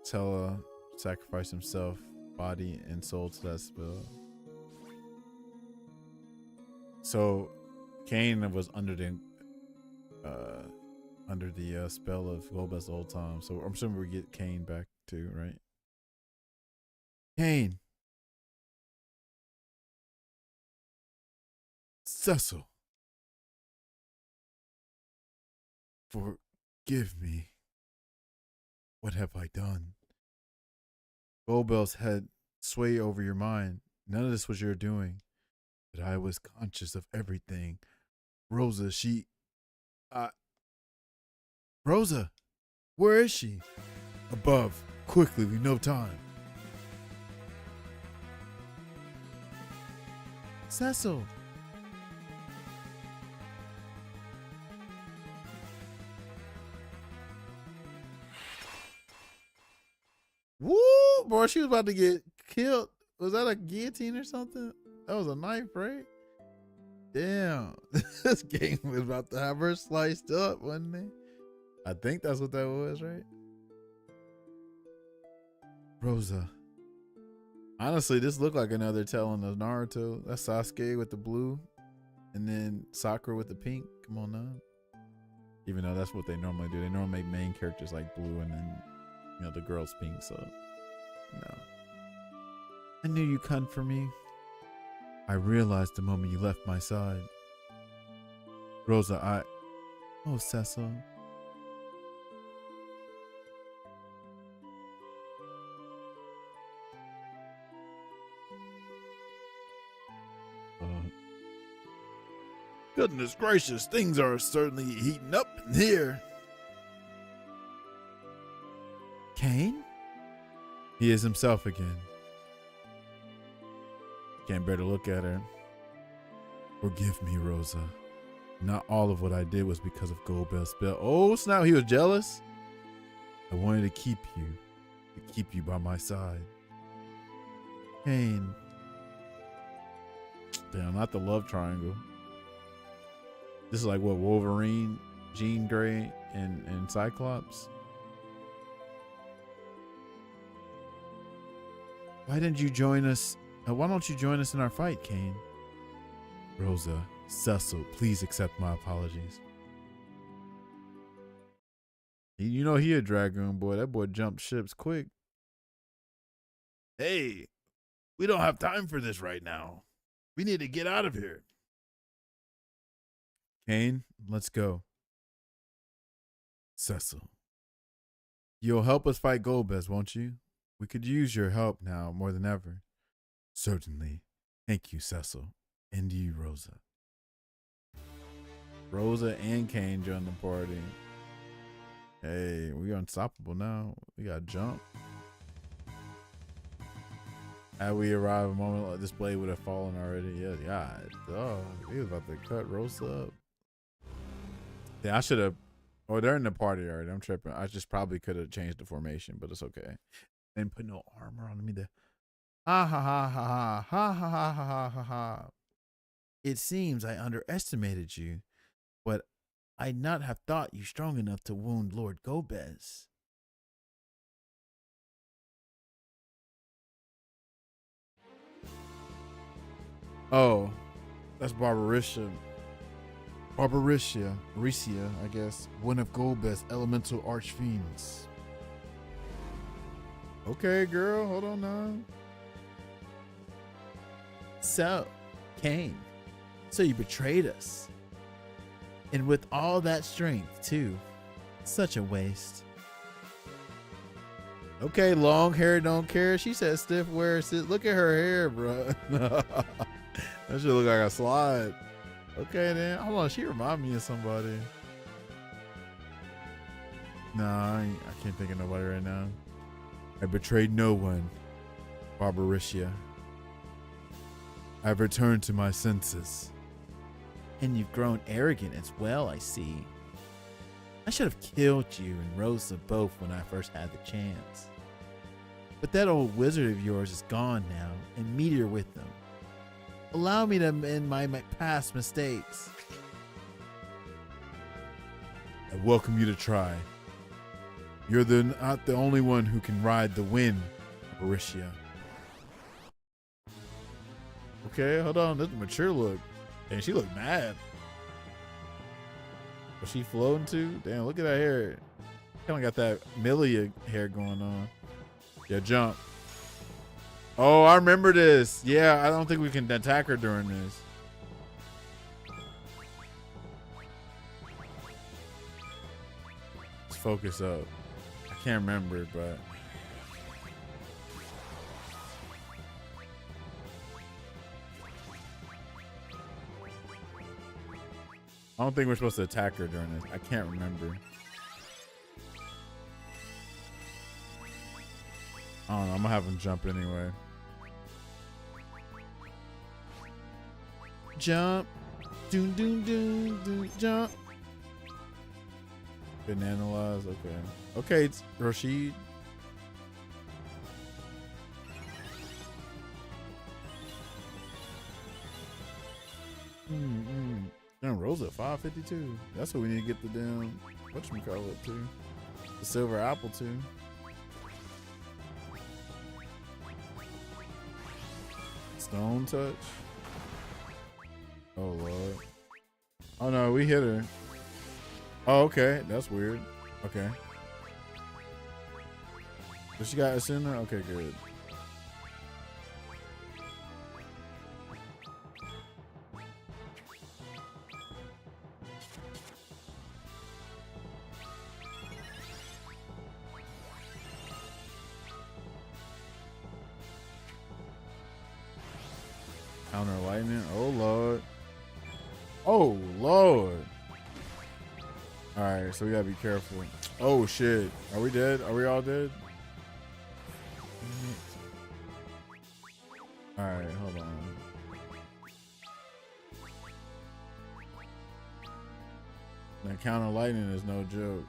Speaker 1: Tella sacrificed himself, body and soul to that spell. So Cain was under the spell of Golbez's old time. So I'm assuming we get Cain back too, right? Cain. Cecil. Forgive me. What have I done? Golbez's had sway over your mind. None of this was your doing. But I was conscious of everything. Rosa, Rosa, where is she? Above, quickly, we've no time. Cecil. Woo, boy, she was about to get killed. Was that a guillotine or something? That was a knife, right? Damn. This game was about to have her sliced up, wasn't it? I think that's what that was, right? Rosa. Honestly, this looked like another telling of Naruto. That's Sasuke with the blue. And then Sakura with the pink. Come on now. Even though that's what they normally do. They normally make main characters like blue and then, you know, the girl's pink. So, no. I knew you'd come for me. I realized the moment you left my side. Rosa, Oh, Cecil. Goodness gracious, things are certainly heating up in here. Cain? He is himself again. Can't bear to look at her. Forgive me, Rosa. Not all of what I did was because of Golbez's spell. Oh, snap, he was jealous. I wanted to keep you by my side. Cain. Damn, not the love triangle. This is like what, Wolverine, Jean Grey, and Cyclops? Why didn't you join us? Why don't you join us in our fight, Cain? Rosa, Cecil, please accept my apologies. You know he a Dragoon boy. That boy jumped ships quick. Hey, we don't have time for this right now. We need to get out of here. Cain, let's go. Cecil, you'll help us fight Golbez, won't you?
Speaker 3: We could use your help now more than ever. Certainly. Thank you, Cecil. And you, Rosa.
Speaker 1: Rosa and Kane joined the party. Hey, we unstoppable now. We got jump. Had we arrived a moment like this blade would have fallen already. Yeah, God. Oh, he was about to cut Rosa up. Yeah, I should have. Oh, they're in the party already. I'm tripping. I just probably could have changed the formation, but it's okay. Didn't put no armor on me there. Ha ha ha ha ha ha ha ha ha ha ha.
Speaker 3: It seems I underestimated you, but I'd not have thought you strong enough to wound Lord Gobez.
Speaker 1: Oh, that's Barbarisha. Barbarisha, I guess.
Speaker 3: One of Gobez's elemental archfiends.
Speaker 1: Okay, girl, hold on now.
Speaker 3: So, Kane, so you betrayed us. And with all that strength, too. Such a waste.
Speaker 1: Okay, long hair don't care. She said stiff wear. Look at her hair, bro. That shit look like a slide. Okay, then. Hold on. She remind me of somebody. Nah, I can't think of nobody right now.
Speaker 3: I betrayed no one, Barbarisha. I've returned to my senses. And you've grown arrogant as well, I see. I should have killed you and Rosa both when I first had the chance. But that old wizard of yours is gone now, and Meteor with them. Allow me to amend my past mistakes.
Speaker 1: I welcome you to try. You're not the only one who can ride the wind, Barbarisha. Okay, hold on. That's a mature look. And she looked mad. Was she floating too? Damn, look at that hair. Kind of got that Millie hair going on. Yeah, jump. Oh, I remember this. Yeah, I don't think we can attack her during this. Let's focus up. I can't remember, but... I don't think we're supposed to attack her during this. I can't remember. I don't know. I'm gonna have him jump anyway.
Speaker 3: Jump. Doon, doon, doon, doon, jump.
Speaker 1: Been analyzed. Okay. Okay, it's Rashid. Damn, Rosa at 552. That's what we need to get the damn whatchamacallit to. The silver apple to. Stone touch. Oh Lord. Oh no, we hit her. Oh, okay. That's weird. Okay. But she got us in there? Okay, good. Counter lightning. Oh Lord. Oh Lord. Alright, so we gotta be careful. Oh shit. Are we dead? Are we all dead? Alright, hold on. That counter lightning is no joke.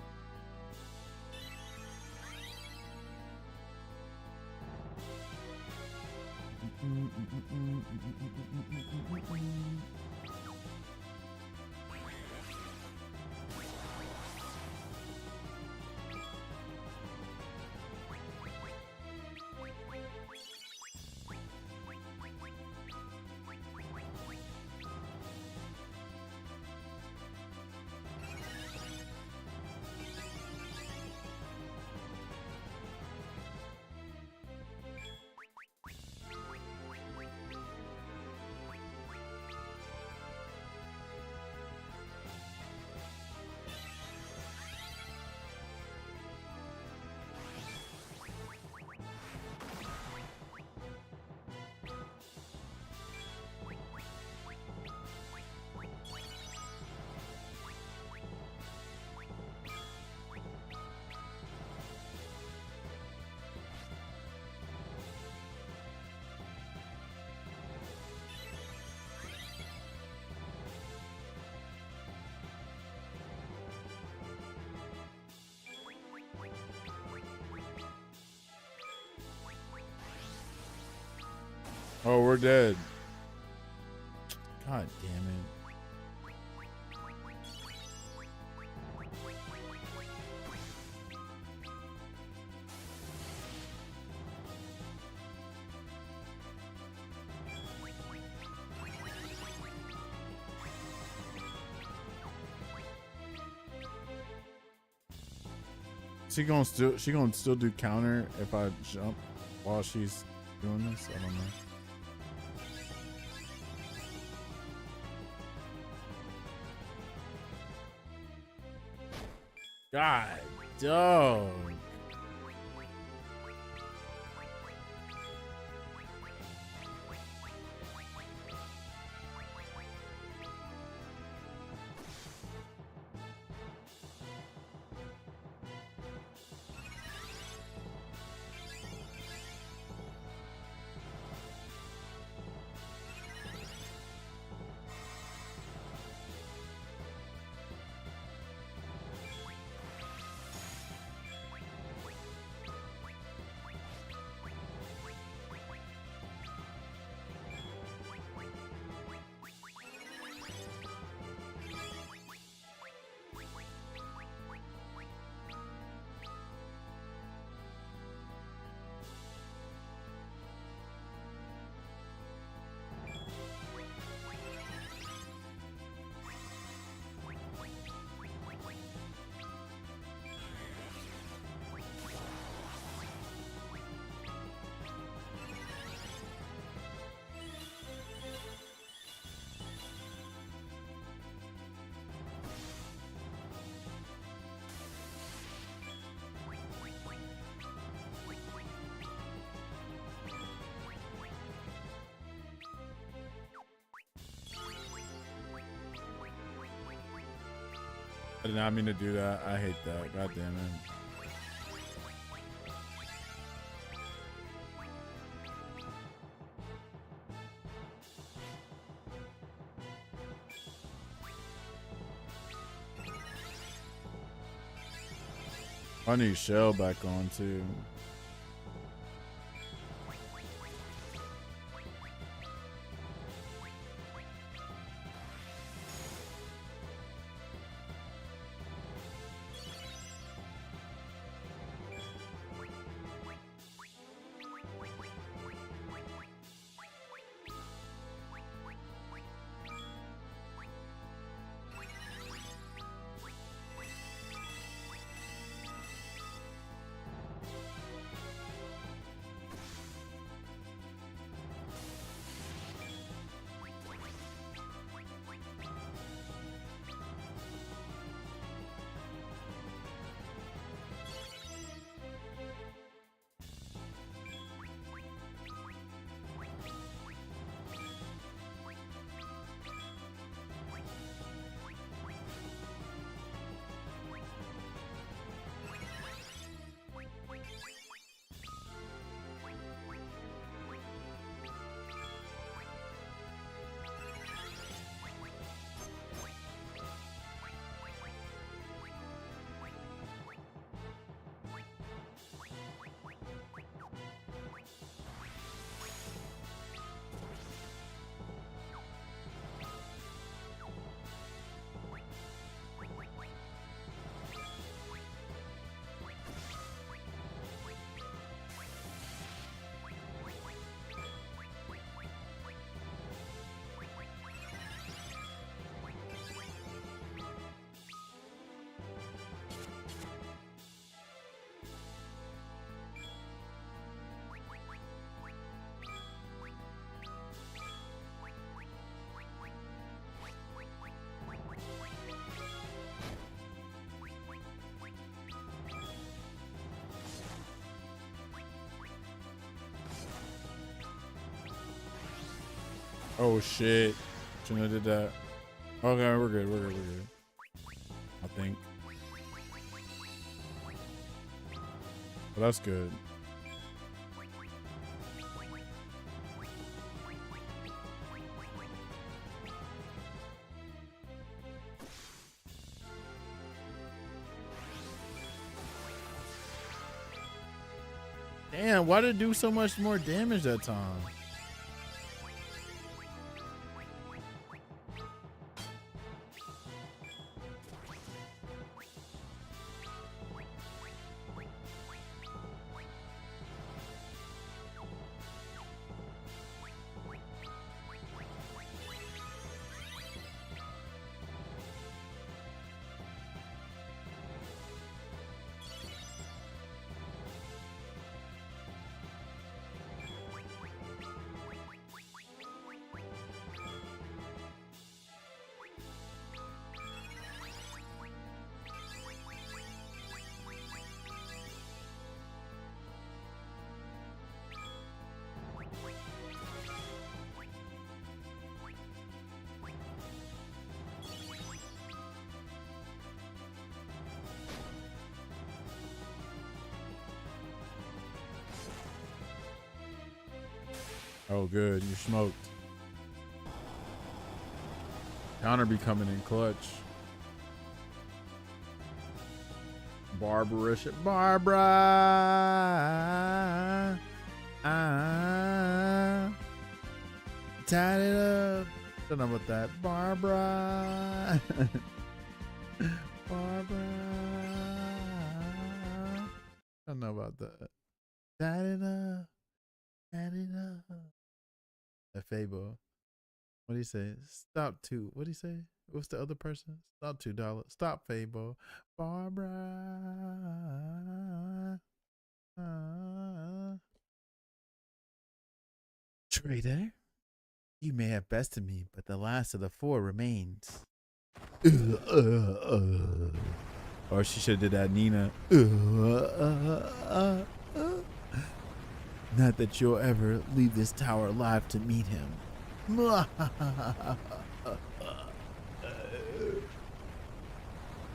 Speaker 1: Oh, we're dead. God damn it. She gonna still do counter if I jump while she's doing this? I don't know. God, dog. I did not mean to do that. I hate that. God damn it. I need Shell back on too. Oh shit. Shouldn't have did that. Okay, we're good. We're good. We're good. I think. But that's good. Damn, why did it do so much more damage that time? Oh, good. You smoked. Counter be coming in clutch. Barbarish. Barbara. Tied it up. Don't know about that. Barbara. Barbara. Don't know about that. Tied it up. Tied it up. That Fable. What do you say? Stop two. What do you say? What's the other person? Stop $2. Stop Fable. Barbara. Traitor, you may have bested me, but the last of the four remains. Or she should have did that Nina. Not that you'll ever leave this tower alive to meet him.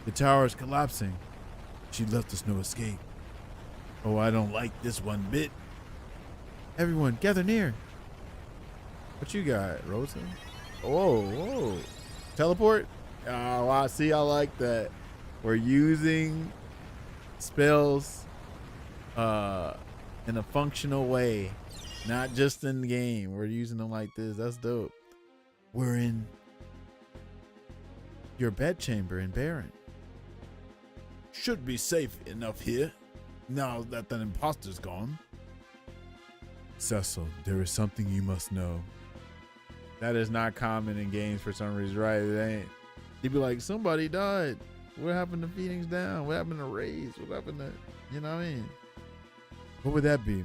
Speaker 1: The tower is collapsing. She left us no escape. Oh, I don't like this one bit. Everyone, gather near. What you got, Rosa? Whoa, whoa. Teleport? Oh, I see. I like that. We're using spells in a functional way, not just in the game. We're using them like this. That's dope. We're in your bedchamber in Baron. Should be safe enough here, now that the imposter's gone. Cecil, there is something you must know. That is not common in games for some reason, right? It ain't. He'd be like, somebody died. What happened to Phoenix Down? What happened to Rays? What happened to, you know what I mean? What would that be?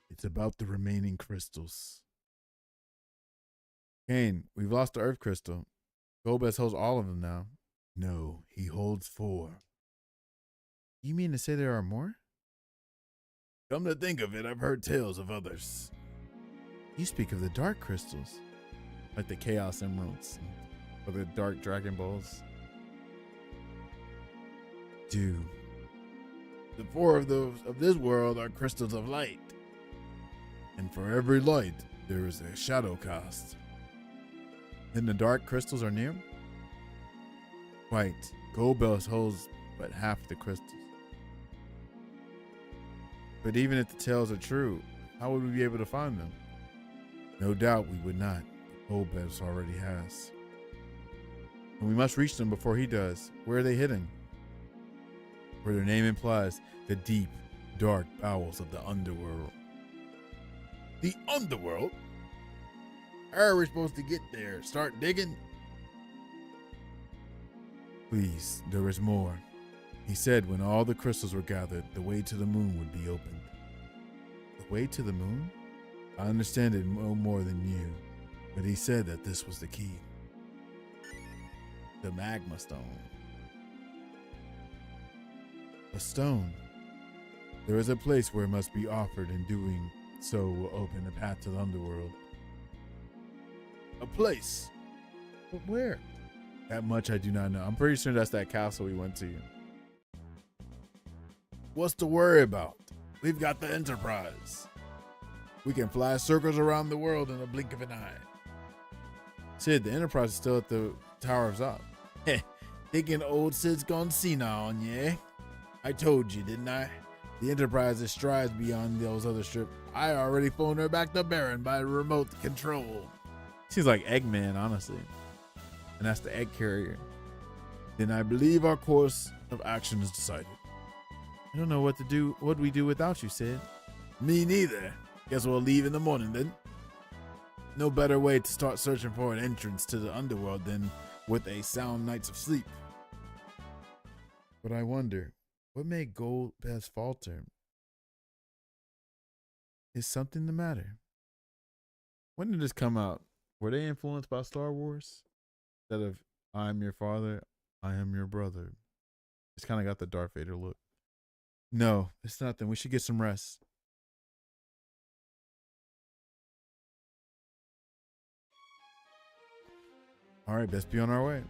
Speaker 1: It's about the remaining crystals. Kane, we've lost the Earth Crystal. Golbez holds all of them now. No, he holds 4. You mean to say there are more? Come to think of it, I've heard tales of others. You speak of the dark crystals, like the Chaos Emeralds, or the Dark Dragon Balls. The 4 of those of this world are crystals of light, and for every light there is a shadow cast. Then the dark crystals are near. Quite. Golbez holds but half the crystals. But even if the tales are true, how would we be able to find them? No doubt we would not. Golbez already has. And we must reach them before he does. Where are they hidden? Where their name implies, the deep, dark bowels of the underworld. The underworld? How are we supposed to get there? Start digging? Please, there is more. He said when all the crystals were gathered, the way to the moon would be opened. The way to the moon? I understand it no more than you, but he said that this was the key. The magma stone. A stone. There is a place where it must be offered, and doing so will open a path to the underworld. A place? But where? That much I do not know. I'm pretty sure that's that castle we went to. What's to worry about? We've got the Enterprise. We can fly circles around the world in a blink of an eye. Sid, the Enterprise is still at the Tower of Zod. Heh, thinking old Sid's gone senile on you, eh? I told you, didn't I? The Enterprise is strides beyond those other strips. I already phoned her back to Baron by remote control. She's like Eggman, honestly. And that's the egg carrier. Then I believe our course of action is decided. I don't know what to do. What do we do without you, Sid? Me neither. Guess we'll leave in the morning then. No better way to start searching for an entrance to the underworld than with a sound night's of sleep. But I wonder, what made Golbez falter? Is something the matter? When did this come out? Were they influenced by Star Wars? Instead of I am your father, I am your brother. It's kind of got the Darth Vader look. No, it's nothing. We should get some rest. All right, best be on our way.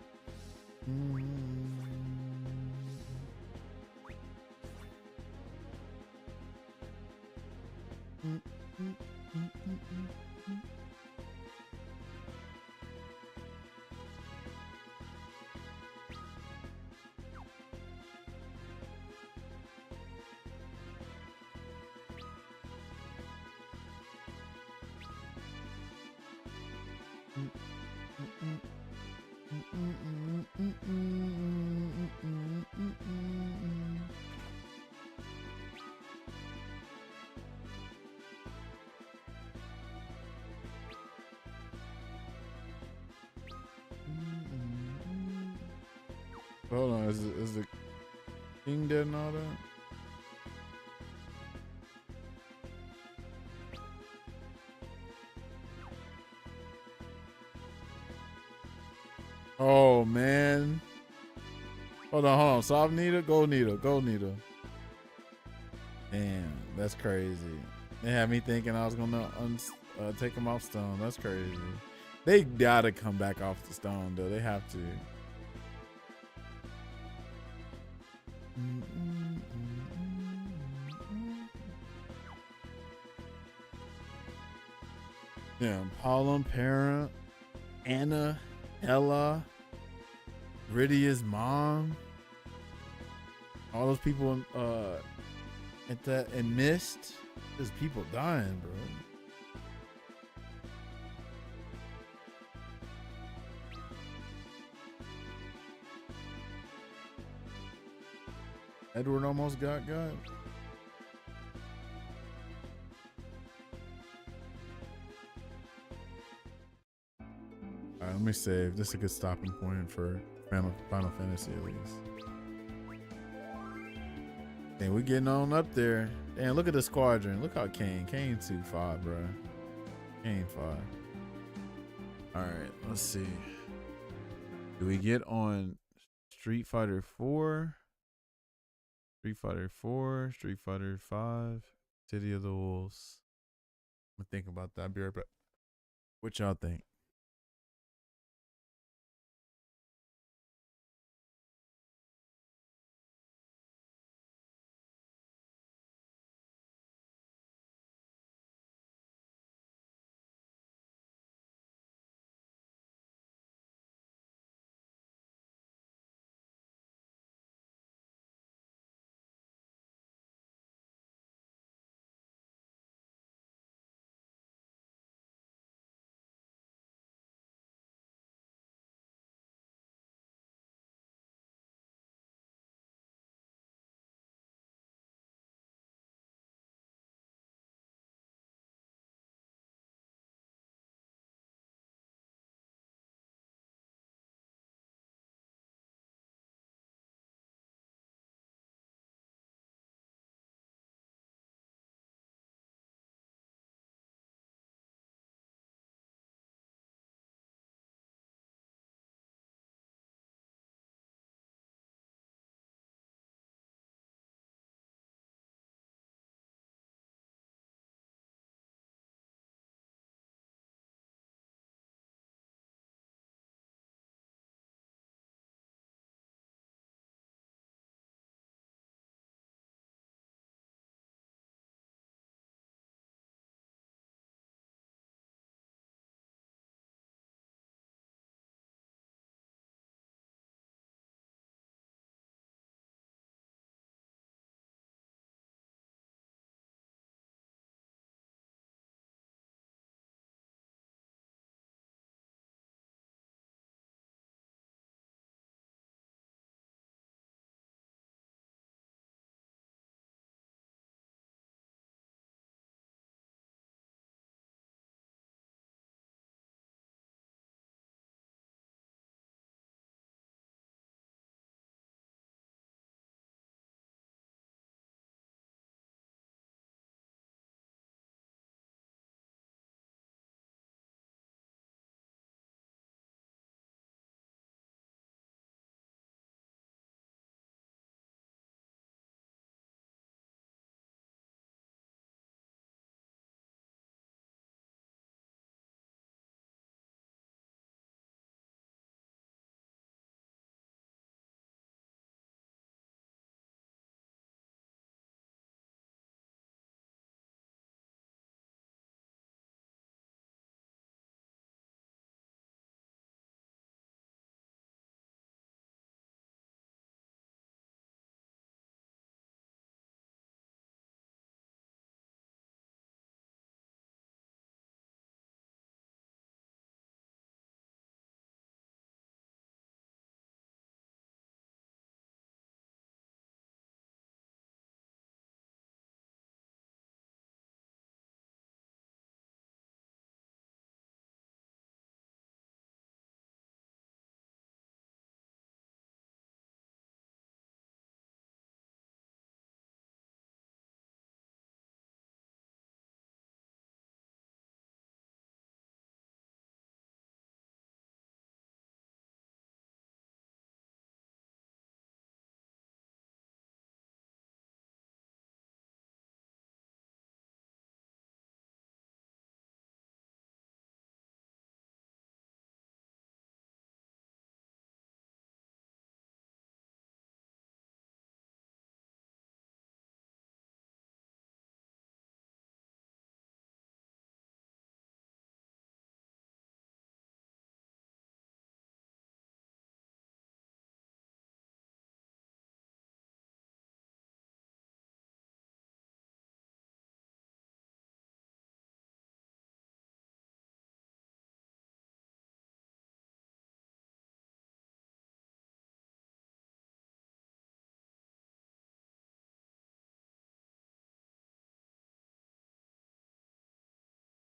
Speaker 1: Hold on, is the king dead and all that? Oh man. Hold on. Soft needle, gold needle, gold needle. Damn, that's crazy. They had me thinking I was gonna take them off stone. That's crazy. They gotta come back off the stone though. They have to. Yeah, Palom, Parent, Anna, Ella, Rydia's mom. All those people at that and Mist. There's people dying, bro. Edward almost got. All right, let me save. This is a good stopping point for Final Fantasy at least. Hey, we getting on up there. Damn, look at the squadron. Look how Kane 2-5, bro. Kane 5. All right, let's see. Do we get on Street Fighter 4? Street Fighter 4, Street Fighter 5, City of the Wolves. I'm gonna think about that. I'll be right back. What y'all think?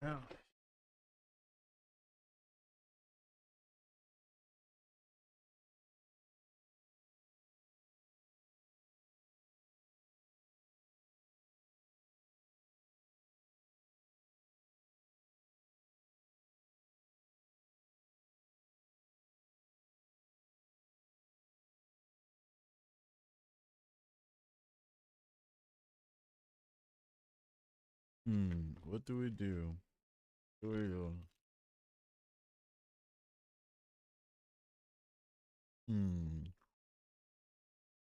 Speaker 1: Yeah. What do we do? What do we do?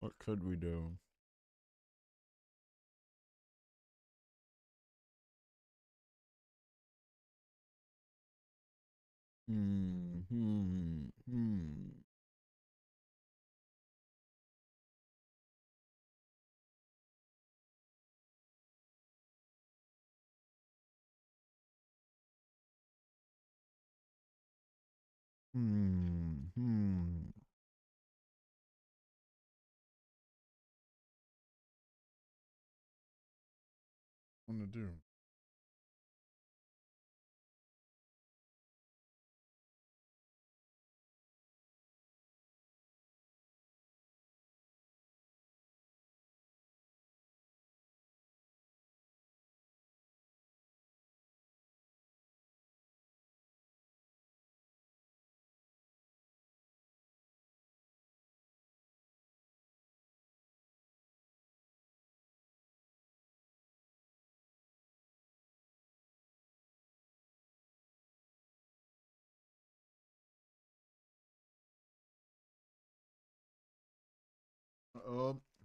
Speaker 1: What could we do? Hmm. Hmm. Hmm. Hmm. Hmm. What to do?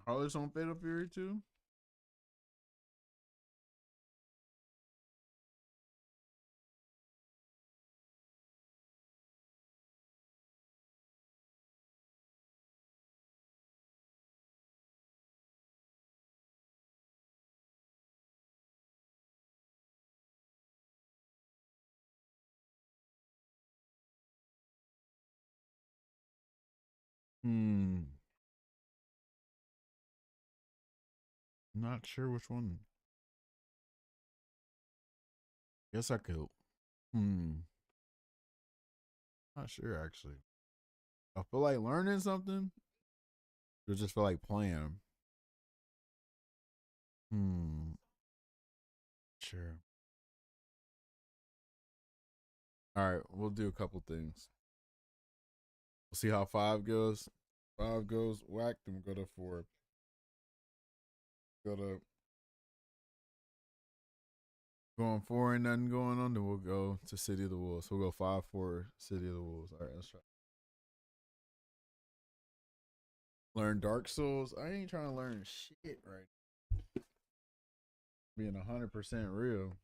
Speaker 1: Harley's on Fatal Fury too. Hmm. Not sure which one. Guess I could. Hmm. Not sure actually. I feel like learning something. Or just feel like playing. Hmm. Sure. All right. We'll do a couple things. We'll see how 5 goes. 5 goes whack. Then we'll go to 4. Go to going 4 and nothing going on. Then we'll go to City of the Wolves. So we'll go 5-4 City of the Wolves. All right. Let's try. Learn Dark Souls. I ain't trying to learn shit right. Being 100% real.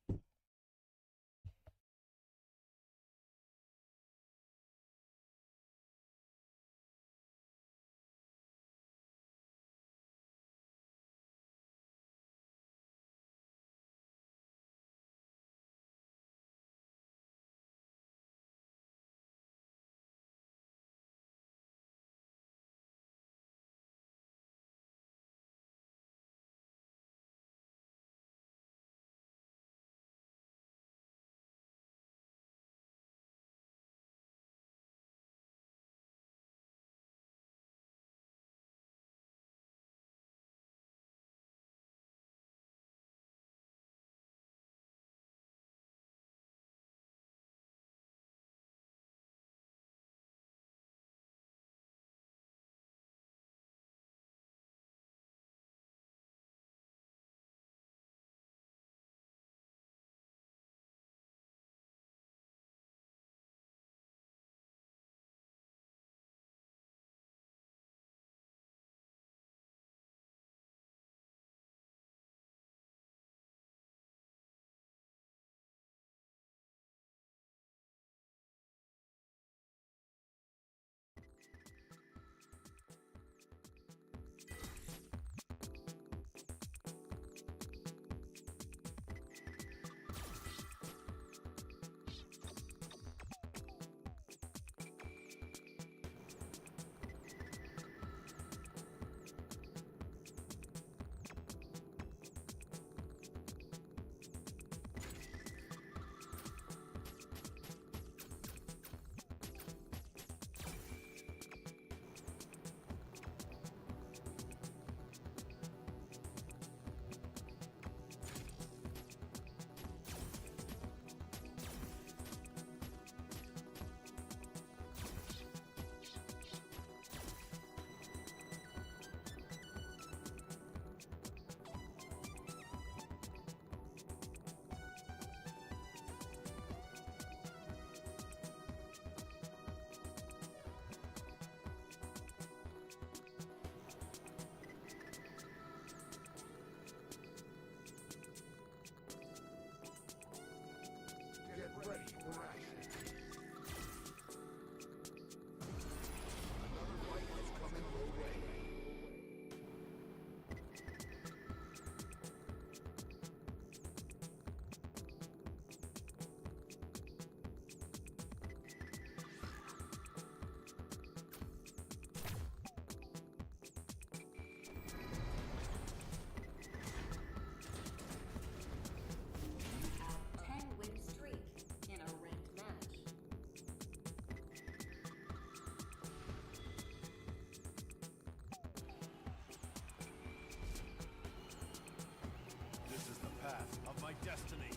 Speaker 6: destiny.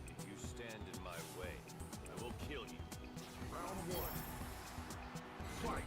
Speaker 6: If you stand in my way, I will kill you.
Speaker 5: Round one. Fight.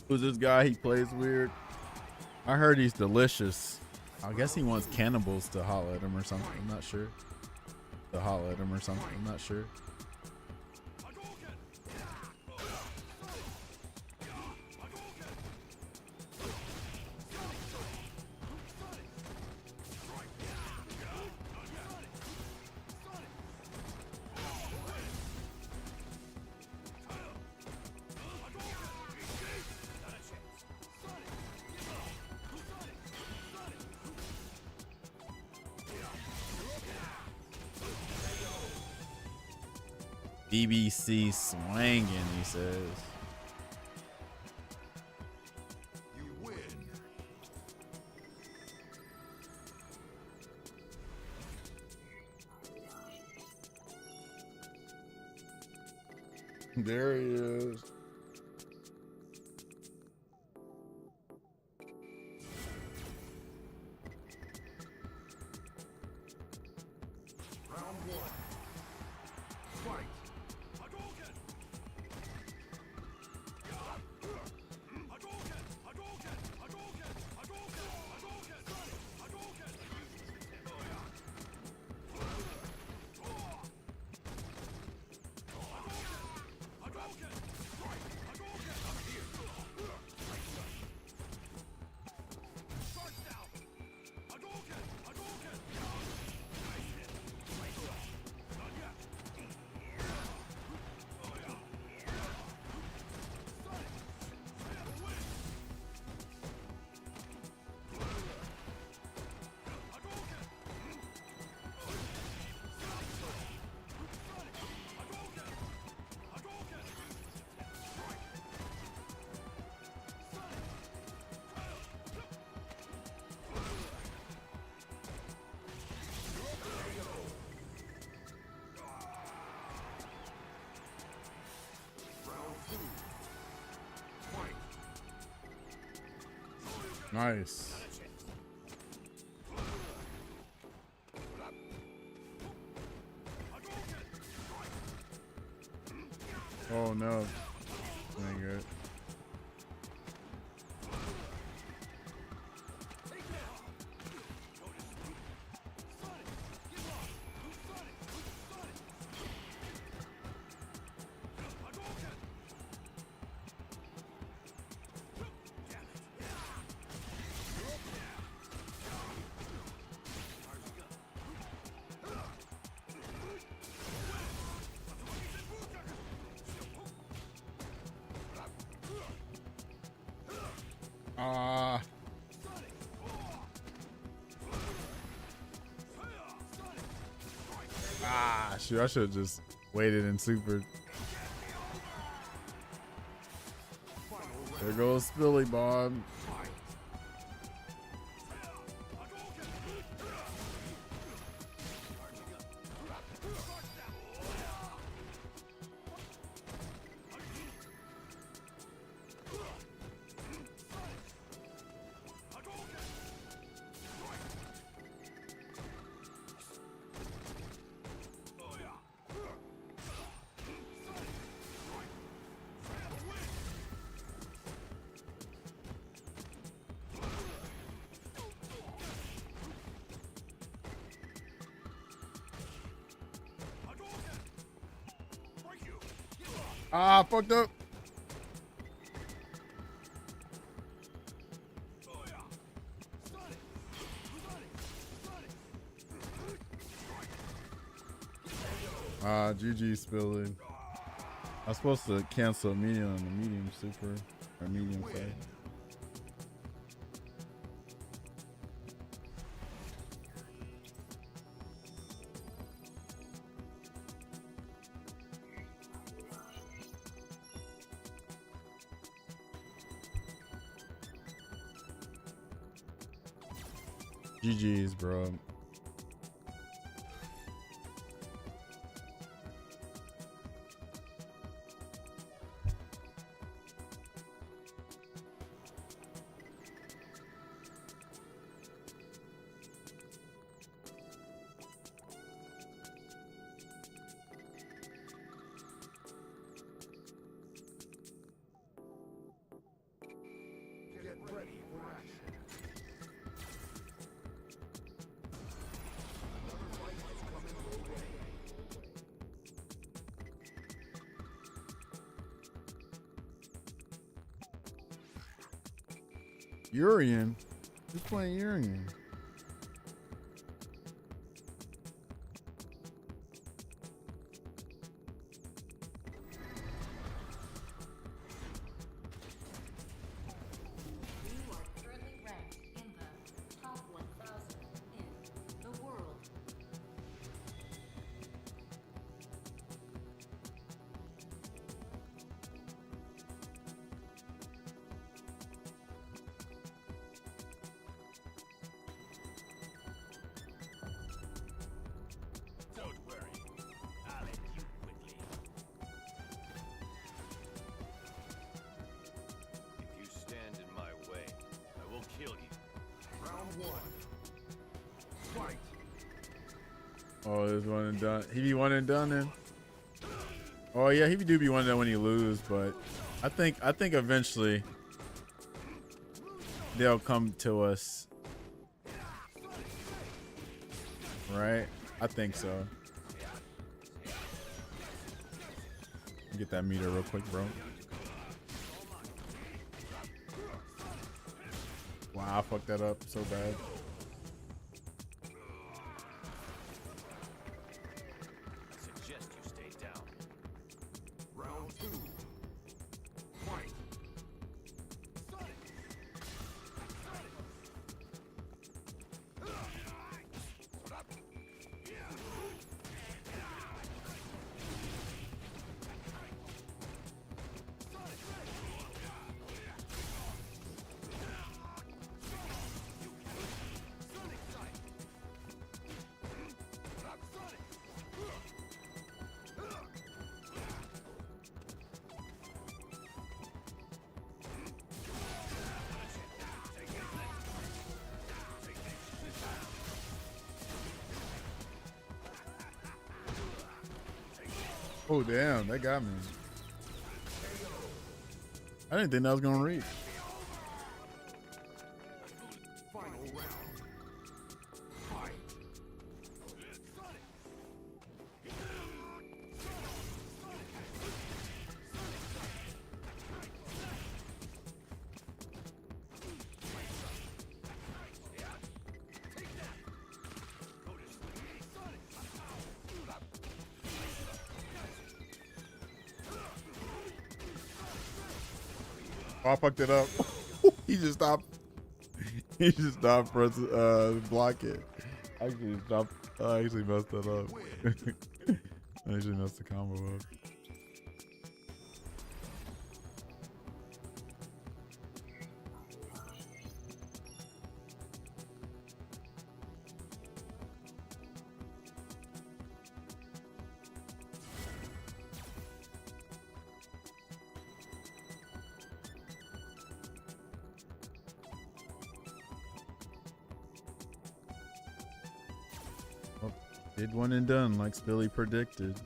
Speaker 1: Who's this guy? He plays weird. I heard he's delicious. I guess he wants cannibals to holler at him or something. I'm not sure. To holler at him or something. I'm not sure. BBC swanging, he says.
Speaker 5: You win.
Speaker 1: There he is.
Speaker 5: Round one. Fight.
Speaker 1: Nice. Oh no. Ain't good. Shoot, I should have just waited and supered. There goes Billy Bob. Ah, fucked up. GG spilling. I was supposed to cancel medium on the medium super or medium fight. GG's, bro. Urian? Who's playing Urian?
Speaker 7: You are currently ranked in the top 1,000 in the world.
Speaker 6: Don't worry. I'll end you quickly. If you stand in my way, I will kill you.
Speaker 5: Round one. Fight.
Speaker 1: Oh, there's one and done. He be one and done then. Oh yeah, he do be one and done when he lose, but I think eventually they'll come to us. Right? I think so. Get that meter real quick, bro. Wow, I fucked that up so bad.
Speaker 6: I suggest you stay down.
Speaker 5: Round two. Fight.
Speaker 1: Oh damn, that got me. I didn't think that was gonna reach.
Speaker 5: Final round. Fight.
Speaker 1: Oh, I fucked it up. He just stopped. He just stopped pressing block it. I actually stopped. I actually messed that up. I actually messed the combo up. Well, did one and done like Spilly predicted.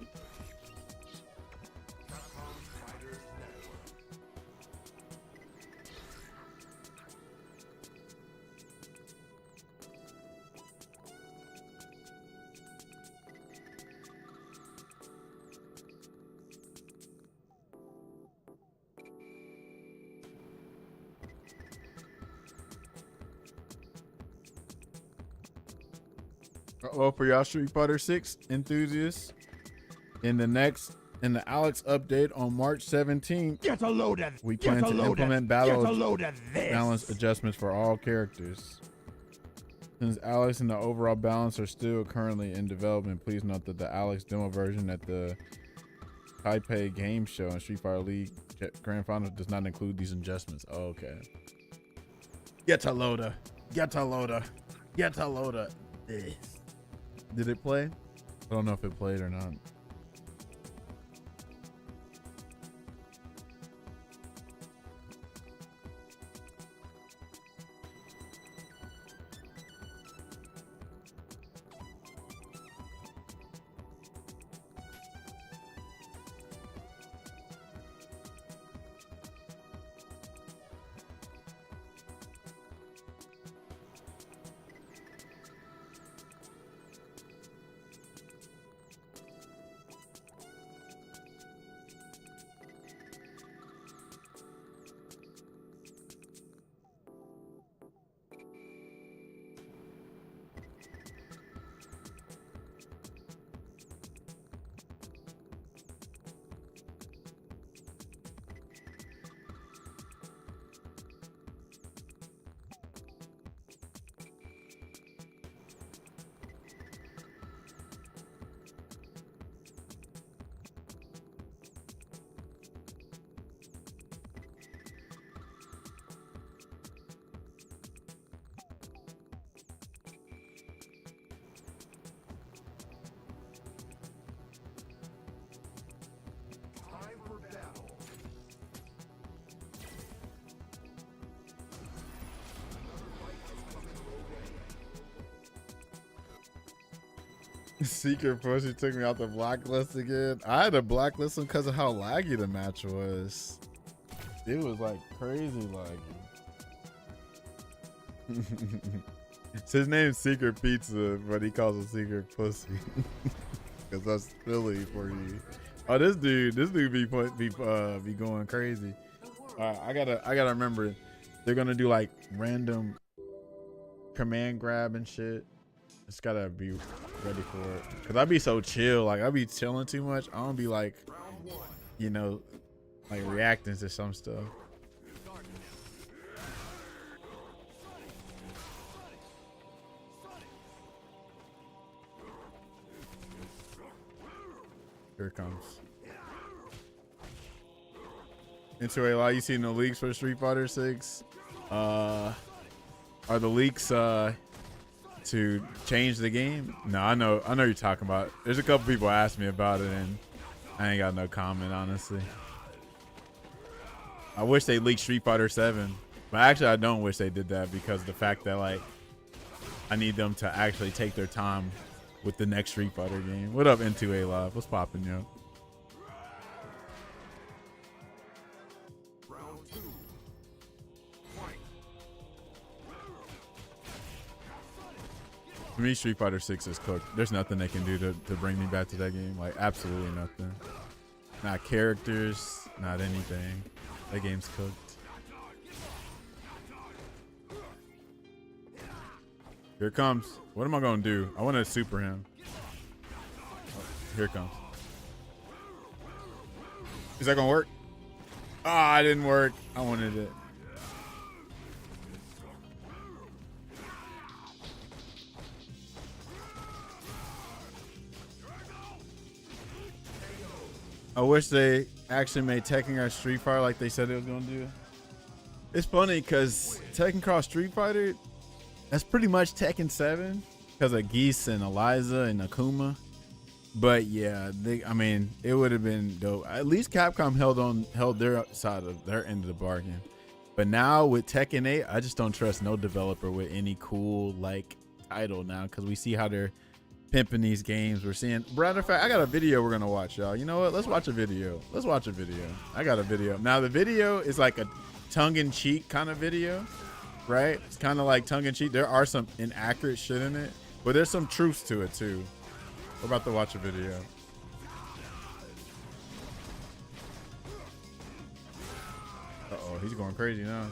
Speaker 1: Well, for y'all Street Fighter 6 enthusiasts, In the Alex update on March 17th,
Speaker 5: Get a load of
Speaker 1: we plan to implement battle
Speaker 5: of this.
Speaker 1: balance adjustments for all characters. Since Alex and the overall balance are still currently in development, please note that the Alex demo version at the Taipei Game Show and Street Fighter League Grand Final does not include these adjustments. Oh, okay. Get a loader. Get a loader. Get a loader. This. Did it play? I don't know if it played or not. Secret Pussy took me out the blacklist again. I had to blacklist him because of how laggy the match was. It was like crazy laggy. His name's Secret Pizza, but he calls it Secret Pussy. Cause that's Philly for you. Oh, this dude be going crazy. I gotta remember, they're gonna do like random command grab and shit. Just gotta be ready for it. Cause I be so chill, like I be chilling too much. I don't be like, you know, like reacting to some stuff. Here it comes. Into a lot. You seen the leaks for Street Fighter 6? Are the leaks to change the game? No, I know you're talking about. There's a couple people asked me about it, and I ain't got no comment, honestly. I wish they leaked Street Fighter 7, but actually I don't wish they did that because of the fact that like I need them to actually take their time with the next Street Fighter game. What up, N2A Live? What's poppin', yo? To me, Street Fighter 6 is cooked. There's nothing they can do to bring me back to that game. Like, absolutely nothing. Not characters, not anything. That game's cooked. Here it comes. What am I going to do? I want to super him. Here it comes. Is that going to work? Ah, it didn't work. I wanted it. I wish they actually made Tekken Cross Street Fighter like they said it was gonna do. It's funny because Tekken Cross Street Fighter, that's pretty much Tekken 7 because of Geese and Eliza and Akuma. But yeah, I mean, it would have been dope. At least Capcom held their side of their end of the bargain. But now with Tekken 8, I just don't trust no developer with any cool like title now because we see how they're pimping these games. We're seeing, matter of fact, I got a video we're gonna watch, y'all. You know what? Let's watch a video. I got a video. Now the video is like a tongue-in-cheek kind of video, right? It's kind of like tongue-in-cheek. There are some inaccurate shit in it, but there's some truth to it too. We're about to watch a video. Uh-oh, he's going crazy now.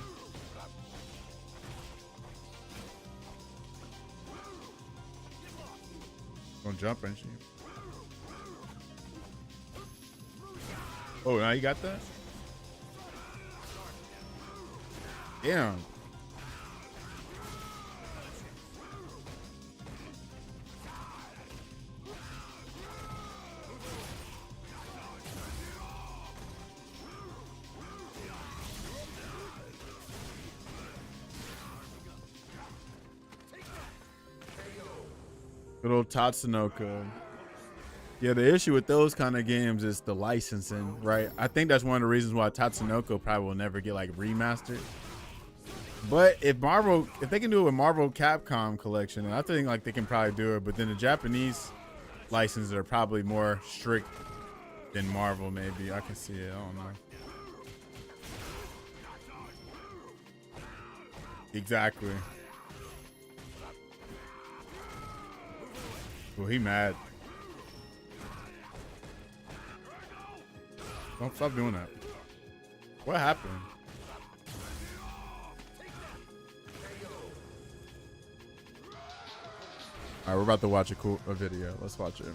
Speaker 1: Gonna jump, ain't she? Oh, now you got that? Damn. Good old Tatsunoko. Yeah, the issue with those kind of games is the licensing, right? I think that's one of the reasons why Tatsunoko probably will never get like remastered. But if they can do it with Marvel Capcom Collection, I think like they can probably do it. But then the Japanese licenses are probably more strict than Marvel. Maybe I can see it. I don't know. Exactly. Well, he mad. Don't stop doing that. What happened? All right, we're about to watch a video. Let's watch it.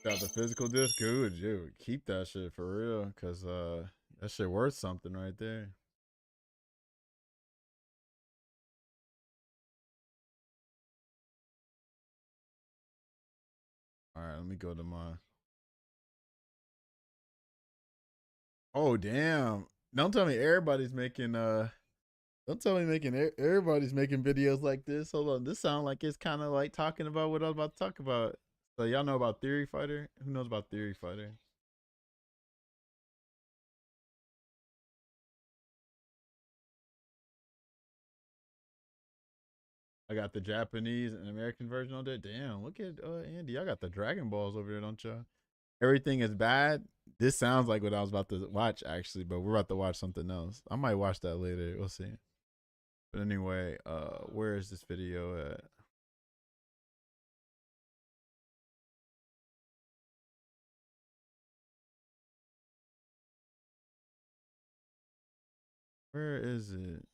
Speaker 1: Got the physical disc, good, dude. Keep that shit for real, cause that shit worth something right there. All right, let me go to my. Oh damn! Don't tell me everybody's making Don't tell me everybody's making videos like this. Hold on, this sounds like it's kind of like talking about what I was about to talk about. So y'all know about Theory Fighter? Who knows about Theory Fighter? I got the Japanese and American version on there. Damn, look at Andy. I got the Dragon Balls over there, don't y'all? Everything is bad. This sounds like what I was about to watch, actually, but we're about to watch something else. I might watch that later. We'll see. But anyway, where is this video at? Where is it?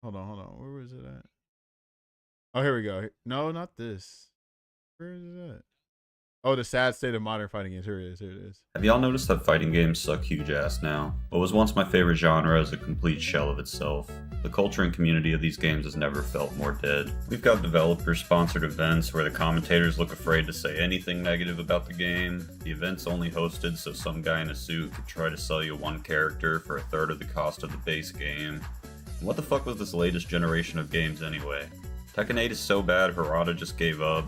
Speaker 1: Hold on. Where was it at? Oh, here we go. No, not this. Where is it at? Oh, the sad state of modern fighting games. Here it is.
Speaker 8: Have y'all noticed that fighting games suck huge ass now? What was once my favorite genre is a complete shell of itself. The culture and community of these games has never felt more dead. We've got developer-sponsored events where the commentators look afraid to say anything negative about the game. The event's only hosted so some guy in a suit could try to sell you one character for a third of the cost of the base game. And what the fuck was this latest generation of games anyway? Tekken 8 is so bad Harada just gave up.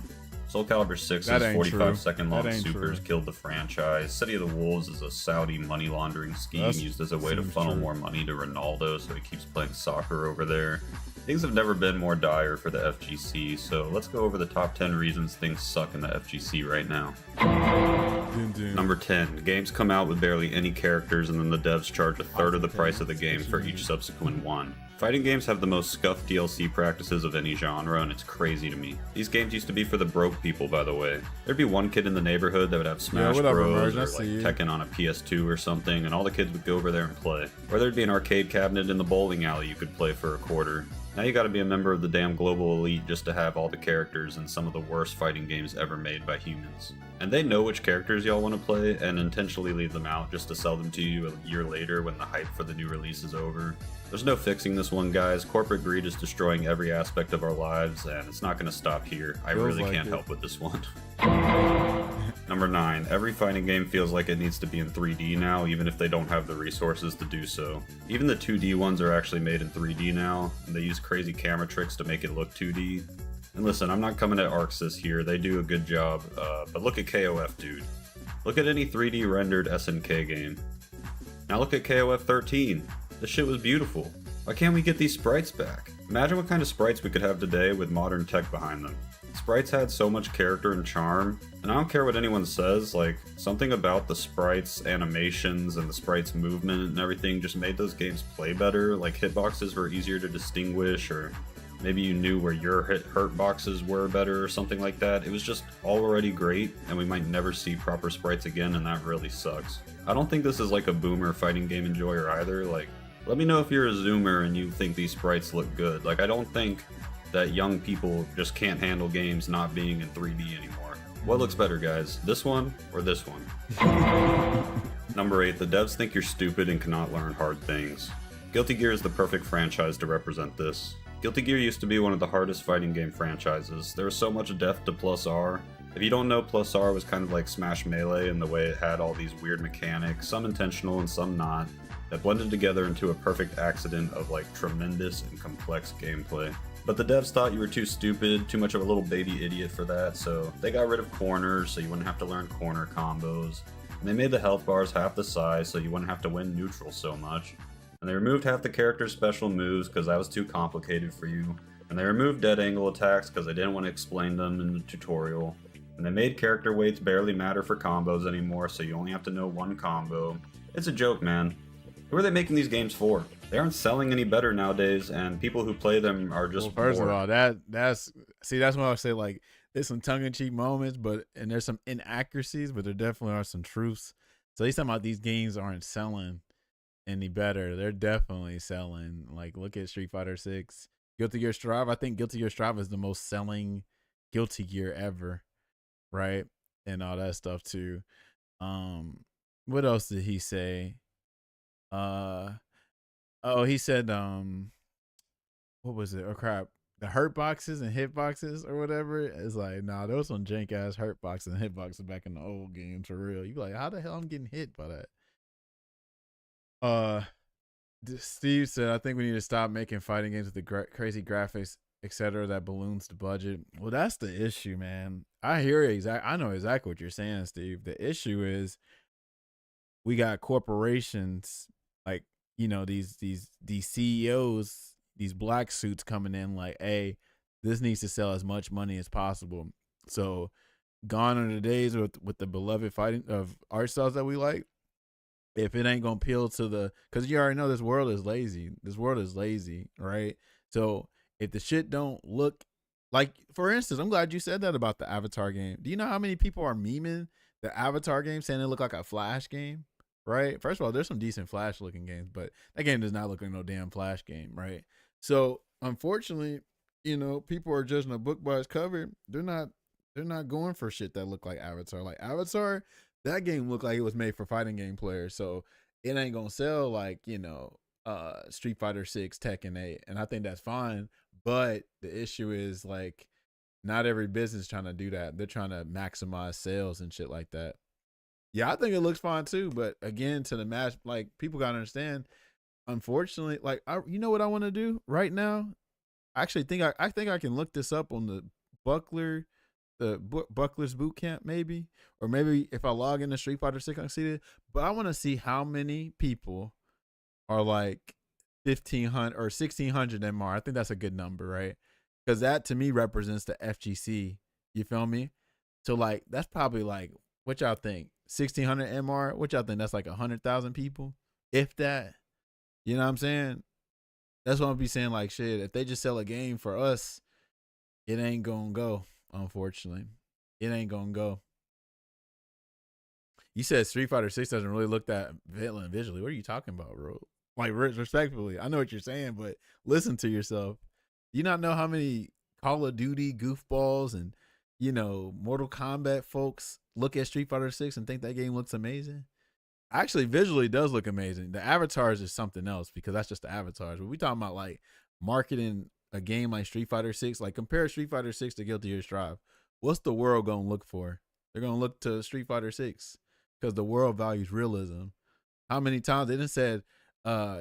Speaker 8: Soul Calibur 6's 45-second long supers killed the franchise. City of the Wolves is a Saudi money laundering scheme used as a way to funnel more money to Ronaldo so he keeps playing soccer over there. Things have never been more dire for the FGC, so let's go over the top 10 reasons things suck in the FGC right now. Number 10. Games come out with barely any characters and then the devs charge a third of the price of the game for each subsequent one. Fighting games have the most scuffed DLC practices of any genre, and it's crazy to me. These games used to be for the broke people, by the way. There'd be one kid in the neighborhood that would have Smash Bros. Or like Tekken on a PS2 or something, and all the kids would go over there and play. Or there'd be an arcade cabinet in the bowling alley you could play for a quarter. Now you gotta be a member of the damn global elite just to have all the characters in some of the worst fighting games ever made by humans. And they know which characters y'all want to play and intentionally leave them out just to sell them to you a year later when the hype for the new release is over. There's no fixing this one, guys. Corporate greed is destroying every aspect of our lives, and it's not gonna stop here. I really can't help with this one. Number 9. Every fighting game feels like it needs to be in 3D now, even if they don't have the resources to do so. Even the 2D ones are actually made in 3D now, and they use crazy camera tricks to make it look 2D. And listen, I'm not coming at ArcSys here, they do a good job, but look at KOF, dude. Look at any 3D rendered SNK game. Now look at KOF 13. This shit was beautiful. Why can't we get these sprites back? Imagine what kind of sprites we could have today with modern tech behind them. Sprites had so much character and charm, and I don't care what anyone says, like, something about the sprites, animations, and the sprites' movement and everything just made those games play better, like hitboxes were easier to distinguish, or maybe you knew where your hurt boxes were better or something like that. It was just already great, and we might never see proper sprites again, and that really sucks. I don't think this is like a boomer fighting game enjoyer either, like, Let me know if you're a zoomer and you think these sprites look good. Like, I don't think that young people just can't handle games not being in 3D anymore. What looks better, guys? This one or this one? Number 8, the devs think you're stupid and cannot learn hard things. Guilty Gear is the perfect franchise to represent this. Guilty Gear used to be one of the hardest fighting game franchises. There was so much depth to Plus R. If you don't know, Plus R was kind of like Smash Melee in the way it had all these weird mechanics, some intentional and some not, that blended together into a perfect accident of like tremendous and complex gameplay. But the devs thought you were too stupid, too much of a little baby idiot for that, so they got rid of corners so you wouldn't have to learn corner combos. And they made the health bars half the size so you wouldn't have to win neutral so much. And they removed half the character's special moves because that was too complicated for you. And they removed dead angle attacks because they didn't want to explain them in the tutorial. And they made character weights barely matter for combos anymore, so you only have to know one combo. It's a joke, man. Who are they making these games for? They aren't selling any better nowadays, and people who play them are just
Speaker 1: Well, first
Speaker 8: bored.
Speaker 1: of all, that's why I say, like, there's some tongue-in-cheek moments, and there's some inaccuracies, but there definitely are some truths. So he's talking about these games aren't selling any better. They're definitely selling. Like, look at Street Fighter 6, Guilty Gear Strive. I think Guilty Gear Strive is the most selling Guilty Gear ever, right? And all that stuff too. What else did he say? He said, what was it? Oh crap. The hurt boxes and hit boxes or whatever. It's like, nah, those some jank ass hurt boxes and hit boxes back in the old games for real. You be like, how the hell I'm getting hit by that? Steve said, I think we need to stop making fighting games with the crazy graphics, etc. that balloons the budget. Well, that's the issue, man. I know exactly what you're saying, Steve. The issue is we got corporations like, you know, these CEOs, these black suits coming in like, hey, this needs to sell as much money as possible. So gone are the days with the beloved fighting of art styles that we like. If it ain't gonna appeal to because you already know this world is lazy. This world is lazy, right? So if the shit don't look like, for instance, I'm glad you said that about the Avatar game. Do you know how many people are memeing the Avatar game saying it look like a Flash game? Right? First of all, there's some decent Flash looking games, but that game does not look like no damn Flash game, right? So unfortunately, you know, people are judging a book by its cover. They're not going for shit that look like Avatar. Like Avatar, that game looked like it was made for fighting game players, so it ain't gonna sell like, you know, Street Fighter 6, Tekken 8, and I think that's fine. But the issue is like, not every business trying to do that. They're trying to maximize sales and shit like that. Yeah, I think it looks fine too, but again, to the match, like, people gotta understand. Unfortunately, like, you know what I want to do right now? I actually think I think I can look this up on the Buckler's Boot Camp, maybe, or maybe if I log into Street Fighter 6, I can see it. But I want to see how many people are like 1,500 or 1,600 MR. I think that's a good number, right? Because that to me represents the FGC. You feel me? So like, that's probably like, what y'all think? 1,600 MR? What y'all think? That's like 100,000 people, if that. You know what I'm saying? That's what I'll be saying. Like, shit, if they just sell a game for us, it ain't gonna go. Unfortunately, it ain't gonna go. You said Street Fighter 6 doesn't really look that violent visually. What are you talking about, bro? Like, respectfully, I know what you're saying, but listen to yourself. You not know how many Call of Duty goofballs and, you know, Mortal Kombat folks look at Street Fighter 6 and think that game looks amazing? Actually, visually, it does look amazing. The avatars is something else, because that's just the avatars. But we talking about like marketing a game like Street Fighter 6, like compare Street Fighter 6 to Guilty Gear Strive. What's the world gonna look for? They're gonna look to Street Fighter 6 because the world values realism. How many times they done said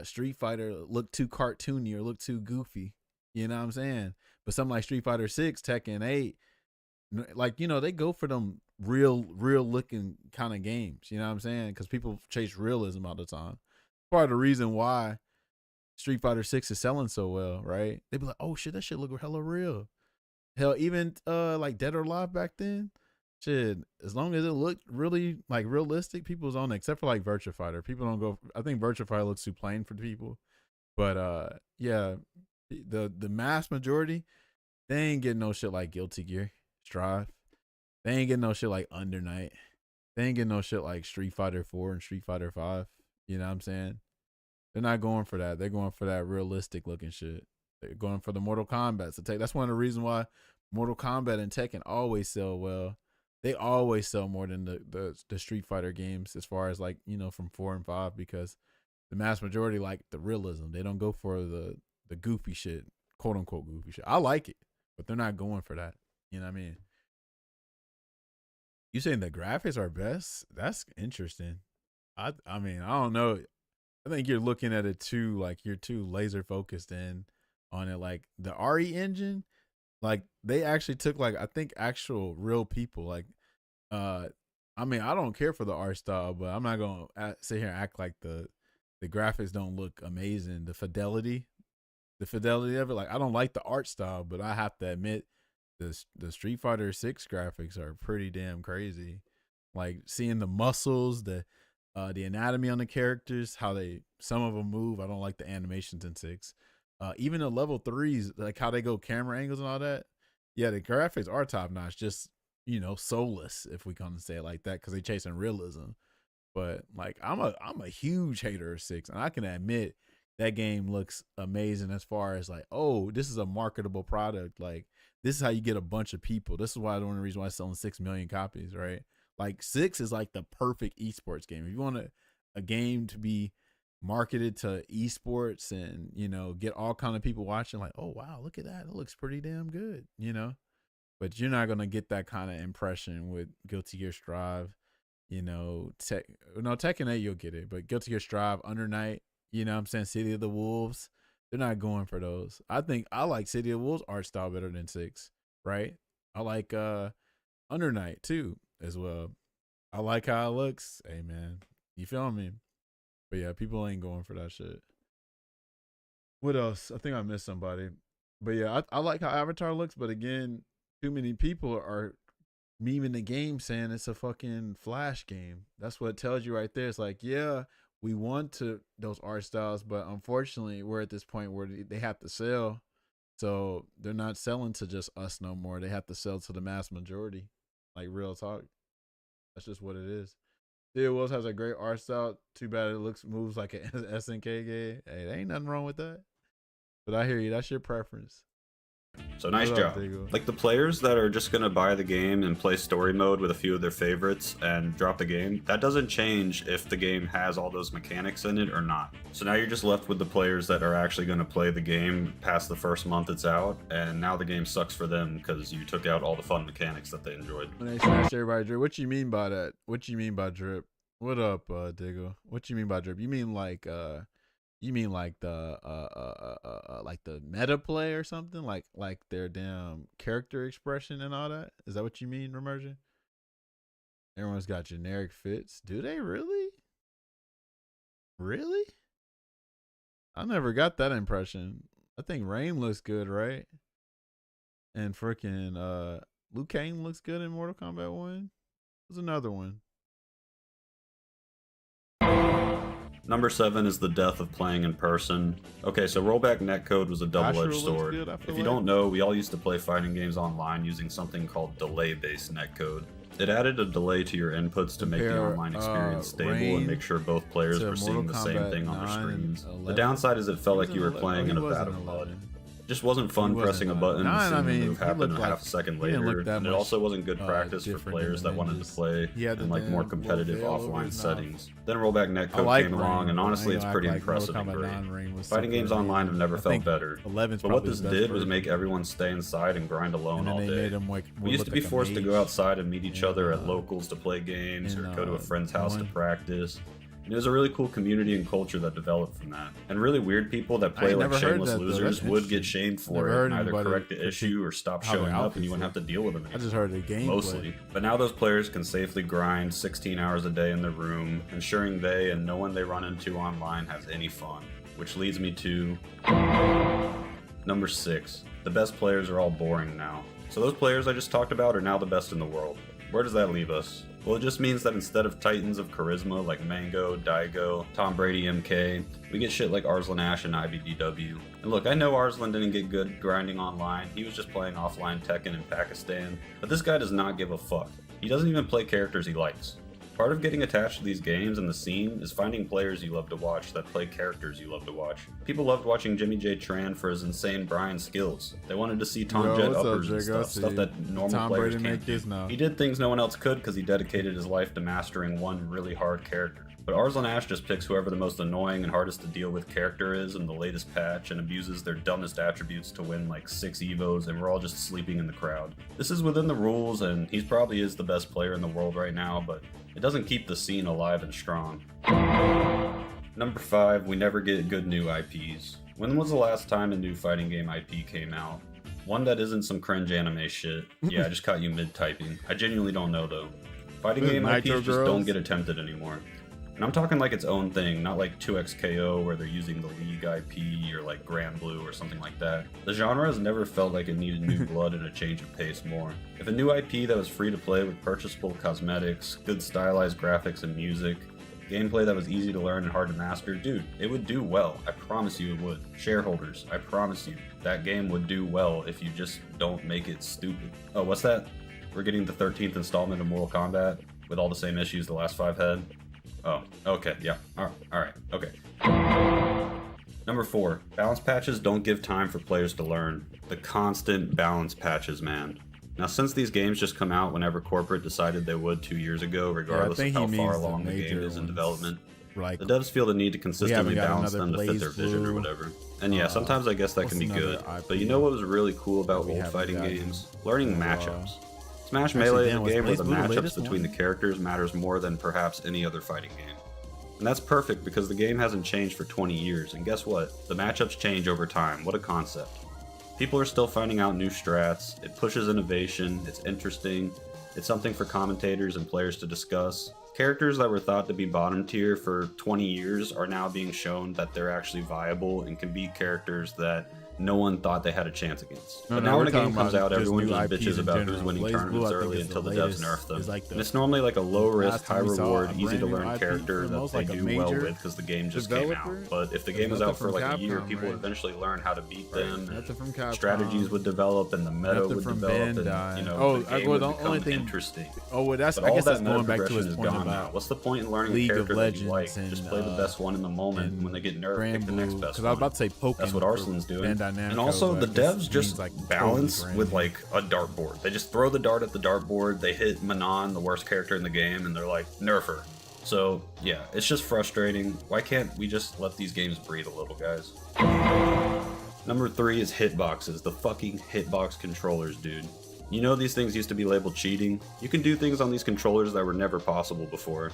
Speaker 1: Street Fighter looked too cartoony or looked too goofy? You know what I'm saying? But something like Street Fighter 6, Tekken 8, like, you know, they go for them real looking kind of games. You know what I'm saying? Because people chase realism all the time. Part of the reason why Street Fighter 6 is selling so well, right? They be like, oh shit, that shit look hella real. Hell, even like Dead or Alive back then, shit, as long as it looked really like realistic, people was on it, except for like Virtua Fighter. People don't go, I think Virtua Fighter looks too plain for people. But yeah, the mass majority, they ain't getting no shit like Guilty Gear Strive. They ain't getting no shit like Under Night. They ain't getting no shit like Street Fighter 4 and Street Fighter 5. You know what I'm saying? They're not going for that. They're going for that realistic looking shit. They're going for the Mortal Kombat. So that's one of the reasons why Mortal Kombat and Tekken always sell well. They always sell more than the Street Fighter games as far as like, you know, from 4 and 5, because the mass majority like the realism. They don't go for the goofy shit, quote unquote goofy shit. I like it, but they're not going for that. You know what I mean? You saying the graphics are best? That's interesting. I mean, I don't know. I think you're looking at it too, like you're too laser focused in on it. Like the RE engine, like they actually took like, I think actual real people. Like, I mean, I don't care for the art style, but I'm not gonna sit here and act like the graphics don't look amazing. The fidelity of it, like I don't like the art style, but I have to admit the Street Fighter 6 graphics are pretty damn crazy. Like seeing the muscles, the anatomy on the characters, how some of them move. I don't like the animations in 6. Even the level 3s, like how they go camera angles and all that. Yeah, the graphics are top notch. Just, you know, soulless, if we can say it like that, because they chasing realism. But like I'm a huge hater of 6, and I can admit that game looks amazing as far as like, oh, this is a marketable product. Like this is how you get a bunch of people. This is why the only reason why it's selling 6 million copies, right? Like 6 is like the perfect esports game. If you want a game to be marketed to esports and, you know, get all kind of people watching, like, oh wow, look at that, it looks pretty damn good, you know. But you're not gonna get that kind of impression with Guilty Gear Strive, you know. Tekken 8 you'll get it, but Guilty Gear Strive, Under Night, you know what I'm saying, City of the Wolves, they're not going for those. I think I like City of the Wolves art style better than 6, right? I like Under Night too as well. I like how it looks. Hey man, you feel me? But yeah, people ain't going for that shit. What else? I think I missed somebody. But yeah, I like how Avatar looks, but again, too many people are memeing the game saying it's a fucking Flash game. That's what it tells you right there. It's like, yeah, we want to those art styles, but unfortunately we're at this point where they have to sell. So they're not selling to just us no more. They have to sell to the mass majority. Like real talk. That's just what it is. City of Wolves has a great art style. Too bad it moves like an SNK game. Hey, there ain't nothing wrong with that. But I hear you. That's your preference.
Speaker 8: So nice job. Like the players that are just gonna buy the game and play story mode with a few of their favorites and drop the game, that doesn't change if the game has all those mechanics in it or not. So now you're just left with the players that are actually gonna play the game past the first month it's out, and now the game sucks for them because you took out all the fun mechanics that they enjoyed.
Speaker 1: When they smash everybody, Drip, what you mean by that? What you mean by Drip? What up, Diggle? What you mean by Drip? You mean like the meta play or something, like their damn character expression and all that? Is that what you mean, Remersion? Everyone's got generic fits. Do they really? Really? I never got that impression. I think Rain looks good, right? And freaking Liu Kang looks good in Mortal Kombat 1. There's another one.
Speaker 8: Number 7 is the death of playing in person. Okay, so rollback netcode was a double-edged sword. If you don't know, we all used to play fighting games online using something called delay-based netcode. It added a delay to your inputs to make the online experience stable and make sure both players were seeing the same thing on their screens. The downside is it felt like you were playing in a vat of mud. It just wasn't fun pressing a button and seeing the move happen a half a second later, and it also wasn't good practice for players that wanted to play in like more competitive offline settings. Then rollback netcode came along, and honestly it's pretty impressive and great. Fighting games online have never felt better, but what this did was make everyone stay inside and grind alone all day. We used to be forced to go outside and meet each other at locals to play games or go to a friend's house to practice. And it was a really cool community and culture that developed from that. And really weird people that play like shameless losers would get shamed for it and either correct the issue or stop showing up, and you wouldn't have to deal with them anymore.
Speaker 1: I just heard the game
Speaker 8: mostly. But now those players can safely grind 16 hours a day in their room, ensuring they and no one they run into online has any fun. Which leads me to number 6. The best players are all boring now. So those players I just talked about are now the best in the world. Where does that leave us? Well, it just means that instead of titans of charisma like Mango, Daigo, Tom Brady MK, we get shit like Arslan Ash and IBDW. And look, I know Arslan didn't get good grinding online, he was just playing offline Tekken in Pakistan, but this guy does not give a fuck. He doesn't even play characters he likes. Part of getting attached to these games and the scene is finding players you love to watch that play characters you love to watch. People loved watching Jimmy J. Tran for his insane Brian skills. They wanted to see Tom
Speaker 1: Yo,
Speaker 8: Jet
Speaker 1: what's up,
Speaker 8: uppers and
Speaker 1: Jago?
Speaker 8: stuff that normal
Speaker 1: Tom
Speaker 8: players
Speaker 1: Brady
Speaker 8: can't
Speaker 1: make
Speaker 8: do.
Speaker 1: this now.
Speaker 8: He did things no one else could because he dedicated his life to mastering one really hard character. But Arslan Ash just picks whoever the most annoying and hardest to deal with character is in the latest patch and abuses their dumbest attributes to win like 6 evos, and we're all just sleeping in the crowd. This is within the rules, and he probably is the best player in the world right now, but it doesn't keep the scene alive and strong. Number 5, we never get good new IPs. When was the last time a new fighting game IP came out? One that isn't some cringe anime shit. Yeah, I just caught you mid-typing. I genuinely don't know though. Fighting game IPs
Speaker 1: Nitro
Speaker 8: just
Speaker 1: Girls?
Speaker 8: don't get attempted anymore. And I'm talking like its own thing, not like 2XKO where they're using the League IP or like Grand Blue or something like that. The genre has never felt like it needed new blood and a change of pace more. If a new IP that was free to play with purchasable cosmetics, good stylized graphics and music, gameplay that was easy to learn and hard to master, dude, it would do well. I promise you it would. Shareholders, I promise you, that game would do well if you just don't make it stupid. Oh, what's that? We're getting the 13th installment of Mortal Kombat with all the same issues the last 5 had? Oh, okay, yeah. Alright, okay. Number 4, balance patches don't give time for players to learn. The constant balance patches, man. Now, since these games just come out whenever corporate decided they would 2 years ago, regardless of
Speaker 1: think
Speaker 8: how
Speaker 1: he
Speaker 8: far
Speaker 1: means the
Speaker 8: along the game
Speaker 1: major
Speaker 8: is in
Speaker 1: ones.
Speaker 8: development,
Speaker 1: Like,
Speaker 8: the devs feel the need to consistently
Speaker 1: got
Speaker 8: balance
Speaker 1: another
Speaker 8: them to fit their
Speaker 1: Blaze
Speaker 8: vision or
Speaker 1: Blue.
Speaker 8: whatever. And yeah, sometimes I guess that
Speaker 1: what's
Speaker 8: can be
Speaker 1: another
Speaker 8: good.
Speaker 1: IP
Speaker 8: But you know what was really cool about
Speaker 1: we
Speaker 8: old
Speaker 1: haven't
Speaker 8: fighting
Speaker 1: gotten?
Speaker 8: games? Learning matchups. Smash
Speaker 1: Actually,
Speaker 8: Melee
Speaker 1: damn,
Speaker 8: is a
Speaker 1: was
Speaker 8: game where
Speaker 1: Blaze
Speaker 8: the
Speaker 1: Blue the
Speaker 8: matchups
Speaker 1: latest
Speaker 8: between
Speaker 1: one?
Speaker 8: the characters matters more than perhaps any other fighting game. And that's perfect because the game hasn't changed for 20 years, and guess what? The matchups change over time. What a concept. People are still finding out new strats, it pushes innovation, it's interesting, it's something for commentators and players to discuss. Characters that were thought to be bottom tier for 20 years are now being shown that they're actually viable and can be characters that no one thought they had a chance against.
Speaker 1: No,
Speaker 8: But
Speaker 1: no,
Speaker 8: now
Speaker 1: we're
Speaker 8: when a game
Speaker 1: talking
Speaker 8: comes
Speaker 1: about
Speaker 8: out,
Speaker 1: just
Speaker 8: everyone
Speaker 1: new
Speaker 8: just
Speaker 1: IPs
Speaker 8: bitches
Speaker 1: in
Speaker 8: about
Speaker 1: general.
Speaker 8: who's winning
Speaker 1: Blaze Blue,
Speaker 8: tournaments
Speaker 1: I think,
Speaker 8: early
Speaker 1: is
Speaker 8: until
Speaker 1: the
Speaker 8: the devs
Speaker 1: latest.
Speaker 8: nerf them.
Speaker 1: Is like the
Speaker 8: And it's normally like a low risk,
Speaker 1: last
Speaker 8: high
Speaker 1: time we saw
Speaker 8: reward,
Speaker 1: a
Speaker 8: easy to
Speaker 1: brand new
Speaker 8: learn
Speaker 1: IP
Speaker 8: character
Speaker 1: from
Speaker 8: that
Speaker 1: most,
Speaker 8: they
Speaker 1: like a
Speaker 8: do well
Speaker 1: major
Speaker 8: with because the game just came
Speaker 1: developer.
Speaker 8: out. But if the
Speaker 1: There's
Speaker 8: game was out
Speaker 1: nothing
Speaker 8: for
Speaker 1: from
Speaker 8: like a year,
Speaker 1: Capcom,
Speaker 8: people would
Speaker 1: right?
Speaker 8: eventually learn how to beat them. and
Speaker 1: Nothing from Capcom.
Speaker 8: strategies would develop and the meta
Speaker 1: Nothing
Speaker 8: would
Speaker 1: from
Speaker 8: develop
Speaker 1: Bandai.
Speaker 8: and
Speaker 1: Oh,
Speaker 8: the game
Speaker 1: well,
Speaker 8: would
Speaker 1: the
Speaker 8: become
Speaker 1: only thing-
Speaker 8: interesting.
Speaker 1: Oh, well, that's
Speaker 8: But
Speaker 1: I
Speaker 8: all
Speaker 1: guess
Speaker 8: that
Speaker 1: that's
Speaker 8: meta
Speaker 1: going back to
Speaker 8: progression
Speaker 1: his
Speaker 8: is
Speaker 1: point
Speaker 8: gone now.
Speaker 1: about
Speaker 8: What's the point in learning
Speaker 1: League
Speaker 8: a
Speaker 1: of
Speaker 8: character that you like?
Speaker 1: Legends and,
Speaker 8: Just play the best one in the moment, and when they get nerfed,
Speaker 1: Grand
Speaker 8: pick the
Speaker 1: Blue.
Speaker 8: next best
Speaker 1: Because I was
Speaker 8: one.
Speaker 1: about to say Pokemon.
Speaker 8: That's what Arslan's doing. And also the devs just balance with like a dartboard. They just throw the dart at the dartboard, they hit Manon, the worst character in the game, and they're like, nerf her. So yeah, it's just frustrating. Why can't we just let these games breathe a little, guys? Number 3 is hitboxes. The fucking hitbox controllers, dude. You know these things used to be labeled cheating? You can do things on these controllers that were never possible before.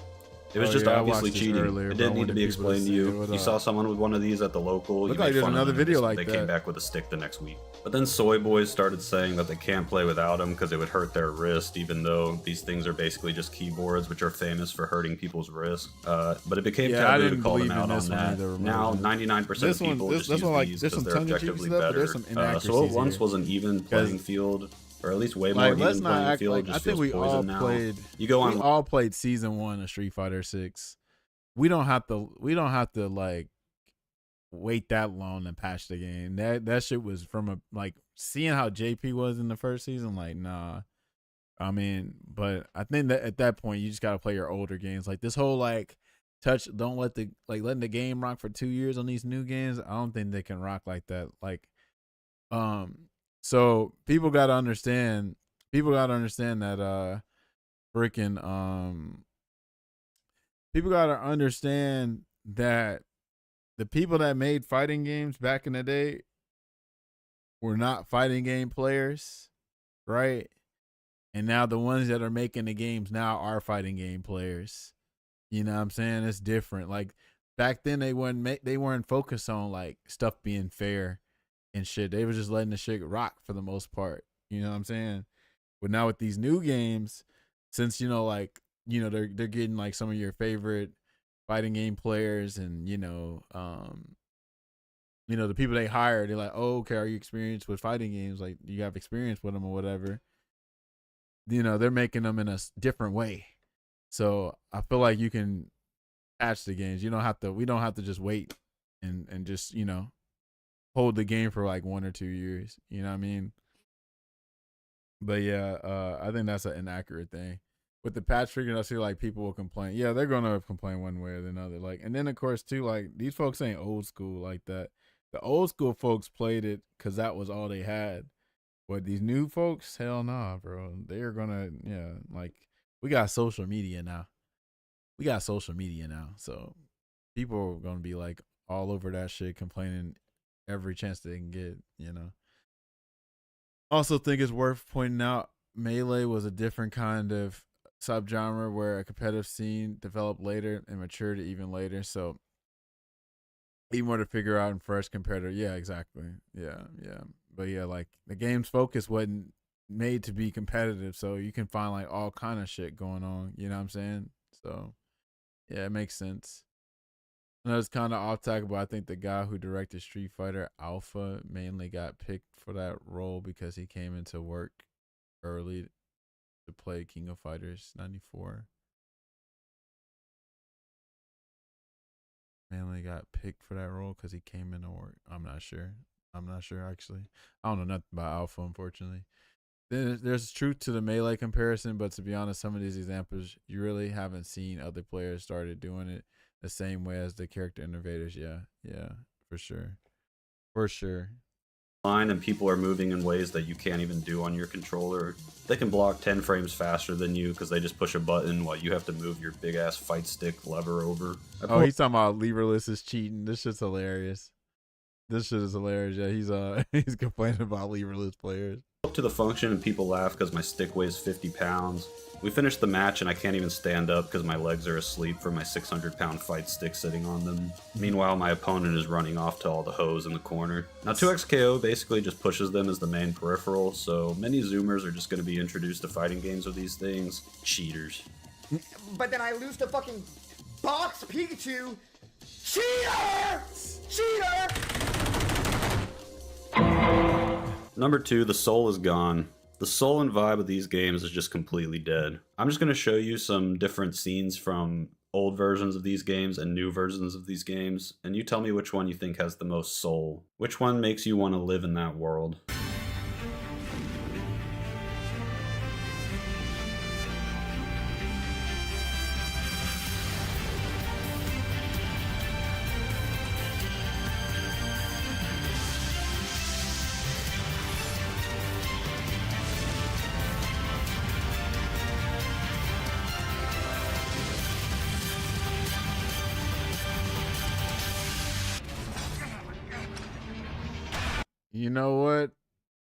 Speaker 8: It was just
Speaker 1: I
Speaker 8: obviously
Speaker 1: watched this
Speaker 8: cheating.
Speaker 1: earlier,
Speaker 8: It
Speaker 1: but I
Speaker 8: didn't need to
Speaker 1: wanted
Speaker 8: be
Speaker 1: people to
Speaker 8: explained to
Speaker 1: see
Speaker 8: you.
Speaker 1: what
Speaker 8: You
Speaker 1: up.
Speaker 8: saw someone with one of these at the local.
Speaker 1: Looked
Speaker 8: you
Speaker 1: like
Speaker 8: made
Speaker 1: there's
Speaker 8: fun of
Speaker 1: another
Speaker 8: them,
Speaker 1: video
Speaker 8: just-
Speaker 1: like
Speaker 8: they
Speaker 1: that.
Speaker 8: came back with a stick the next week. But then Soy Boys started saying that they can't play without them because it would hurt their wrist, even though these things are basically just keyboards, which are famous for hurting people's wrists. But it became
Speaker 1: Yeah, I
Speaker 8: taboo to
Speaker 1: didn't
Speaker 8: call them
Speaker 1: believe in
Speaker 8: out on
Speaker 1: this one
Speaker 8: that.
Speaker 1: either,
Speaker 8: Now,
Speaker 1: Rosen.
Speaker 8: 99%
Speaker 1: This
Speaker 8: of
Speaker 1: one-
Speaker 8: people
Speaker 1: this-
Speaker 8: just
Speaker 1: this
Speaker 8: use
Speaker 1: one, like,
Speaker 8: these
Speaker 1: there's
Speaker 8: because
Speaker 1: some
Speaker 8: they're
Speaker 1: tongue-in-cheek
Speaker 8: objectively
Speaker 1: stuff, but
Speaker 8: better.
Speaker 1: there's some
Speaker 8: So what
Speaker 1: inaccuracies
Speaker 8: once
Speaker 1: here.
Speaker 8: was an even playing field, or at least way more
Speaker 1: Like,
Speaker 8: even
Speaker 1: let's not
Speaker 8: playing
Speaker 1: act
Speaker 8: field,
Speaker 1: like
Speaker 8: just
Speaker 1: I think
Speaker 8: feels
Speaker 1: we all
Speaker 8: poisoned now.
Speaker 1: played.
Speaker 8: You go
Speaker 1: We
Speaker 8: on
Speaker 1: all played season 1 of Street Fighter 6. We don't have to like wait that long to patch the game. That shit was from a like seeing how JP was in the first season. Like, nah. I mean, but I think that at that point you just gotta play your older games. Like this whole like don't let the like letting the game rock for 2 years on these new games. I don't think they can rock like that. Like, so people gotta understand. People gotta understand that freaking people gotta understand that the people that made fighting games back in the day were not fighting game players, right? And now the ones that are making the games now are fighting game players. You know what I'm saying? It's different. Like back then they weren't focused on like stuff being fair and shit. They were just letting the shit rock for the most part. You know what I'm saying? But now with these new games, since they're getting like some of your favorite fighting game players and the people they hire, they're like, oh, okay, are you experienced with fighting games? Like, you have experience with them or whatever. They're making them in a different way. So I feel like you can patch the games. We don't have to just wait and just, hold the game for like 1 or 2 years. You know what I mean? But yeah, I think that's an inaccurate thing. with the patch figuring, I see like people will complain. Yeah, they're gonna complain one way or the other. Like, and then of course too, like these folks ain't old school like that. The old school folks played it because that was all they had. But these new folks, hell nah, bro. They're gonna, yeah, like we got social media now. So people are gonna be like all over that shit, complaining every chance they can get, you know. Also think it's worth pointing out Melee was a different kind of subgenre where a competitive scene developed later and matured even later. So even more to figure out in fresh competitor. Yeah, exactly. Yeah. But yeah, like the game's focus wasn't made to be competitive, so you can find like all kind of shit going on. You know what I'm saying? So yeah, it makes sense. I know it's kind of off topic, but I think the guy who directed Street Fighter Alpha mainly got picked for that role because he came into work early to play King of Fighters 94. Mainly got picked for that role because he came into work. I'm not sure actually. I don't know nothing about Alpha, unfortunately. There's truth to the Melee comparison, but to be honest, some of these examples you really haven't seen other players started doing it the same way as the character innovators. Yeah, for sure.
Speaker 8: Line and people are moving in ways that you can't even do on your controller. They can block 10 frames faster than you because they just push a button while you have to move your big ass fight stick lever over.
Speaker 1: Oh, he's talking about leverless is cheating. This shit's hilarious. Yeah, he's complaining about leverless players.
Speaker 8: Up to the function and people laugh because my stick weighs 50 pounds. We finished the match and I can't even stand up because my legs are asleep from my 600-pound fight stick sitting on them. Meanwhile, my opponent is running off to all the hoes in the corner. Now 2XKO basically just pushes them as the main peripheral, so many Zoomers are just going to be introduced to fighting games with these things. Cheaters.
Speaker 2: But then I lose to fucking Box Pikachu. Cheater!
Speaker 8: Number 2, the soul is gone. The soul and vibe of these games is just completely dead. I'm just going to show you some different scenes from old versions of these games and new versions of these games, and you tell me which one you think has the most soul. Which one makes you want to live in that world?
Speaker 1: You know what?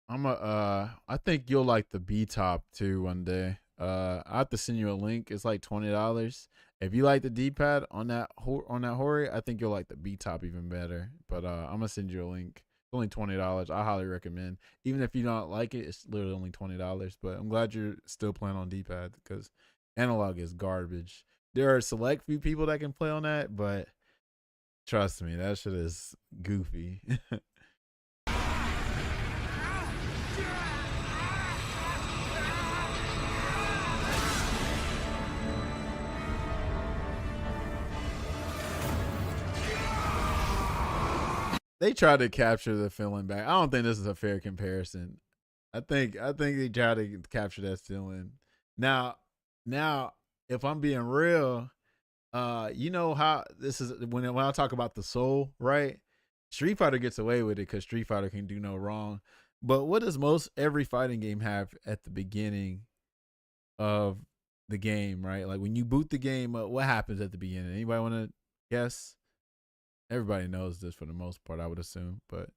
Speaker 1: I think you'll like the B top too one day. I have to send you a link. It's like $20. If you like the D-pad on that Hori, I think you'll like the B top even better. But I'm gonna send you a link. It's only $20. I highly recommend. Even if you don't like it, it's literally only $20. But I'm glad you're still playing on D-pad because analog is garbage. There are select few people that can play on that, but trust me, that shit is goofy. They tried to capture the feeling back. I don't think this is a fair comparison. I think they tried to capture that feeling. Now, if I'm being real, you know how this is when I talk about the soul, right? Street Fighter gets away with it because Street Fighter can do no wrong. But what does most every fighting game have at the beginning of the game, right? Like when you boot the game up, what happens at the beginning? Anybody want to guess? Everybody knows this for the most part, I would assume. But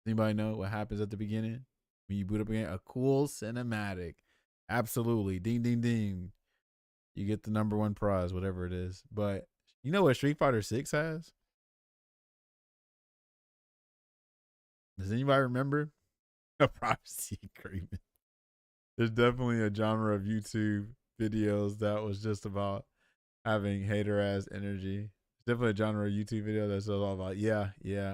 Speaker 1: anybody know what happens at the beginning when you boot up again? A cool cinematic. Absolutely. Ding, ding, ding. You get the #1 prize, whatever it is. But you know what Street Fighter 6 has? Does anybody remember? A prophecy agreement. There's definitely a genre of YouTube videos that was just about having hater ass energy. Definitely a genre of YouTube video that's all about yeah.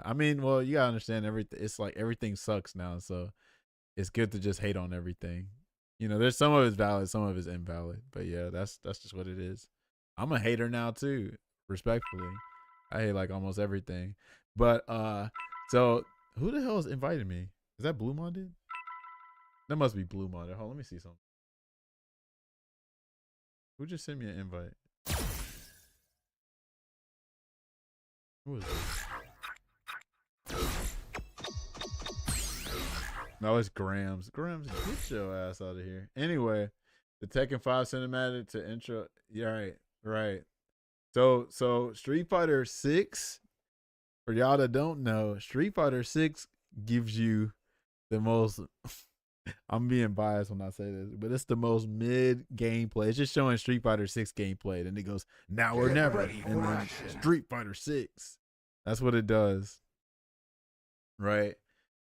Speaker 1: I mean, well, you gotta understand everything. It's like everything sucks now, so it's good to just hate on everything. You know, there's some of it's valid, some of it's invalid, but yeah, that's just what it is. I'm a hater now too, respectfully. I hate like almost everything, but so who the hell is inviting me? Is that Blue Monded? That must be Blue Monded. Hold on, let me see something. Who just sent me an invite? Who was this? No, it's Grams. Grams, get your ass out of here. Anyway, the Tekken 5 cinematic to intro. Yeah, right. So Street Fighter 6, for y'all that don't know, Street Fighter 6 gives you the most I'm being biased when I say this, but it's the most mid gameplay. It's just showing Street Fighter 6 gameplay. Then it goes, now or never. And then Street Fighter 6. That's what it does. Right?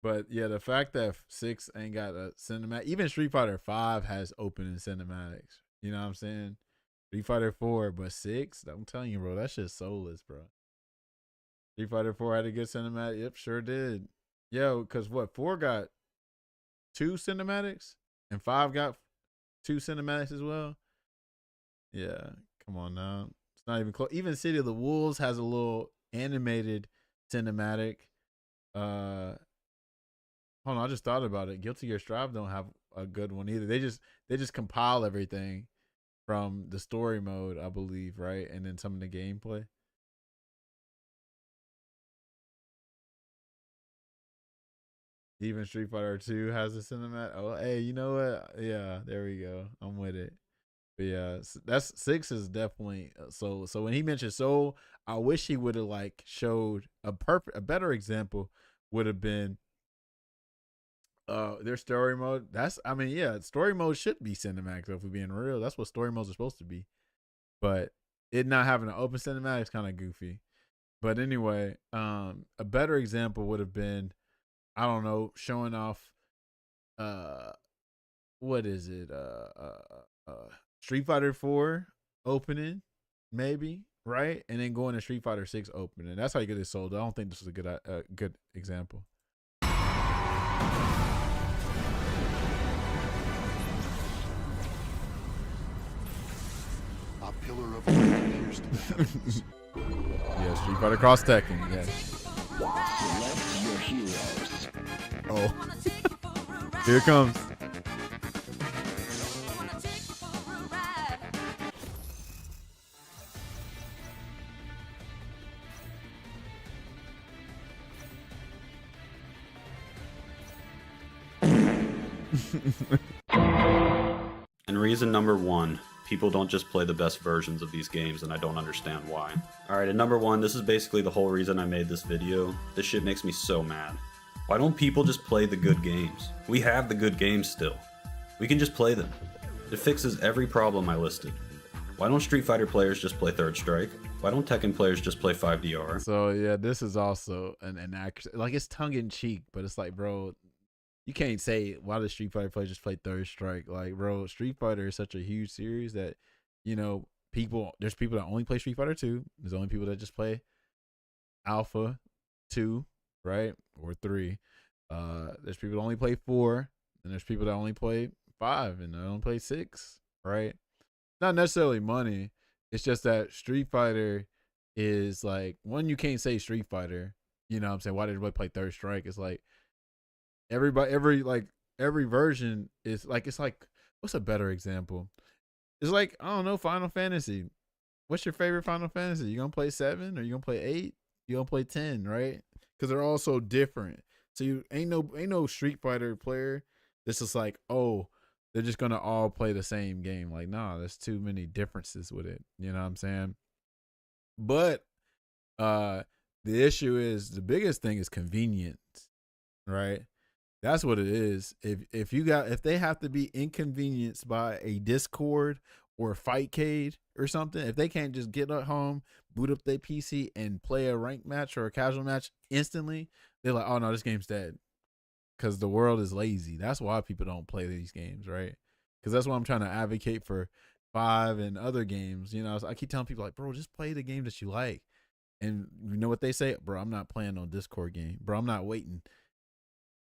Speaker 1: But yeah, the fact that 6 ain't got a cinematic, even Street Fighter 5 has opening cinematics. You know what I'm saying? Street Fighter 4, but 6, I'm telling you, bro, that shit's soulless, bro. Street Fighter 4 had a good cinematic. Yep, sure did. Yo, because what, 4 got 2 cinematics and 5 got 2 cinematics as well. Yeah, come on now. It's not even close. Even City of the Wolves has a little animated cinematic. Hold on, I just thought about it. Guilty Gear Strive don't have a good one either. They just compile everything from the story mode, I believe, right? And then some of the gameplay. Even Street Fighter 2 has a cinematic. Oh, hey, you know what? Yeah, there we go. I'm with it. But yeah, that's 6 is definitely Soul. So when he mentioned Soul, I wish he would have like showed a better example would have been their story mode. Story mode should be cinematic, if we're being real. That's what story modes are supposed to be. But it not having an open cinematic is kind of goofy. But anyway, a better example would have been, I don't know, showing off what is it? Street Fighter 4 opening, maybe, right? And then going to Street Fighter 6 opening. That's how you get it sold. I don't think this is a good example.
Speaker 5: A pillar of light pierced the heavens.
Speaker 1: Yeah, Street Fighter Cross Tekken, yes.
Speaker 5: Select your heroes.
Speaker 1: Oh. Here it comes.
Speaker 8: And reason number 1, people don't just play the best versions of these games, and I don't understand why. Alright, and number 1, this is basically the whole reason I made this video. This shit makes me so mad. Why don't people just play the good games? We have the good games still. We can just play them. It fixes every problem I listed. Why don't Street Fighter players just play Third Strike? Why don't Tekken players just play 5DR?
Speaker 1: So yeah, this is also an accurate, like, it's tongue in cheek, but it's like, bro, you can't say why does Street Fighter players just play Third Strike? Like, bro, Street Fighter is such a huge series that, you know, there's people that only play Street Fighter 2. There's only people that just play Alpha 2, right? Or 3. There's people that only play 4, and there's people that only play 5, and they don't play 6, right? Not necessarily money. It's just that Street Fighter is like, one, you can't say Street Fighter. You know what I'm saying? Why did everybody play Third Strike? It's like every version is like, it's like, what's a better example? It's like, I don't know, Final Fantasy. What's your favorite Final Fantasy? You gonna play 7 or you gonna play 8? You gonna play 10, right? Because they're all so different. So you ain't no Street Fighter player that's just like, oh, they're just gonna all play the same game. Like, nah, there's too many differences with it. You know what I'm saying? But the issue is, the biggest thing is convenience, right? That's what it is. If they have to be inconvenienced by a Discord or Fightcade or something, if they can't just get at home, boot up their PC and play a ranked match or a casual match instantly, they're like, oh no, this game's dead. Because the world is lazy. That's why people don't play these games, right? Because that's why I'm trying to advocate for 5 and other games. You know, I keep telling people, like, bro, just play the game that you like. And you know what they say? Bro, I'm not playing no Discord game. Bro, I'm not waiting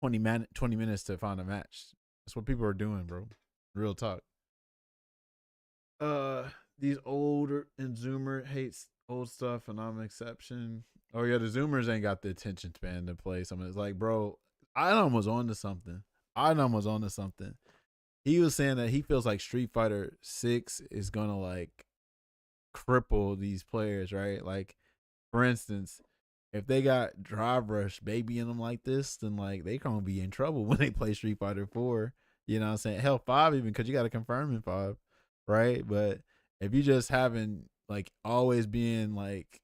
Speaker 1: 20 minutes to find a match. That's what people are doing, bro. Real talk. These older and Zoomer hates old stuff, and I'm an exception. Oh yeah, the Zoomers ain't got the attention span to play something. It's like, bro, I was on to something. he was saying that he feels like Street Fighter 6 is gonna like cripple these players, right? Like, for instance, if they got Drive Rush babying them like this, then like they gonna be in trouble when they play Street Fighter 4. You know what I'm saying? Hell, 5 even, because you got to confirm in 5, right? But if you just having like always being like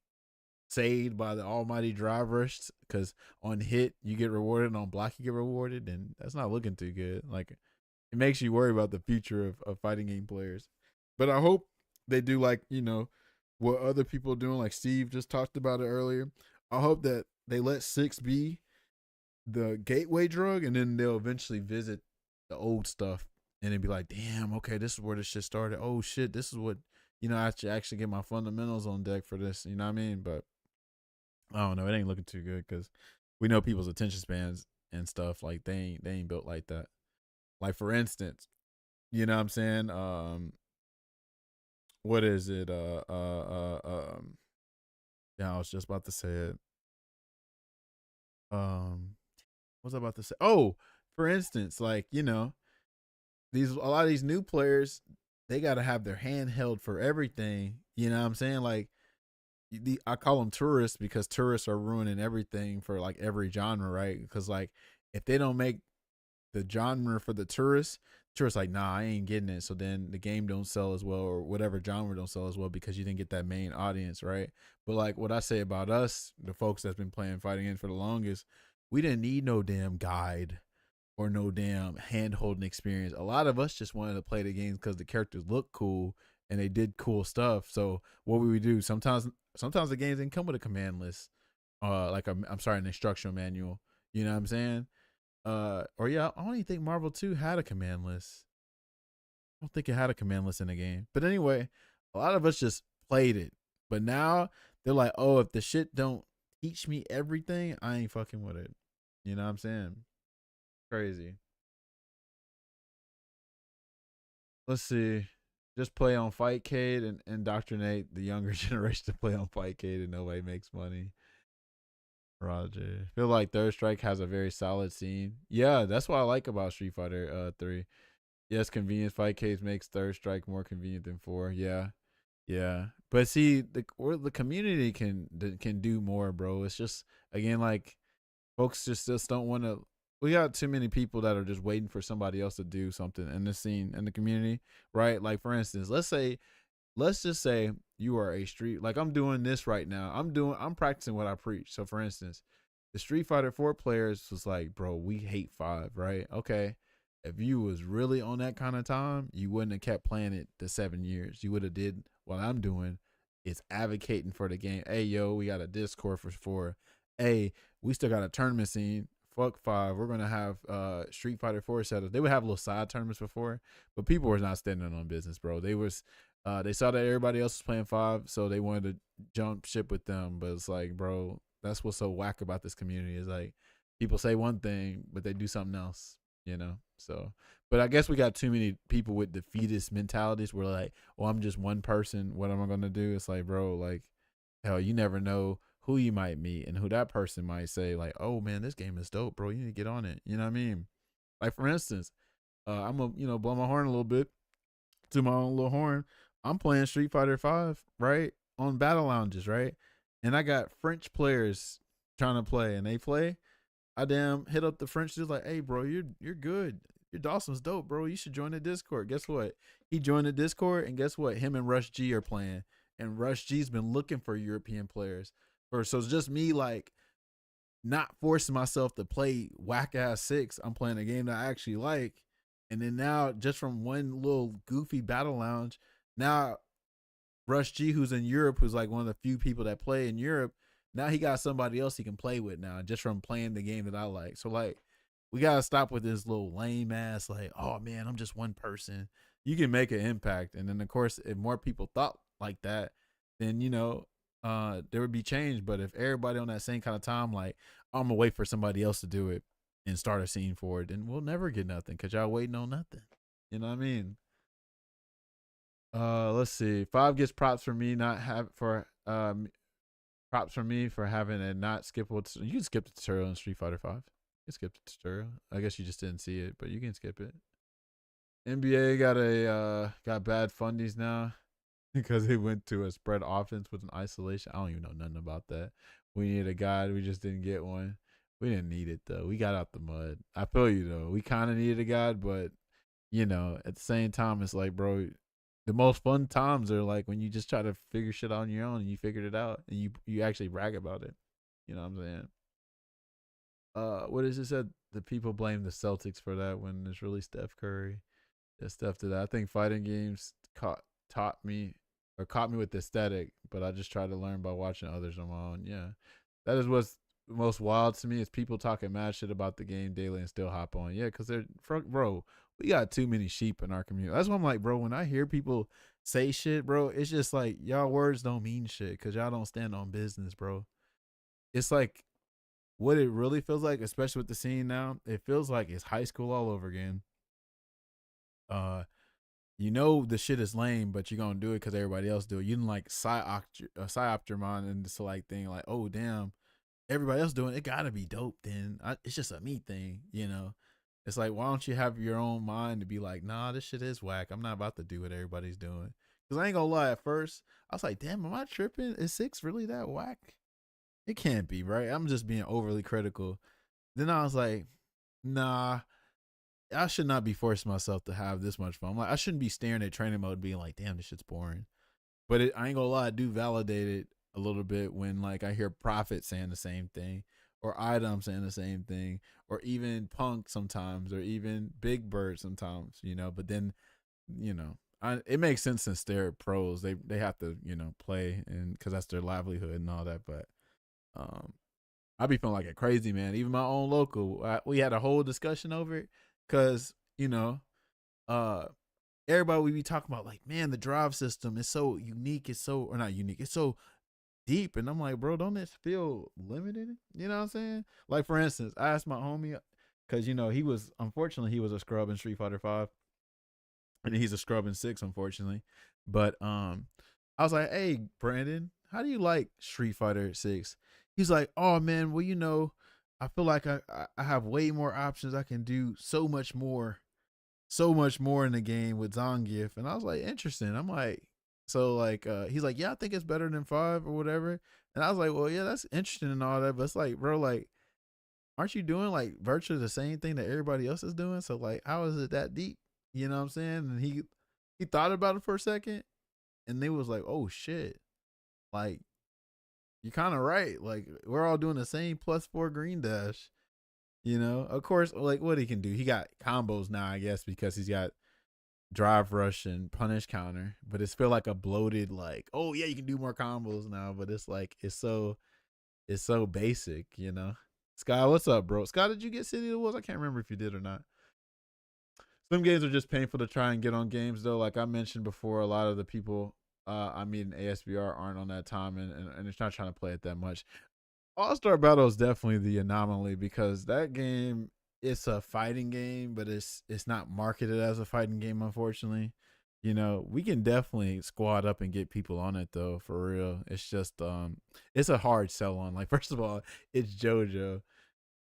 Speaker 1: saved by the almighty Drive Rush, because on hit you get rewarded and on block you get rewarded, then that's not looking too good. Like, it makes you worry about the future of fighting game players. But I hope they do, like, you know, what other people are doing, like Steve just talked about it earlier. I hope that they let 6 be the gateway drug, and then they'll eventually visit the old stuff and then be like, damn, okay, this is where this shit started. Oh shit, this is what, you know, I should actually get my fundamentals on deck for this. You know what I mean? But I don't know. It ain't looking too good because we know people's attention spans and stuff, like they ain't built like that. Like, for instance, you know what I'm saying? What is it? Yeah, I was just about to say it. What was I about to say? Oh, for instance, like, you know, a lot of these new players, they got to have their hand held for everything. You know what I'm saying? Like, I call them tourists because tourists are ruining everything for like every genre, right? Because like, if they don't make the genre for the tourists like, nah, I ain't getting it. So then the game don't sell as well, or whatever genre don't sell as well, because you didn't get that main audience, right? But like what I say about us, the folks that's been playing fighting games for the longest, we didn't need no damn guide or no damn hand holding experience. A lot of us just wanted to play the games because the characters look cool and they did cool stuff. So what would we do? Sometimes the games didn't come with a command list, like an instructional manual. You know what I'm saying? Or yeah, I don't even think Marvel 2 had a command list. I don't think it had a command list in the game. But anyway, a lot of us just played it. But now they're like, oh, if the shit don't teach me everything, I ain't fucking with it. You know what I'm saying? Crazy. Let's see. Just play on Fightcade and indoctrinate the younger generation to play on Fightcade and nobody makes money. Roger. Feel like Third Strike has a very solid scene. Yeah, that's what I like about Street Fighter 3. Yes, convenience Fightcade makes Third Strike more convenient than 4. Yeah. Yeah. But see, the community can do more, bro. It's just, again, like, folks just don't want to. We got too many people that are just waiting for somebody else to do something in the scene, in the community, right? Like, for instance, let's just say you are a street, like I'm doing this right now. I'm practicing what I preach. So for instance, the Street Fighter 4 players was like, bro, we hate 5, right? Okay. If you was really on that kind of time, you wouldn't have kept playing it the 7 years. You would have did what I'm doing, is advocating for the game. Hey, yo, we got a Discord for 4. Hey, we still got a tournament scene. Fuck 5. We're gonna have Street Fighter 4 setups. They would have little side tournaments before, but people were not standing on business, bro. They saw that everybody else was playing 5, so they wanted to jump ship with them. But it's like, bro, that's what's so whack about this community, is like, people say one thing, but they do something else, you know? So, but I guess we got too many people with defeatist mentalities where like, well, I'm just one person. What am I going to do? It's like, bro, like, hell, you never know who you might meet and who that person might say, like, oh man, this game is dope, bro. You need to get on it. You know what I mean? Like, for instance, I'm going to, blow my horn a little bit, to my own little horn. I'm playing Street Fighter 5, right? On battle lounges, right? And I got French players trying to play, and they play. I damn hit up the French dude like, hey, bro, you're good. Your Dawson's dope, bro. You should join the Discord. Guess what? He joined the Discord, and guess what? Him and Rush G are playing. And Rush G's been looking for European players. So it's just me, like, not forcing myself to play whack-ass 6. I'm playing a game that I actually like. And then now, just from one little goofy battle lounge, now Rush G, who's in Europe, who's like one of the few people that play in Europe, now he got somebody else he can play with now, just from playing the game that I like. So, like, we got to stop with this little lame ass, like, oh man, I'm just one person. You can make an impact. And then, of course, if more people thought like that, then, there would be change. But if everybody on that same kind of time, like, I'm gonna wait for somebody else to do it and start a scene for it, then we'll never get nothing, because y'all waiting on nothing. You know what I mean? Let's see. 5 gets props for me props for me for having a not skippable. You can skip the tutorial in Street Fighter 5. You can skip the tutorial. I guess you just didn't see it, but you can skip it. NBA got bad fundies now because they went to a spread offense with an isolation. I don't even know nothing about that. We needed a guide. We just didn't get one. We didn't need it though. We got out the mud. I feel you though. We kind of needed a guide, but at the same time, it's like, bro, the most fun times are like when you just try to figure shit out on your own and you figured it out and you actually brag about it. You know what I'm saying? What is it said? The people blame the Celtics for that when it's really Steph Curry. Yeah, Steph did that. I think fighting games caught me with aesthetic, but I just try to learn by watching others on my own. Yeah, that is what's most wild to me is people talking mad shit about the game daily and still hop on. Yeah, because bro, we got too many sheep in our community. That's why I'm like, bro, when I hear people say shit, bro, it's just like y'all words don't mean shit because y'all don't stand on business, bro. It's like what it really feels like, especially with the scene now, it feels like it's high school all over again. The shit is lame, but you're gonna do it because everybody else do it. You didn't like psyop your mind into like thing like, oh damn, everybody else doing it, gotta be dope. Then it's just a me thing, It's like, why don't you have your own mind to be like, nah, this shit is whack. I'm not about to do what everybody's doing. Because I ain't gonna lie, at first I was like, damn, am I tripping? Is 6 really that whack? It can't be, right? I'm just being overly critical. Then I was like, nah, I should not be forcing myself to have this much fun. I'm like, I shouldn't be staring at training mode being like, damn, this shit's boring. But I ain't gonna lie, I do validate it a little bit when like I hear Prophet saying the same thing or Idom saying the same thing or even Punk sometimes or even Big Bird sometimes, But then, it makes sense since they're pros. They have to, play and because that's their livelihood and all that. But I be feeling like a crazy man. Even my own local, we had a whole discussion over it because everybody we be talking about like, man, the drive system is so unique. It's so or not unique. It's so deep, and I'm like, bro, don't it feel limited? You know what I'm saying? Like for instance, I asked my homie because he was a scrub in Street Fighter 5, and he's a scrub in 6, unfortunately. But I was like, hey, Brandon, how do you like Street Fighter 6? He's like, oh man, well, I feel like I have way more options. I can do so much more in the game with Zangief. And I was like, interesting. I'm like, so like, he's like, yeah, I think it's better than 5 or whatever. And I was like, well, yeah, that's interesting and all that. But it's like, bro, like, aren't you doing like virtually the same thing that everybody else is doing? So like, how is it that deep? You know what I'm saying? And he thought about it for a second and they was like, oh shit. Like, you're kind of right. Like, we're all doing the same +4 green dash. Of course, like what he can do. He got combos now, I guess, because he's got drive rush and punish counter. But it's feel like a bloated, like, oh yeah, you can do more combos now. But it's like it's so basic, Sky, what's up, bro? Sky, did you get City of the Wolves? I can't remember if you did or not. Some games are just painful to try and get on games though. Like I mentioned before, a lot of the people I mean ASBR aren't on that time and it's not trying to play it that much. All-Star Battle is definitely the anomaly because that game, it's a fighting game, but it's not marketed as a fighting game, unfortunately. We can definitely squad up and get people on it though, for real. It's just it's a hard sell on. Like first of all, it's JoJo.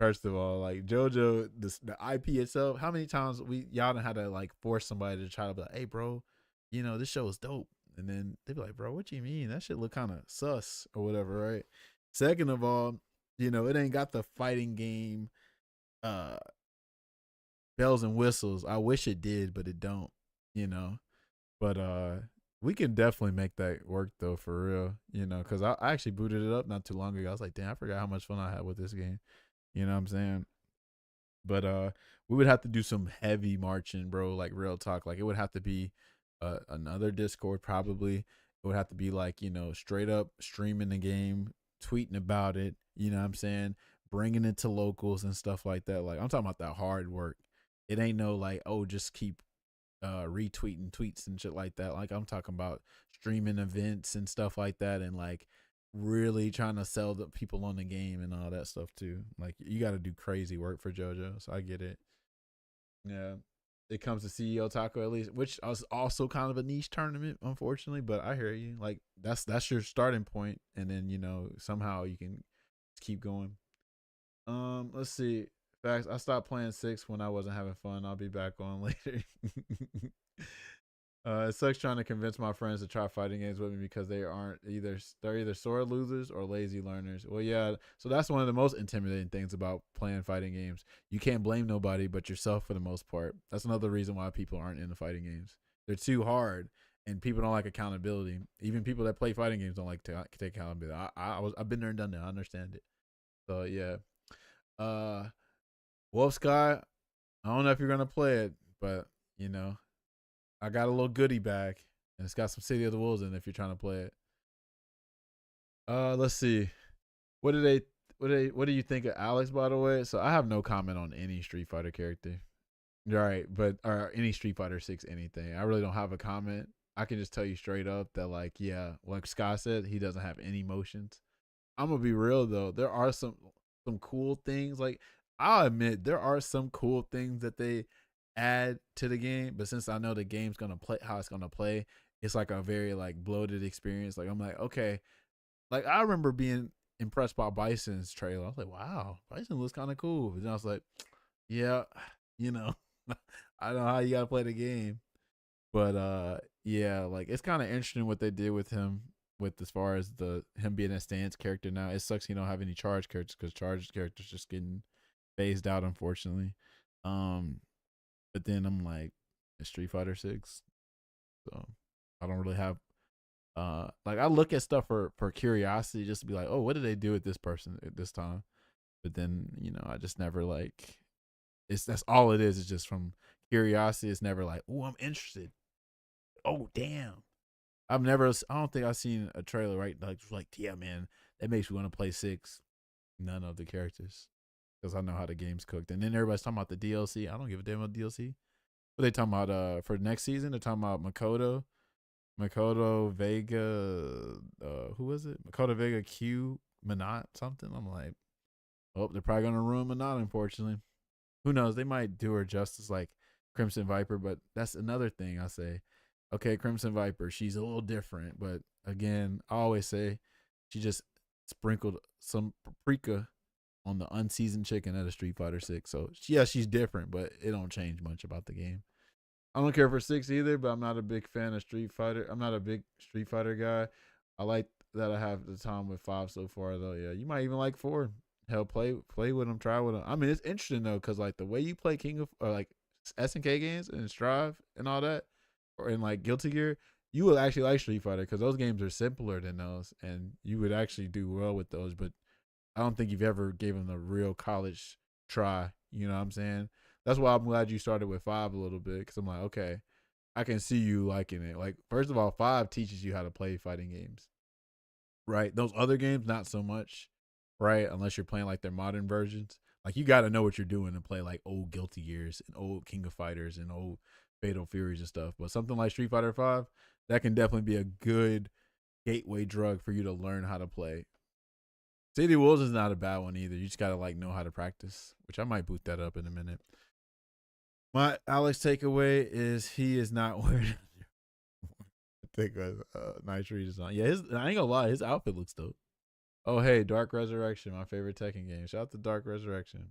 Speaker 1: First of all, like JoJo, the IP itself, how many times y'all done had to like force somebody to try to be like, hey bro, this show is dope. And then they be like, bro, what you mean? That shit look kind of sus or whatever, right? Second of all, it ain't got the fighting game bells and whistles. I wish it did, but it don't, But we can definitely make that work though, for real, because I actually booted it up not too long ago. I was like, damn, I forgot how much fun I had with this game. You know what I'm saying? But we would have to do some heavy marching, bro, like real talk. Like it would have to be another Discord probably. It would have to be like, straight up streaming the game, tweeting about it, you know what I'm saying? Bringing it to locals and stuff like that. Like I'm talking about that hard work. It ain't no like, oh, just keep retweeting tweets and shit like that. Like I'm talking about streaming events and stuff like that and like really trying to sell the people on the game and all that stuff too. Like you got to do crazy work for JoJo. So I get it. Yeah. It comes to CEO Taco at least, which is also kind of a niche tournament, unfortunately, but I hear you. Like that's your starting point, and then somehow you can keep going. Let's see. Facts. I stopped playing 6 when I wasn't having fun. I'll be back on later. It sucks trying to convince my friends to try fighting games with me because they're either sore losers or lazy learners. Well, yeah. So that's one of the most intimidating things about playing fighting games. You can't blame nobody but yourself for the most part. That's another reason why people aren't into fighting games. They're too hard, and people don't like accountability. Even people that play fighting games don't like to take accountability. I've been there and done that. I understand it. So yeah. Wolf Sky, I don't know if you're gonna play it, but you know, I got a little goodie bag, and it's got some City of the Wolves in it if you're trying to play it. Let's see. What do you think of Alex, by the way? So I have no comment on any Street Fighter character. All right, or any Street Fighter 6 anything. I really don't have a comment. I can just tell you straight up that, like, yeah, like Sky said, he doesn't have any emotions. I'm gonna be real though. There are some cool things. Like, I'll admit there are some cool things that they add to the game, but since I know the game's gonna play how it's gonna play, it's like a very like bloated experience. Like, I'm like, okay, like I remember being impressed by Bison's trailer. I was like, wow, Bison looks kind of cool. But then I was like, yeah, you know, I don't know how you gotta play the game, but yeah, like it's kind of interesting what they did with him, with as far as him being a stance character now. It sucks he don't have any charge characters because charge characters just getting phased out, unfortunately. But then I'm like, it's Street Fighter 6, so I don't really have like I look at stuff for curiosity, just to be like, oh, what did they do with this person at this time? But then, you know, I just never like, that's all it is. It's just from curiosity. It's never like, oh, I'm interested. Oh, damn. I don't think I've seen a trailer, right? Like, yeah, man, that makes me want to play 6. None of the characters, because I know how the game's cooked. And then everybody's talking about the DLC. I don't give a damn about DLC. What are they talking about for next season? They're talking about Makoto Vega, who was it? Makoto Vega Q Minot something. I'm like, oh, they're probably gonna ruin Minot, unfortunately. Who knows? They might do her justice like Crimson Viper, but that's another thing I say. Okay, Crimson Viper, she's a little different, but again, I always say she just sprinkled some paprika on the unseasoned chicken at a Street Fighter 6. So yeah, she's different, but it don't change much about the game. I don't care for 6 either, but I'm not a big fan of Street Fighter. I'm not a big Street Fighter guy. I like that I have the time with 5 so far, though. Yeah, you might even like 4. Hell, play with them, try with them. I mean, it's interesting though, cause like the way you play like SNK games and Strive and all that, or in like Guilty Gear, you will actually like Street Fighter because those games are simpler than those, and you would actually do well with those. But I don't think you've ever gave them a real college try. You know what I'm saying? That's why I'm glad you started with 5 a little bit, because I'm like, okay, I can see you liking it. Like, first of all, 5 teaches you how to play fighting games, right? Those other games, not so much, right? Unless you're playing like their modern versions. Like, you got to know what you're doing to play like old Guilty Gears and old King of Fighters and old Fatal Furies and stuff. But something like Street Fighter 5, that can definitely be a good gateway drug for you to learn how to play. City of Wolves is not a bad one either. You just got to like know how to practice, which I might boot that up in a minute. My Alex takeaway is he is not wearing I think nice redesign. Yeah, I ain't gonna lie, his outfit looks dope. Oh hey, Dark Resurrection, my favorite Tekken game. Shout out to Dark Resurrection.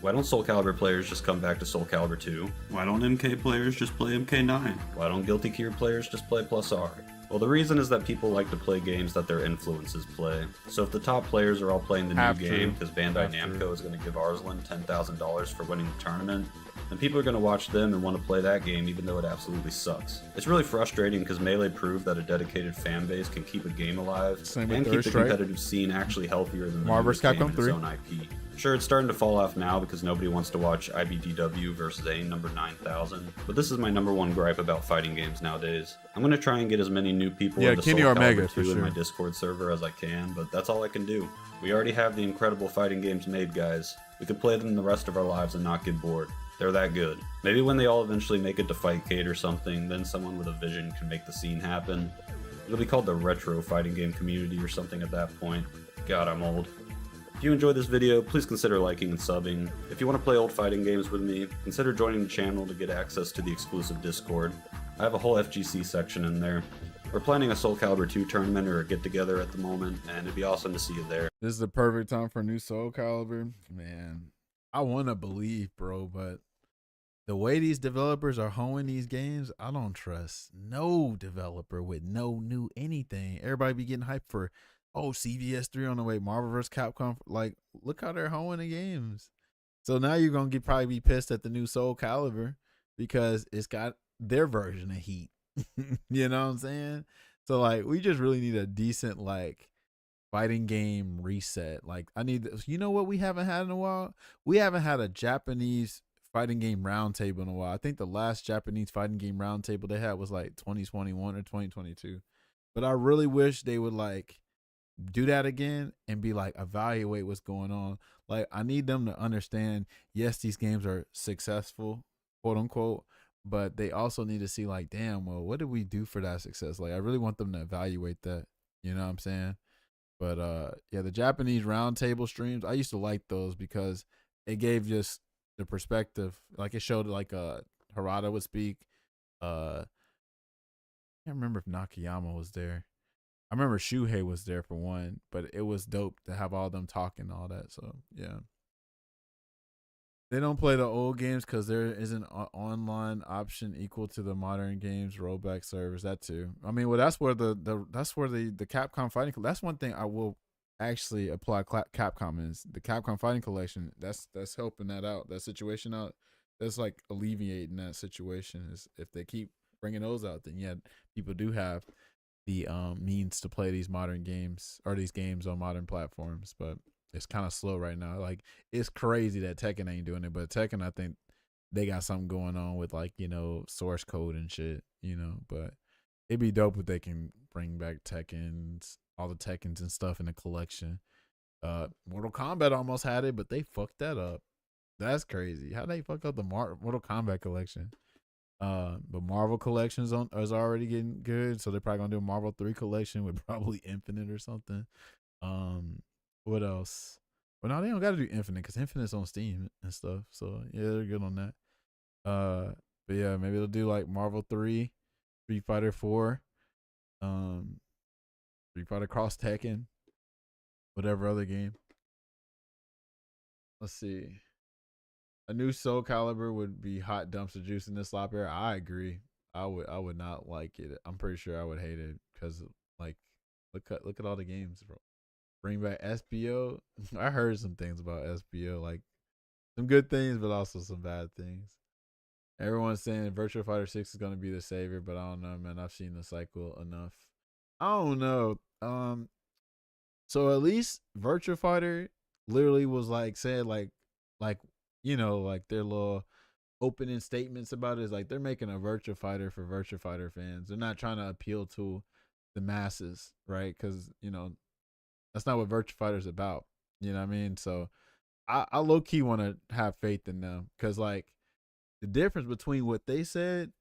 Speaker 8: Why don't Soul Calibur players just come back to Soul Calibur 2? Why don't MK players just play MK9? Why don't Guilty Gear players just play Plus R? Well, the reason is that people like to play games that their influences play. So if the top players are all playing the new game because Bandai Namco is going to give Arslan $10,000 for winning the tournament, then people are going to watch them and want to play that game even though it absolutely sucks. It's really frustrating because Melee proved that a dedicated fan base can keep a game alive and keep the competitive scene actually healthier than the newest game in its own IP. Sure, it's starting to fall off now because nobody wants to watch IBDW versus AIM number 9000, but this is my number one gripe about fighting games nowadays. I'm going to try and get as many new people into Soul Calibur 2 in my Discord server as I can, but that's all I can do. We already have the incredible fighting games made, guys. We could play them the rest of our lives and not get bored. They're that good. Maybe when they all eventually make it to Fightcade or something, then someone with a vision can make the scene happen. It'll be called the retro fighting game community or something at that point. God, I'm old. If you enjoyed this video, please consider liking and subbing. If you want to play old fighting games with me, consider joining the channel to get access to the exclusive Discord. I have a whole FGC section in there. We're planning a Soul Calibur 2 tournament or a get-together at the moment, and it'd be awesome to see you there.
Speaker 1: This is the perfect time for a new Soul Calibur. Man, I want to believe, bro, but the way these developers are hoeing these games, I don't trust no developer with no new anything. Everybody be getting hyped for, oh, CVS 3 on the way, Marvel vs. Capcom. Like, look how they're hoeing the games. So now you're going to probably be pissed at the new Soul Calibur because it's got their version of Heat. You know what I'm saying? So, like, we just really need a decent, like, fighting game reset. Like, I need, you know what we haven't had in a while? We haven't had a Japanese fighting game roundtable in a while. I think the last Japanese fighting game roundtable they had was like 2021 or 2022. But I really wish they would like do that again and be like evaluate what's going on. Like I need them to understand, yes, these games are successful, quote unquote, but they also need to see like, damn, well, what did we do for that success? Like I really want them to evaluate that. You know what I'm saying? But yeah, the Japanese roundtable streams, I used to like those because it gave just the perspective, like it showed like Harada would speak. I can't remember if Nakayama was there. I remember Shuhei was there for one, but it was dope to have all them talking and all that. So yeah, they don't play the old games because there isn't an online option equal to the modern games rollback servers. That too. I mean, well, that's where the Capcom fighting. That's one thing I will actually apply Capcom is the Capcom Fighting Collection. That's helping that out, that situation out. That's like alleviating that situation. Is if they keep bringing those out, then yeah, people do have the means to play these modern games or these games on modern platforms. But it's kind of slow right now. Like it's crazy that Tekken ain't doing it, but Tekken, I think they got something going on with like, you know, source code and shit, you know. But it'd be dope if they can bring back Tekkens, all the Tekkens and stuff in the collection. Mortal Kombat almost had it, but they fucked that up. That's crazy. How they fuck up the Mortal Kombat collection? But Marvel collections is already getting good, so they're probably gonna do a Marvel 3 collection with probably Infinite or something. What else? Well, no, they don't got to do Infinite because Infinite's on Steam and stuff. So yeah, they're good on that. But yeah, maybe they'll do like Marvel 3, Street Fighter 4, Street Fighter Cross Tekken, whatever other game. Let's see. A new Soul Calibur would be hot dumpster juice in this slop era. I agree. I would not like it. I'm pretty sure I would hate it because like look at all the games, bro. Bring back SBO. I heard some things about SBO, like some good things, but also some bad things. Everyone's saying Virtua Fighter 6 is gonna be the savior, but I don't know, man. I've seen the cycle enough. I don't know. So at least Virtua Fighter literally was like said like you know, like their little opening statements about it is like they're making a Virtua Fighter for Virtua Fighter fans. They're not trying to appeal to the masses, right? Because you know that's not what Virtua Fighter is about. You know what I mean? So I low key want to have faith in them because like the difference between what they said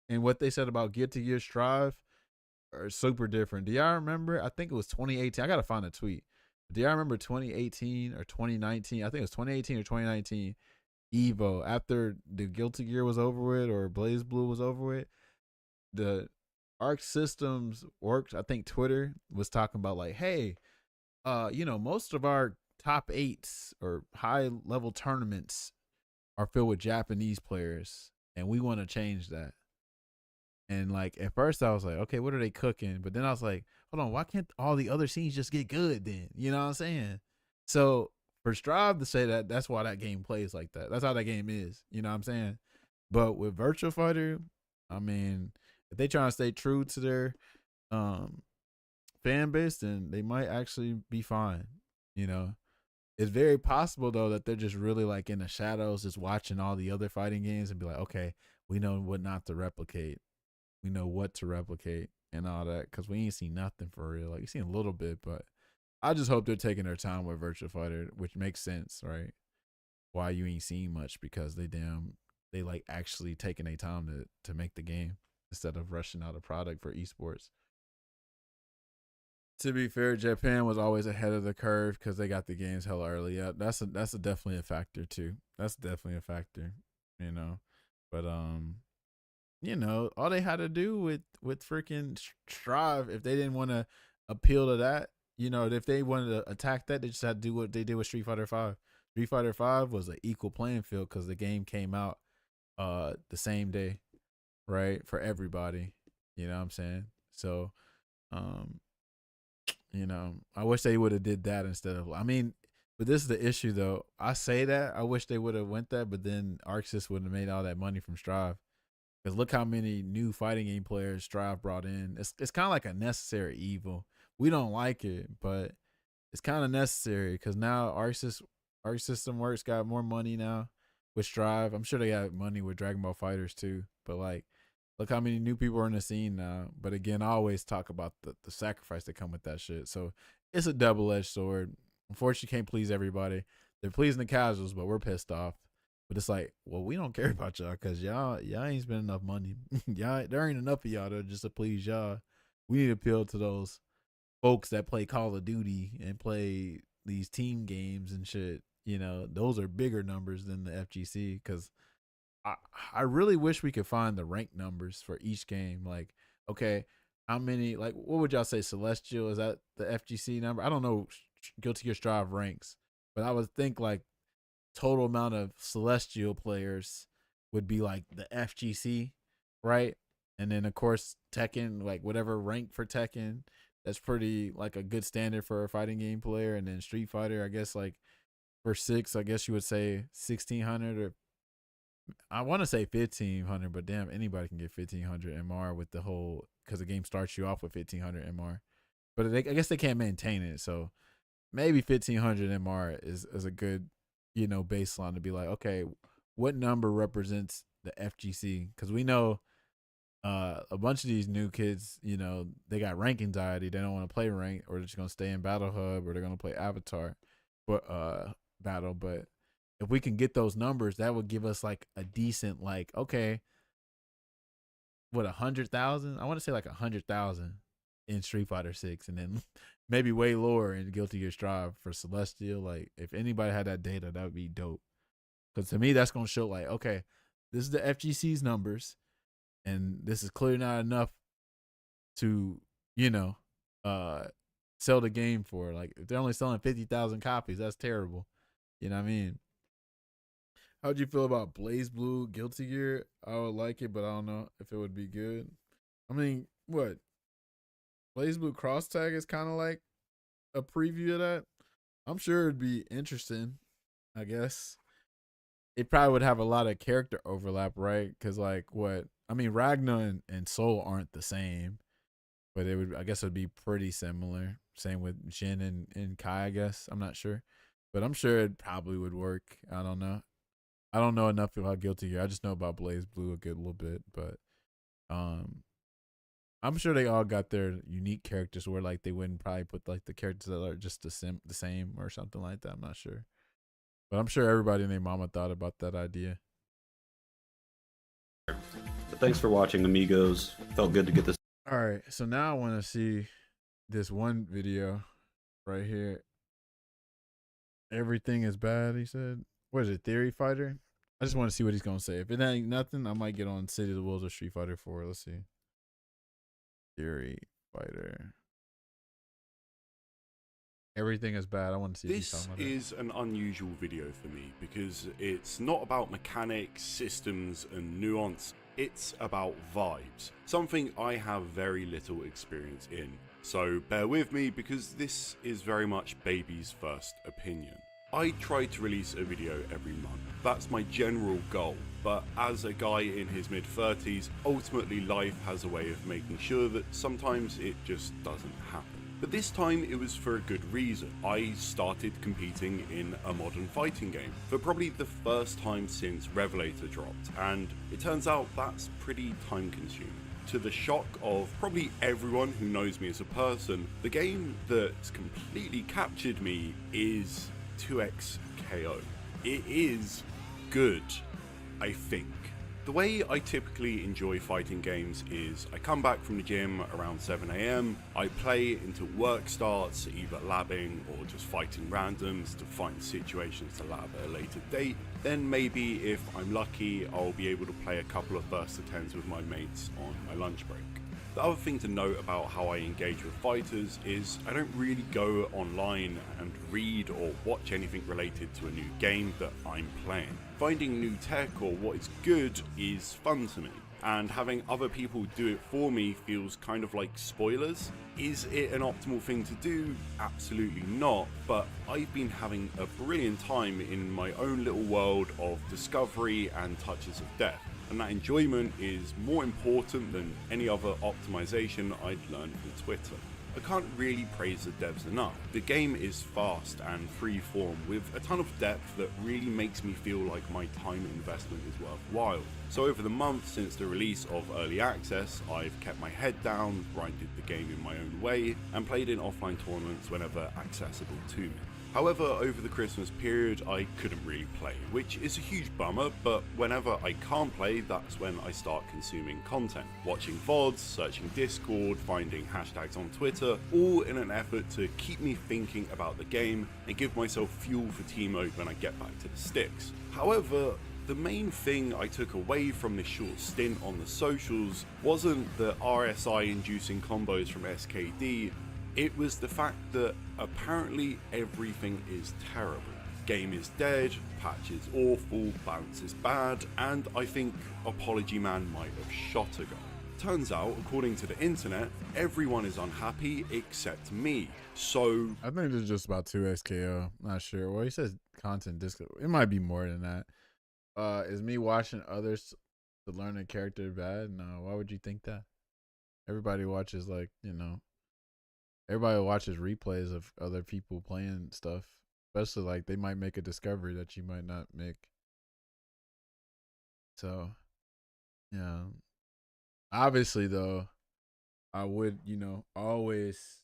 Speaker 1: and what they said about Gear to Gear Strive are super different. Do y'all remember? I think it was 2018. I gotta find a tweet. Do y'all remember 2018 or 2019? I think it was 2018 or 2019. Evo, after the Guilty Gear was over with or Blaze Blue was over with, the Arc Systems works. I think Twitter was talking about like, hey, you know, most of our top 8s or high level tournaments are filled with Japanese players, and we want to change that. And like at first I was like, okay, what are they cooking? But then I was like, hold on, why can't all the other scenes just get good then? You know what I'm saying? So for Strive to say that, that's why that game plays like that. That's how that game is. You know what I'm saying? But with Virtua Fighter, I mean, if they trying to stay true to their fan base, then they might actually be fine. You know, it's very possible though that they're just really like in the shadows, just watching all the other fighting games and be like, okay, we know what not to replicate. We know what to replicate and all that because we ain't seen nothing for real. Like, you seen a little bit, but I just hope they're taking their time with Virtua Fighter, which makes sense, right? Why you ain't seen much because they like actually taking their time to make the game instead of rushing out a product for esports. To be fair, Japan was always ahead of the curve because they got the games hella early. Yeah, that's definitely a factor too. That's definitely a factor, you know. But you know, all they had to do with freaking Strive, if they didn't want to appeal to that, you know, if they wanted to attack that, they just had to do what they did with Street Fighter 5. Street Fighter 5 was an equal playing field because the game came out the same day, right? For everybody. You know what I'm saying? So, you know, I wish they would have did that instead of, I mean, but this is the issue though. I say that, I wish they would have went that, but then ArcSys would have made all that money from Strive. Because look how many new fighting game players Strive brought in. It's kind of like a necessary evil. We don't like it, but it's kind of necessary because now Arc System Works got more money now with Strive. I'm sure they got money with Dragon Ball Fighters too. But like, look how many new people are in the scene now. But again, I always talk about the sacrifice that come with that shit. So it's a double-edged sword. Unfortunately, can't please everybody. They're pleasing the casuals, but we're pissed off. But it's like, well, we don't care about y'all because y'all ain't spending enough money. There ain't enough of y'all there just to please y'all. We need to appeal to those folks that play Call of Duty and play these team games and shit. You know, those are bigger numbers than the FGC because I really wish we could find the rank numbers for each game. Like, okay, how many, like, what would y'all say? Celestial, is that the FGC number? I don't know Guilty Gear Strive ranks, but I would think like total amount of Celestial players would be like the FGC, right? And then of course Tekken, like whatever rank for Tekken, that's pretty like a good standard for a fighting game player. And then Street Fighter, I guess like for 6, I guess you would say 1600, or I want to say 1500, but damn, anybody can get 1500 MR with the whole, because the game starts you off with 1500 MR, but I guess they can't maintain it. So maybe 1500 MR is a good, you know, baseline to be like, okay, what number represents the FGC? Because we know a bunch of these new kids, you know, they got rank anxiety. They don't want to play rank, or they're just gonna stay in Battle Hub, or they're gonna play Avatar, but battle. But if we can get those numbers, that would give us like a decent, like, okay, what, 100,000? I want to say like 100,000 in Street Fighter 6, and then maybe way lower in Guilty Gear Strive for Celestial. Like, if anybody had that data, that would be dope. Because to me, that's gonna show like, okay, this is the FGC's numbers, and this is clearly not enough to, you know, sell the game for. Like, if they're only selling 50,000 copies, that's terrible. You know what I mean? How'd you feel about Blaze Blue Guilty Gear? I would like it, but I don't know if it would be good. I mean, what? Blaze Blue Cross Tag is kind of like a preview of that. I'm sure it'd be interesting, I guess. It probably would have a lot of character overlap, right? Because, like, what? I mean, Ragna and Soul aren't the same, but it would, I guess it would be pretty similar. Same with Jin and Kai, I guess. I'm not sure. But I'm sure it probably would work. I don't know. I don't know enough about Guilty Gear. I just know about Blaze Blue a good little bit, but I'm sure they all got their unique characters where like they wouldn't probably put like the characters that are just the same or something like that. I'm not sure, but I'm sure everybody and their mama thought about that idea.
Speaker 8: But thanks for watching, amigos. Felt good to get this.
Speaker 1: All right, so now I want to see this one video right here. Everything is bad, he said. What is it, Theory Fighter? I just want to see what he's gonna say. If it ain't nothing, I might get on City of the Wolves or Street Fighter 4. Let's see. Theory Fighter. Everything is bad. I want to see.
Speaker 9: This is an unusual video for me because it's not about mechanics, systems, and nuance. It's about vibes, something I have very little experience in. So bear with me because this is very much baby's first opinion. I try to release a video every month. That's my general goal. But as a guy in his mid-30s, ultimately life has a way of making sure that sometimes it just doesn't happen. But this time it was for a good reason. I started competing in a modern fighting game for probably the first time since Revelator dropped, and it turns out that's pretty time consuming. To the shock of probably everyone who knows me as a person, the game that's completely captured me is 2X KO. It is good, I think. The way I typically enjoy fighting games is I come back from the gym around 7 AM, I play until work starts, either labbing or just fighting randoms to find situations to lab at a later date. Then maybe if I'm lucky, I'll be able to play a couple of burst of 10s with my mates on my lunch break. The other thing to note about how I engage with fighters is I don't really go online and read or watch anything related to a new game that I'm playing. Finding new tech or what is good is fun to me, and having other people do it for me feels kind of like spoilers. Is it an optimal thing to do? Absolutely not, but I've been having a brilliant time in my own little world of discovery and touches of death, and that enjoyment is more important than any other optimization I'd learned from Twitter. I can't really praise the devs enough. The game is fast and free-form with a ton of depth that really makes me feel like my time investment is worthwhile. So over the month since the release of Early Access, I've kept my head down, grinded the game in my own way, and played in offline tournaments whenever accessible to me. However, over the Christmas period, I couldn't really play, which is a huge bummer, but whenever I can't play, that's when I start consuming content. Watching VODs, searching Discord, finding hashtags on Twitter, all in an effort to keep me thinking about the game and give myself fuel for team mode when I get back to the sticks. However, the main thing I took away from this short stint on the socials wasn't the RSI inducing combos from SKD, it was the fact that apparently everything is terrible. Game is dead, patch is awful, balance is bad, and I think Apology Man might have shot a guy. Turns out, according to the internet, everyone is unhappy except me. So
Speaker 1: I think there's just about 2 SKO. Not sure. Well, he says content disco. It might be more than that. Is me watching others to learn a character bad? No. Why would you think that? Everybody watches, like, you know, everybody watches replays of other people playing stuff, especially like they might make a discovery that you might not make. So, yeah. Obviously, though, I would, you know, always,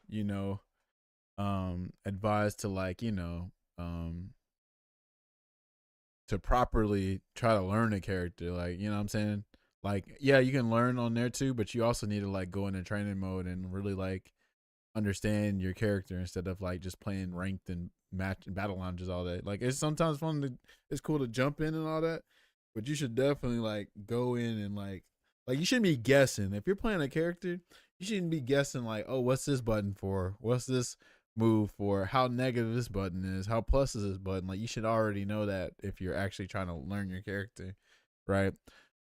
Speaker 1: you know, advise to, like, you know, to properly try to learn a character. Like, you know what I'm saying? Like, yeah, you can learn on there too, but you also need to like go into training mode and really like understand your character instead of like just playing ranked and match and battle lounges all day. Like, it's sometimes fun to, it's cool to jump in and all that, but you should definitely like go in and like you shouldn't be guessing. If you're playing a character, you shouldn't be guessing like, oh, what's this button for? What's this move for? How negative this button is? How plus is this button? Like, you should already know that if you're actually trying to learn your character, right?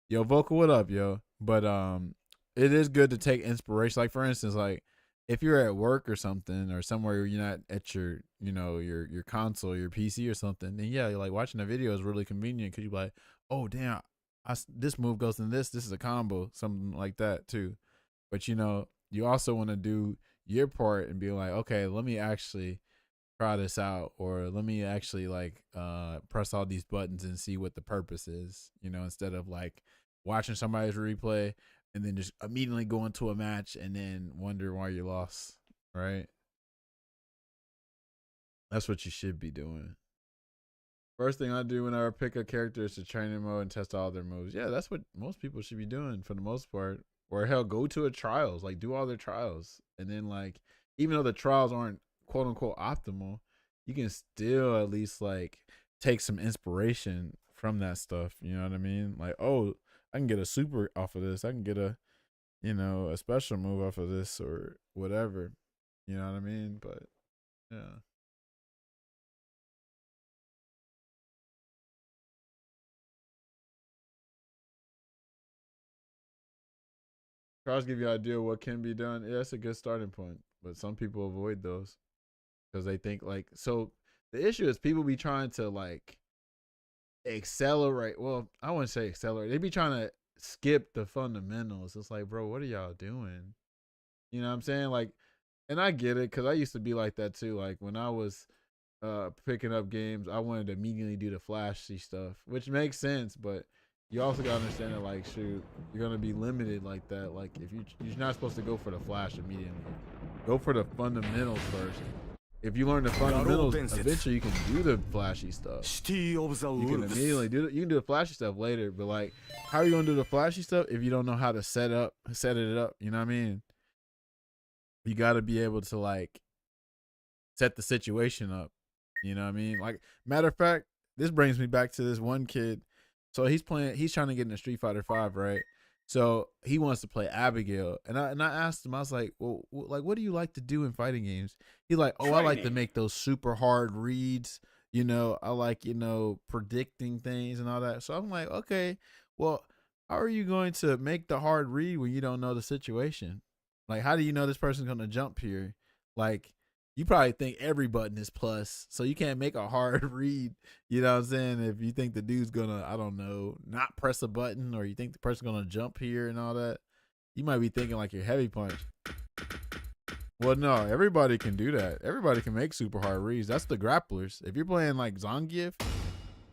Speaker 1: Yo, Vocal, what up, yo? But it is good to take inspiration. Like, for instance, like if you're at work or something, or somewhere where you're not at your, you know, your console, your PC or something, then yeah, you're like watching a video is really convenient because you're like, oh damn, this move goes in this is a combo, something like that too. But you know, you also want to do your part and be like, okay, let me actually try this out, or let me actually like press all these buttons and see what the purpose is, you know, instead of like watching somebody's replay and then just immediately go into a match and then wonder why you lost, right? That's what you should be doing. First thing I do whenever I pick a character is to train in mode and test all their moves. Yeah, that's what most people should be doing for the most part. Or hell, go to a trials, like do all their trials. And then like, even though the trials aren't quote unquote optimal, you can still at least like take some inspiration from that stuff. You know what I mean? Like, oh, I can get a super off of this. I can get a, you know, a special move off of this or whatever. You know what I mean? But yeah. Trials give you an idea of what can be done. Yeah, that's a good starting point. But some people avoid those because they think like, so the issue is people be trying to like accelerate. Well, I wouldn't say accelerate. They be trying to skip the fundamentals. It's like, bro, what are y'all doing? You know what I'm saying? Like, and I get it because I used to be like that too. Like when I was picking up games, I wanted to immediately do the flashy stuff, which makes sense, but you also gotta understand that, like, shoot, you're gonna be limited like that. Like, if you're not supposed to go for the flash immediately. Go for the fundamentals first. If you learn the fundamentals, eventually you can do the flashy stuff. You can immediately do it. You can do the flashy stuff later, but like, how are you gonna do the flashy stuff if you don't know how to set it up? You know what I mean? You gotta be able to like set the situation up. You know what I mean? Like, matter of fact, this brings me back to this one kid. So he's trying to get into Street Fighter 5, right? So he wants to play Abigail, and I asked him, I was like, well, like, what do you like to do in fighting games? He's like, oh, I like to make those super hard reads. You know, I like, you know, predicting things and all that. So I'm like, okay, well, how are you going to make the hard read when you don't know the situation? Like, how do you know this person's going to jump here? Like, you probably think every button is plus, so you can't make a hard read. You know what I'm saying? If you think the dude's going to, I don't know, not press a button, or you think the person's going to jump here and all that, you might be thinking like your heavy punch. Well, no, everybody can do that. Everybody can make super hard reads. That's the grapplers. If you're playing like Zangief,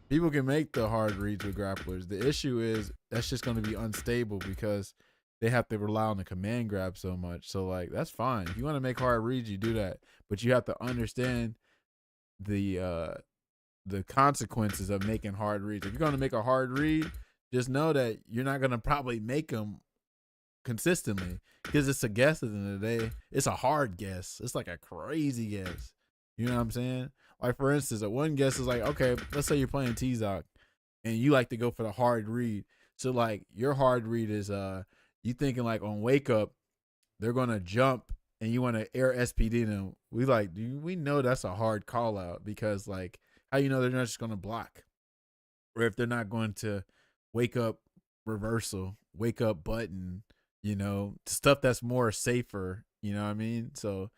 Speaker 1: people can make the hard reads with grapplers. The issue is that's just going to be unstable because they have to rely on the command grab so much. So like, that's fine. If you want to make hard reads, you do that, but you have to understand the consequences of making hard reads. If you're going to make a hard read, just know that you're not going to probably make them consistently, because it's a guess at the end of the day. It's a hard guess. It's like a crazy guess. You know what I'm saying? Like, for instance, one guess is like, okay, let's say you're playing T-Zoc and you like to go for the hard read. So like, your hard read is you thinking like on wake up they're gonna jump and you want to air SPD them. We know that's a hard call out, because like, how you know they're not just gonna block, or if they're not going to wake up reversal, wake up button, you know, stuff that's more safer, you know what I mean? So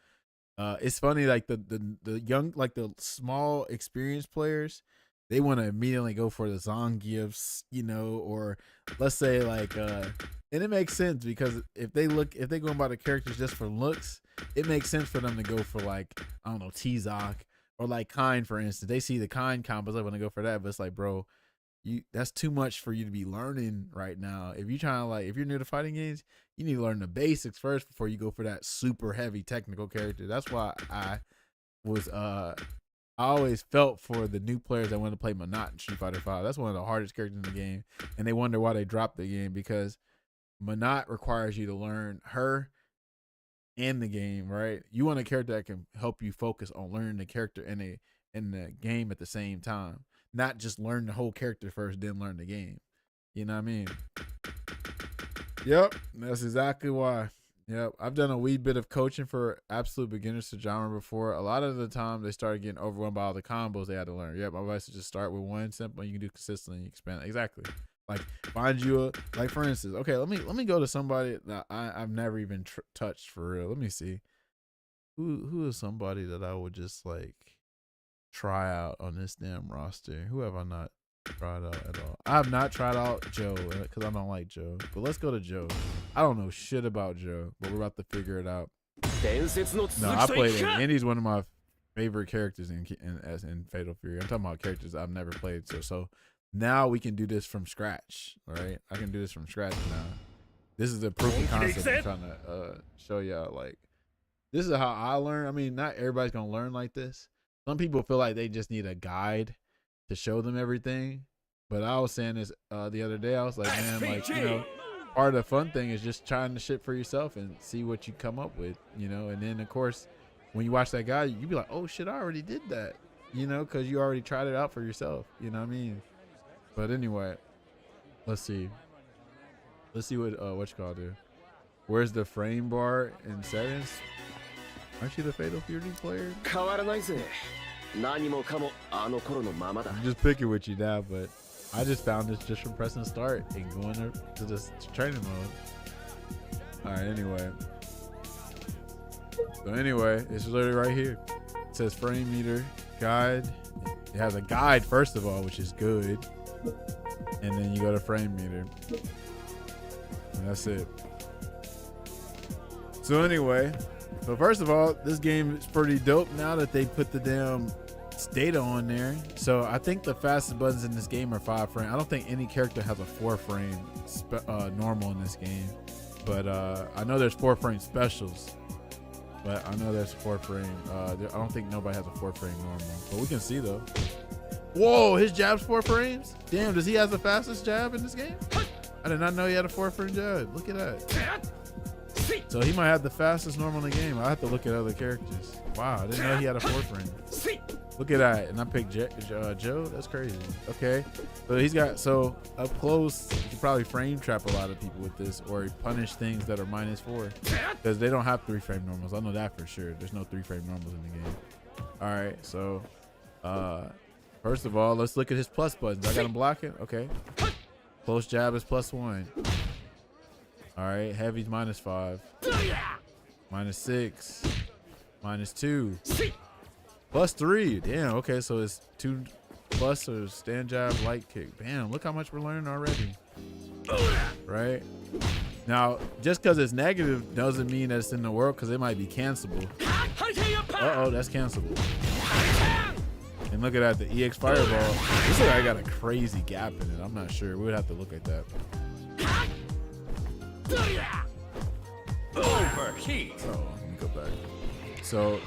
Speaker 1: it's funny, like the young, like the small experienced players, they want to immediately go for the Zangiefs, you know, or let's say like and it makes sense, because if they going by the characters just for looks, it makes sense for them to go for like, I don't know, T-Zoc or like Kind, for instance. They see the Kind combos, they want to go for that, but it's like, bro, that's too much for you to be learning right now. If you're trying to, like, if you're new to fighting games, you need to learn the basics first before you go for that super heavy technical character. That's why I always felt for the new players that want to play Menat in Street Fighter 5. That's one of the hardest characters in the game, and they wonder why they dropped the game, because Menat requires you to learn her and the game, right? You want a character that can help you focus on learning the character in the game at the same time. Not just learn the whole character first, then learn the game. You know what I mean? Yep, that's exactly why. Yep, I've done a wee bit of coaching for absolute beginners to genre before. A lot of the time, they started getting overwhelmed by all the combos they had to learn. Yep, my advice is just start with one simple, you can do consistently, you expand. Exactly. Like, find you like, for instance, okay, let me go to somebody that I've never even touched for real. Let me see. Who is somebody that I would just like try out on this damn roster? Who have I not tried out at all? I have not tried out Joe, because I don't like Joe. But let's go to Joe. I don't know shit about Joe, but we're about to figure it out. No, I played him, and he's one of my favorite characters in Fatal Fury. I'm talking about characters I've never played. So now we can do this from scratch. All right, I can do this from scratch now. This is the proof of concept I'm trying to show y'all. Like, this is how I learn. I mean, not everybody's gonna learn like this. Some people feel like they just need a guide to show them everything. But I was saying this the other day. I was like, man, like, you know, part of the fun thing is just trying the shit for yourself and see what you come up with, you know. And then, of course, when you watch that guy, you be like, oh, shit, I already did that, you know, because you already tried it out for yourself. You know what I mean? But anyway, let's see. Let's see what you call do. Where's the frame bar in settings? Aren't you the Fatal Fury player? I'm just picking with you now, but I just found this just from pressing start and going to this training mode. All right, anyway. So anyway, it's literally right here. It says frame meter guide. It has a guide, first of all, which is good. And then you go to frame meter. And that's it. So anyway, so first of all, this game is pretty dope now that they put the damn data on there. So I think the fastest buttons in this game are 5 frame. I don't think any character has a 4 frame normal in this game, but I know there's 4 frame specials, but I know there's 4 frame. I don't think nobody has a 4 frame normal, but we can see though. Whoa, his jab's 4 frames? Damn, does he have the fastest jab in this game? I did not know he had a 4 frame jab. Look at that. So he might have the fastest normal in the game. I have to look at other characters. Wow, I didn't know he had a 4 frame. Look at that. And I picked Joe. That's crazy. Okay. But he's got, so up close, you can probably frame trap a lot of people with this, or punish things that are -4. Because they don't have 3 frame normals. I know that for sure. There's no 3 frame normals in the game. All right. So, first of all, let's look at his plus buttons. I got him blocking. Okay. Close jab is +1. All right. Heavy's -5. -6. -2. +3. Damn. Okay. So it's 2 plus or stand jab, light kick. Damn. Look how much we're learning already. Right. Now, just because it's negative doesn't mean that it's in the world, because it might be cancelable. Uh-oh, that's cancelable. And look at that, the EX Fireball. This guy got a crazy gap in it. I'm not sure. We would have to look at that.
Speaker 6: Overheat.
Speaker 1: Oh, let me go back. So,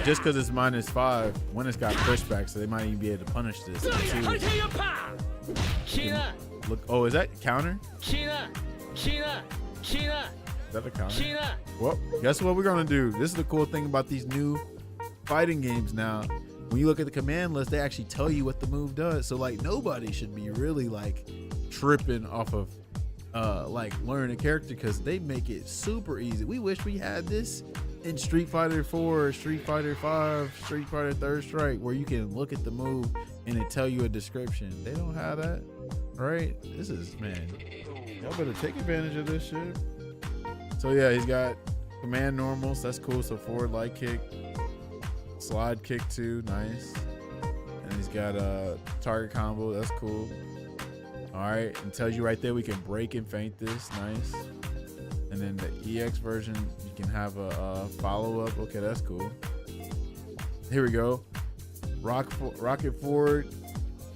Speaker 1: just because it's -5, when it's got pushback, so they might even be able to punish this. Look, oh, is that counter? Is that a counter? Well, guess what we're gonna do? This is the cool thing about these new fighting games now. When you look at the command list, they actually tell you what the move does. So like nobody should be really like tripping off of like learning a character, because they make it super easy. We wish we had this in Street Fighter 4, Street Fighter 5, Street Fighter 3rd Strike, where you can look at the move and it tell you a description. They don't have that, right? This is, man, y'all better take advantage of this shit. So yeah, he's got command normals. That's cool. So forward light kick, slide kick too, nice. And he's got a target combo. That's cool. All right, and tells you right there we can break and feint this, nice. And then the EX version, you can have a follow up. Okay, that's cool. Here we go. Rocket forward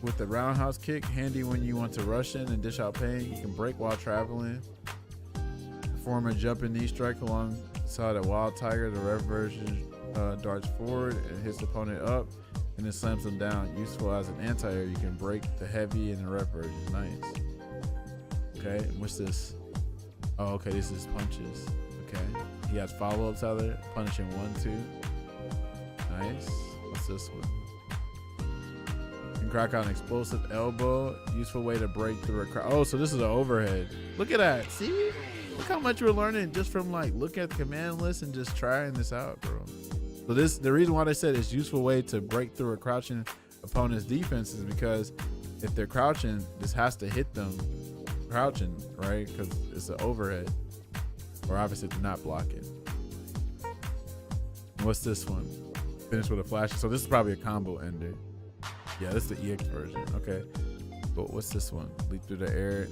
Speaker 1: with the roundhouse kick, handy when you want to rush in and dish out pain. You can break while traveling. Perform a jumping knee strike alongside a Wild Tiger. The rev version darts forward and hits the opponent up, and then slams them down. Useful as an anti-air. You can break the heavy in the rev version. Nice. Okay, what's this? Oh, okay, this is punches. Okay, he has follow-ups out there. Punishing 1, 2. Nice. What's this one? You can crack out an explosive elbow. Useful way to break through a crowd. Oh, so this is an overhead. Look at that. See? Look how much we're learning just from like looking at the command list and just trying this out, bro. So this, the reason why they said it's a useful way to break through a crouching opponent's defense is because if they're crouching, this has to hit them crouching, right? Because it's an overhead, or obviously they're not blocking. What's this one? Finish with a flash. So this is probably a combo ender. Yeah, this is the EX version. Okay, but what's this one? Leap through the air,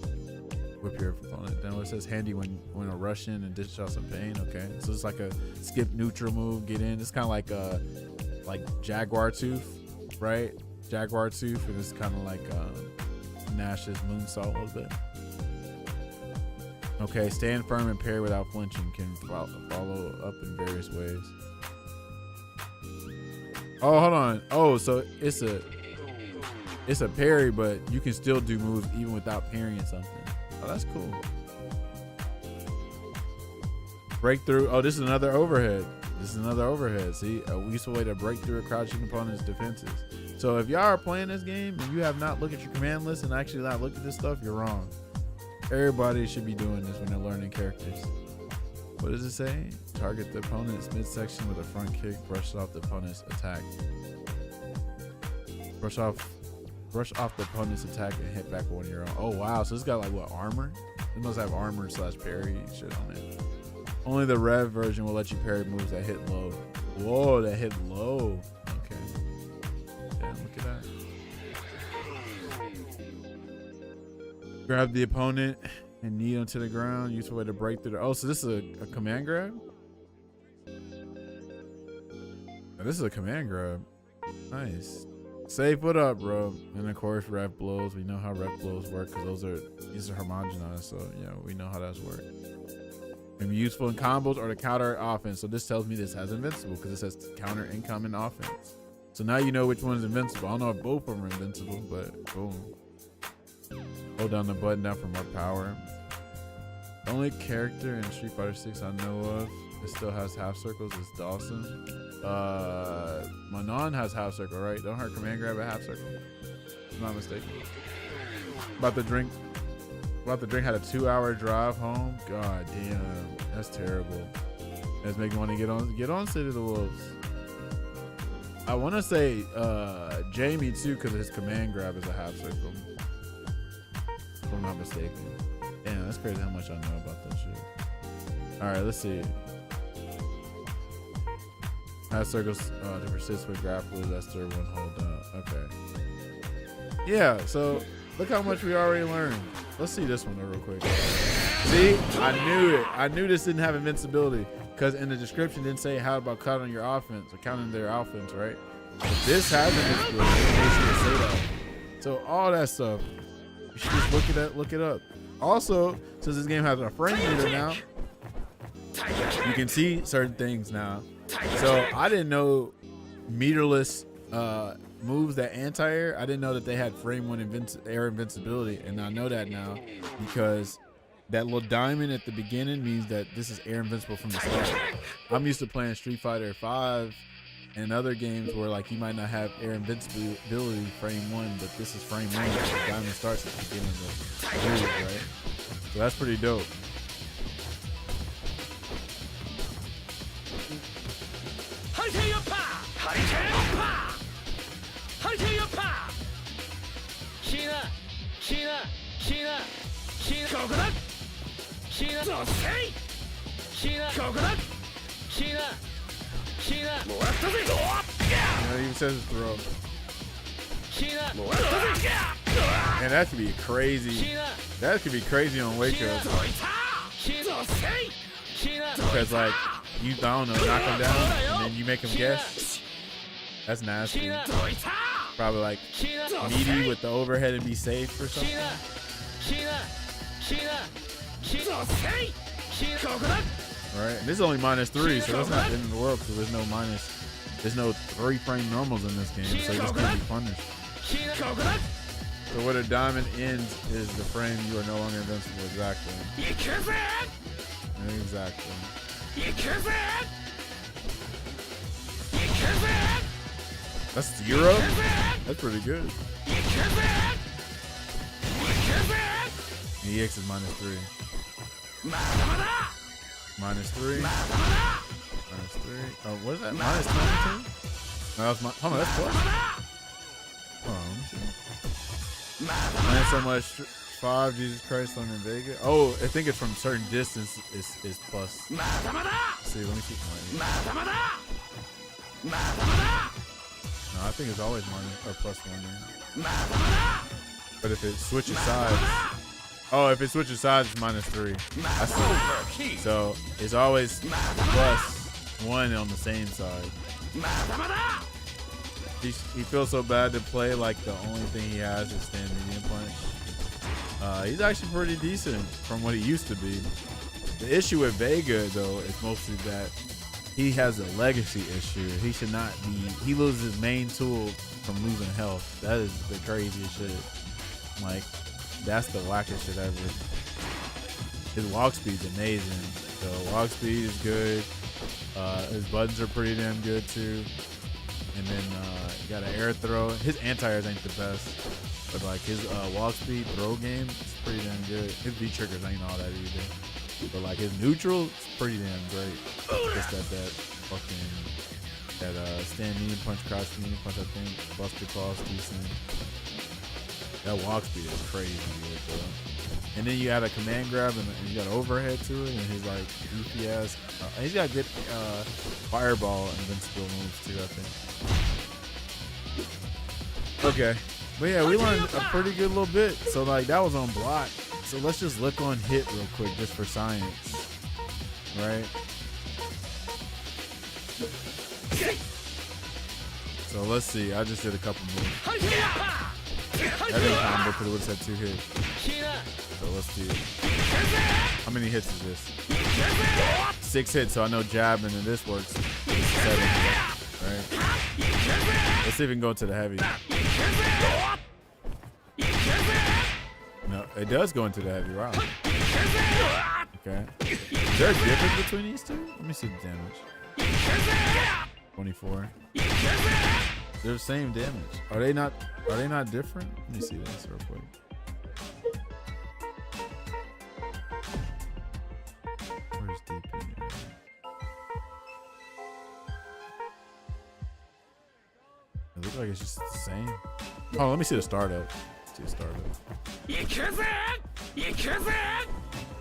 Speaker 1: whip your opponent down. It says handy when a rush in and dish out some pain. Okay, so it's like a skip neutral move, get in. It's kind of like Jaguar Tooth, right? Jaguar Tooth, and it's kind of like Nash's moonsault a little bit. Okay, stand firm and parry without flinching. Can follow up in various ways. Oh, hold on. Oh, so it's a parry, but you can still do moves even without parrying something. Oh, that's cool. Breakthrough. Oh, this is another overhead. See, a useful way to break through a crouching opponent's defenses. So if y'all are playing this game and you have not looked at your command list and actually not looked at this stuff, you're wrong. Everybody should be doing this when they're learning characters. What does it say? Target the opponent's midsection with a front kick. Brush off the opponent's attack. Brush off the opponent's attack and hit back one of your own. Oh wow, so this got like what, armor? It must have armor / parry shit on it. Only the rev version will let you parry moves that hit low. Whoa, that hit low. Okay. Damn, look at that. Grab the opponent and knee onto the ground. Useful way to break through the. Oh, so this is a command grab? Oh, this is a command grab. Nice. Safe foot up, bro. And of course, ref blows. We know how ref blows work because these are homogenized. So yeah, we know how that's work. Can be useful in combos or to counter offense. So this tells me this has invincible because it says counter incoming offense. So now you know which one is invincible. I don't know if both of them are invincible, but boom. Hold down the button down for more power. The only character in Street Fighter 6 I know of It still has half circles. It's Dawson. Manon has half circle, right? Don't her command grab a half circle? If I'm not mistaken. About to drink had a 2-hour drive home. God damn, that's terrible. That's making me want to get on City of the Wolves. I want to say Jamie too, because his command grab is a half circle. If I'm not mistaken. Damn, that's crazy how much I know about that shit. All right, let's see. Half circles to persist with grapplers. That's their one hold down. Okay. Yeah, so look how much we already learned. Let's see this one real quick. See, I knew it. I knew this didn't have invincibility because in the description it didn't say how about counting your offense or counting their offense, right? But this has invincibility. They should say that. So all that stuff, you should just look it up. Also, since this game has a frame meter now, you can see certain things now. So I didn't know meterless moves that anti-air. I didn't know that they had frame 1 air invincibility, and I know that now because that little diamond at the beginning means that this is air invincible from the start. I'm used to playing Street Fighter 5 and other games where like you might not have air invincibility frame 1, but this is frame 1. The diamond starts at the beginning of the move, right? So that's pretty dope. He even says throw. And that could be crazy. That could be crazy on Wake Up. Because like you don't know, knock him down and then you make him guess. That's nasty. Probably like meaty with the overhead and be safe or something. Right, and this is only -3, so that's not the end of the world because there's no 3 frame normals in this game, so you just can't be punished. So where the diamond ends is the frame you are no longer invincible. Exactly. Exactly. That's 0? That's pretty good. EX is -3. -3. -3. Oh, what is that? -22? No, that's hold on, that's plus. Hold on, let me see. Man, so much 5, Jesus Christ on Vega. Oh, I think it's from certain distance is plus. Let's see, let me see. No, I think it's always minus or +1 there. But if it switches sides. Oh, if it switches sides, it's -3. I see. So it's always +1 on the same side. He feels so bad to play like the only thing he has is stand medium punch. He's actually pretty decent from what he used to be. The issue with Vega though is mostly that he has a legacy issue. He should not be. He loses his main tool from losing health. That is the craziest shit. Like. That's the wackest shit ever. His walk speed's amazing. So walk speed is good. His buttons are pretty damn good too. And then you got an air throw. His anti-airs ain't the best, but like his walk speed throw game is pretty damn good. His V triggers ain't all that either. But like his neutral is pretty damn great. Just that fucking stand medium punch, crouch medium punch. I think Buster Claw's decent. That walk speed is crazy, bro. And then you add a command grab and you got overhead to it, and he's like goofy ass. He's got good fireball and invincible moves too, I think. Okay, but yeah, we learned a pretty good little bit. So like that was on block. So let's just look on hit real quick, just for science, right? So let's see. I just did a couple moves. That didn't combo because it would have said 2 hits. So let's see. How many hits is this? 6 hits, so I know jab and then this works. 7, right? Let's see if we can go into the heavy. No, it does go into the heavy. Wow. Okay. Is there a difference between these two? Let me see the damage. 24. They're the same damage. Are they not different? Let me see this real quick. Where's DP? It looks like it's just the same. Oh, let me see the startup. See the startup.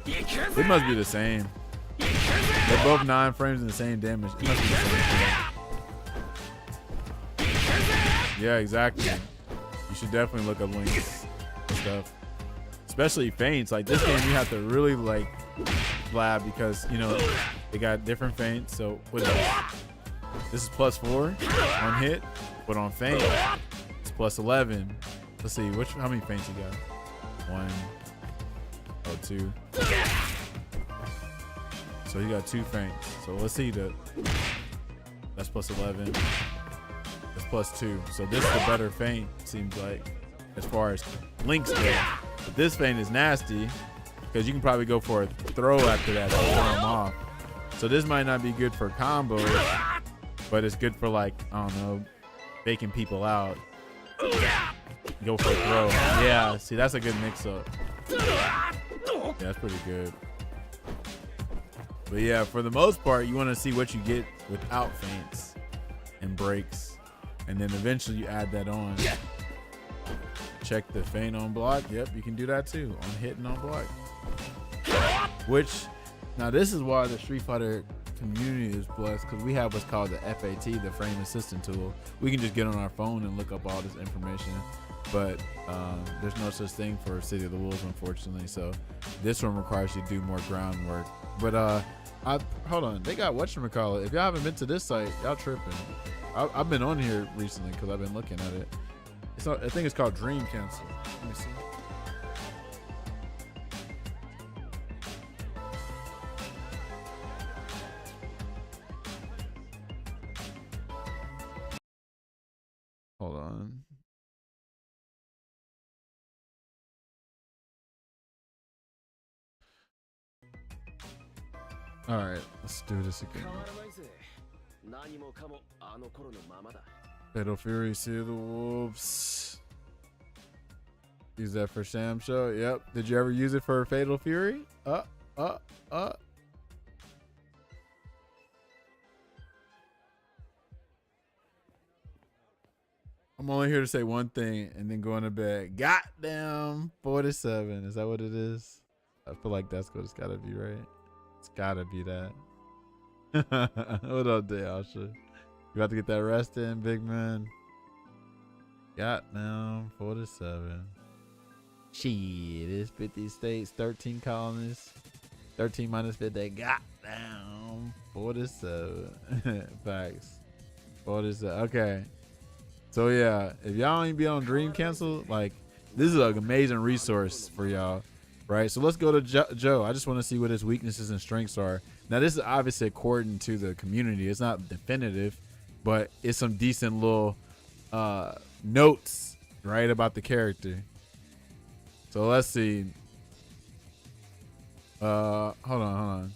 Speaker 1: It must be the same. They're both 9 frames and the same damage. It must be the same thing. Yeah, exactly. You should definitely look up links and stuff. Especially feints. Like this game, you have to really like blab because you know they got different feints. So what is that? This is +4 on hit, but on feint, it's +11. Let's see, how many feints you got? 1, 2. So you got 2 feints. So let's see that's +11. That's +2. So this is the better feint, seems like, as far as links go. But this feint is nasty because you can probably go for a throw after that to throw them off. So this might not be good for combos, but it's good for like, I don't know, faking people out. Go for a throw. Yeah, see, that's a good mix-up. Yeah, that's pretty good. But yeah, for the most part, you want to see what you get without feints and breaks. And then eventually you add that on. Check the feint on block. Yep, you can do that too. On hit and on block. Which, now this is why the Street Fighter community is blessed, because we have what's called the FAT, the Frame Assistant tool. We can just get on our phone and look up all this information. But there's no such thing for City of the Wolves, unfortunately. So this one requires you to do more groundwork. But hold on, they got whatchamacallit. If y'all haven't been to this site, y'all tripping. I've been on here recently because I've been looking at it. It's not, I think it's called Dream Cancel. Let me see. Hold on. All right, let's do this again. Fatal Fury, City of the Wolves. Use that for Sham Show. Yep. Did you ever use it for Fatal Fury? I'm only here to say one thing and then go into bed. Goddamn 47. Is that what it is? I feel like that's what it's gotta be, right? It's gotta be that. What up, Dayasha? You about to get that rest in, big man? Goddamn 47. Shit, it's 50 states, 13 colonies. 13 minus 50. Goddamn 47. Facts. 47. Okay. So yeah, if y'all ain't be on Dream Cancel, like this is an amazing resource for y'all, right? So let's go to Joe. I just want to see what his weaknesses and strengths are. Now this is obviously according to the community. It's not definitive, but it's some decent little notes, right, about the character. So let's see. Hold on.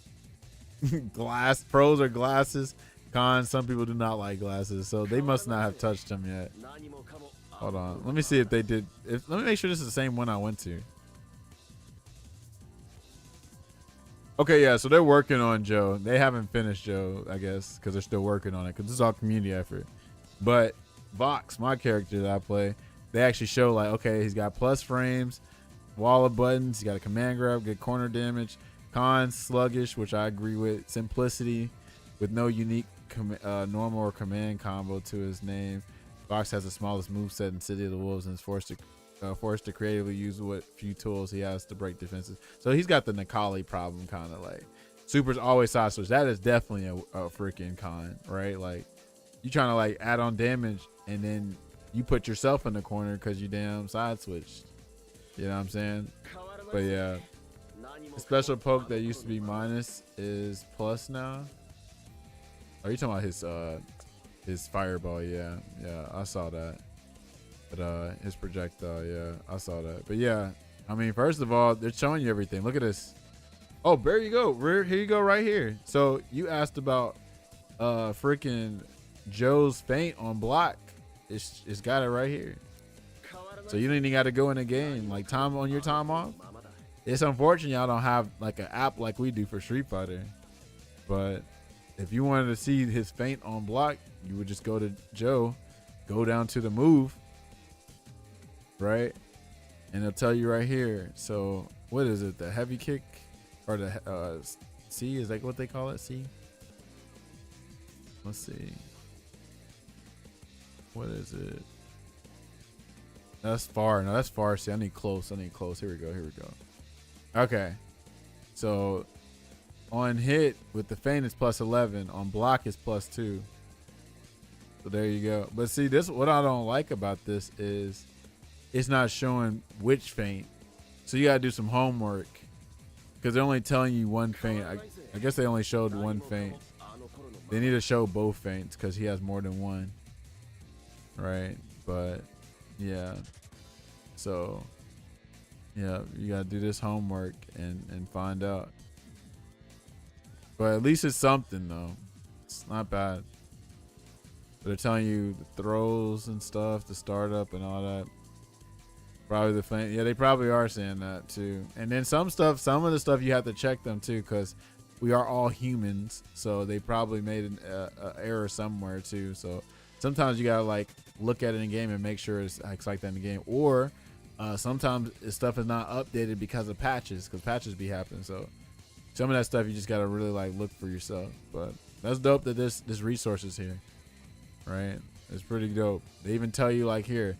Speaker 1: Glass pros or glasses. Cons, some people do not like glasses, so they must not have touched them yet. Hold on. Let me see if they did. Let me make sure this is the same one I went to. Okay, yeah, so they're working on Joe. They haven't finished Joe, I guess, because they're still working on it, because this is all community effort. But Vox, my character that I play, they actually show, like, okay, he's got plus frames, wall of buttons, he's got a command grab, good corner damage. Cons, sluggish, which I agree with. Simplicity, with no unique normal or command combo to his name. Vox has the smallest moveset in City of the Wolves and is forced to creatively use what few tools he has to break defenses. So he's got the Necalli problem, kind of like Super's always side switch. That is definitely a freaking con, right? Like you trying to like add on damage and then you put yourself in the corner because you damn side switched. You know what I'm saying? But yeah, the special poke that used to be minus is plus now. Are you talking about his fireball? Yeah, I saw that. But his projectile, yeah, I saw that. But yeah, I mean, first of all, they're showing you everything. Look at this. Oh, there you go. Here you go right here. So you asked about freaking Joe's feint on block. It's got it right here. So you don't even got to go in the game. Like time on your time off. It's unfortunate y'all don't have like an app like we do for Street Fighter. But if you wanted to see his feint on block, you would just go to Joe, go down to the move, right? And it'll tell you right here. So what is it? The heavy kick or the C? Is that what they call it? C? Let's see. What is it? That's far. No, that's far. See, I need close. Here we go. Okay. So on hit with the feint is plus 11. On block is plus 2. So there you go. But see, this what I don't like about this is it's not showing which feint. So you gotta do some homework because they're only telling you one feint. I guess they only showed one feint. They need to show both feints because he has more than one. Right? But yeah. So yeah, you gotta do this homework and find out. But at least it's something though. It's not bad. But they're telling you the throws and stuff, the startup and all that. Probably the feint. Yeah, they probably are saying that too. And then some of the stuff you have to check them too, because we are all humans. So they probably made an error somewhere too. So sometimes you gotta like look at it in game and make sure it's like that in the game. Or sometimes stuff is not updated because of patches, because patches be happening. So some of that stuff you just gotta really like look for yourself. But that's dope that this resource is here, right? It's pretty dope. They even tell you like here,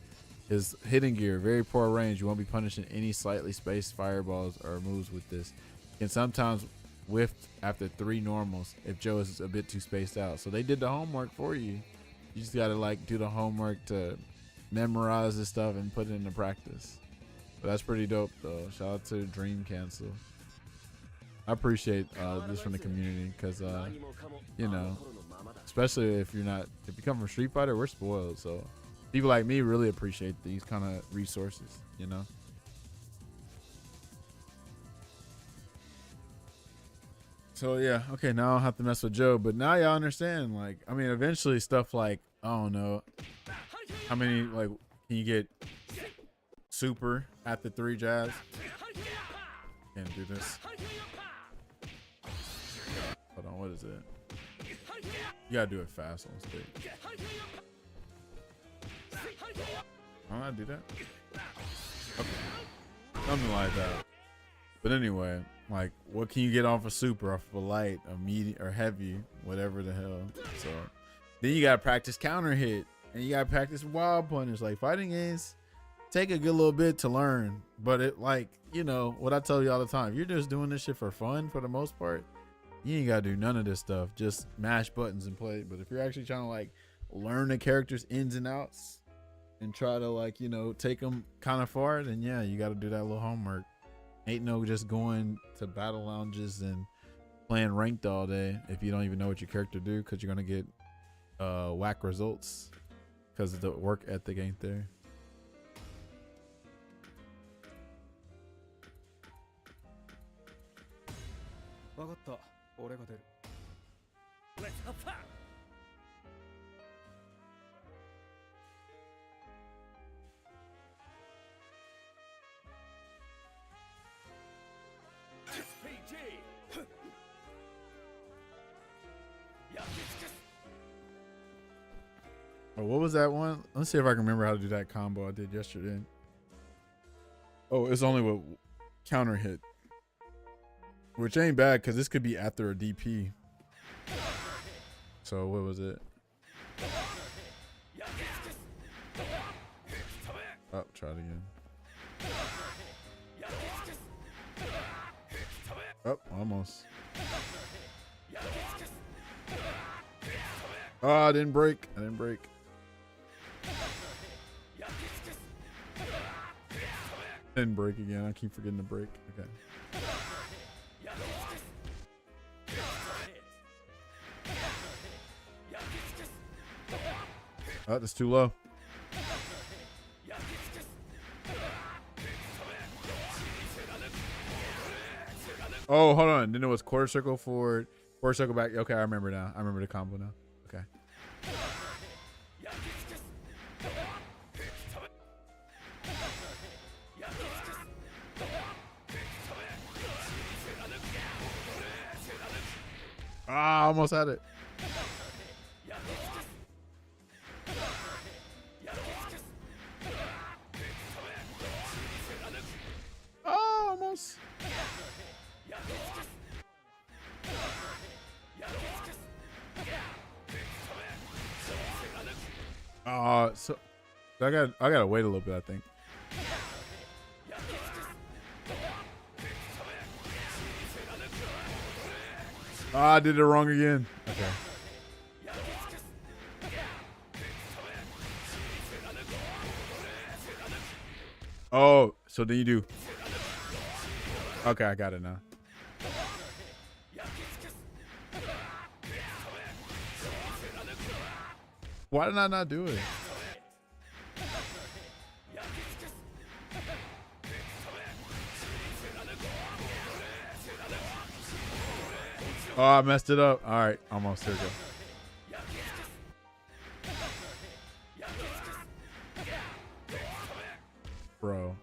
Speaker 1: his hitting gear, very poor range. You won't be punishing any slightly spaced fireballs or moves with this. Can sometimes whiff after 3 normals if Joe is a bit too spaced out. So they did the homework for you. You just gotta like do the homework to memorize this stuff and put it into practice. But that's pretty dope though. Shout out to Dream Cancel. I appreciate this from the community because you know, especially if you come from Street Fighter, we're spoiled. So people like me really appreciate these kind of resources, you know. So yeah, okay, now I don't have to mess with Joe, but now y'all understand. Like, I mean, eventually stuff like, I don't know, how many like can you get super at the 3 jabs? Can't do this. Hold on, what is it? You gotta do it fast on stage. I'm gonna do that. Okay, something like that. But anyway, like, what can you get off a super, off of a light, a medium, or heavy, whatever the hell? So then you gotta practice counter hit, and you gotta practice wild punish. Like, fighting games take a good little bit to learn, but it, like, you know what I tell you all the time, you're just doing this shit for fun for the most part. You ain't gotta do none of this stuff. Just mash buttons and play. But if you're actually trying to like learn the characters' ins and outs and try to like, you know, take them kind of far, then yeah, you got to do that little homework. Ain't no just going to battle lounges and playing ranked all day if you don't even know what your character do, because you're gonna get whack results because the work ethic ain't there. Oh, what was that one? Let's see if I can remember how to do that combo I did yesterday. Oh, it's only with counter hit, which ain't bad because this could be after a DP. So what was it? Oh, try it again. Oh, almost. Oh, I didn't break. Didn't break again. I keep forgetting to break. Okay. Oh, that's too low. Oh, hold on. Then it was quarter circle forward, quarter circle back. Okay, I remember now. I remember the combo now. Okay. Ah, almost had it. Oh, almost. So I gotta wait a little bit, I think. I did it wrong again. Okay. Oh, so then you do. Okay, I got it now. Why did I not do it? Oh, I messed it up. All right, almost. Here we go. Bro.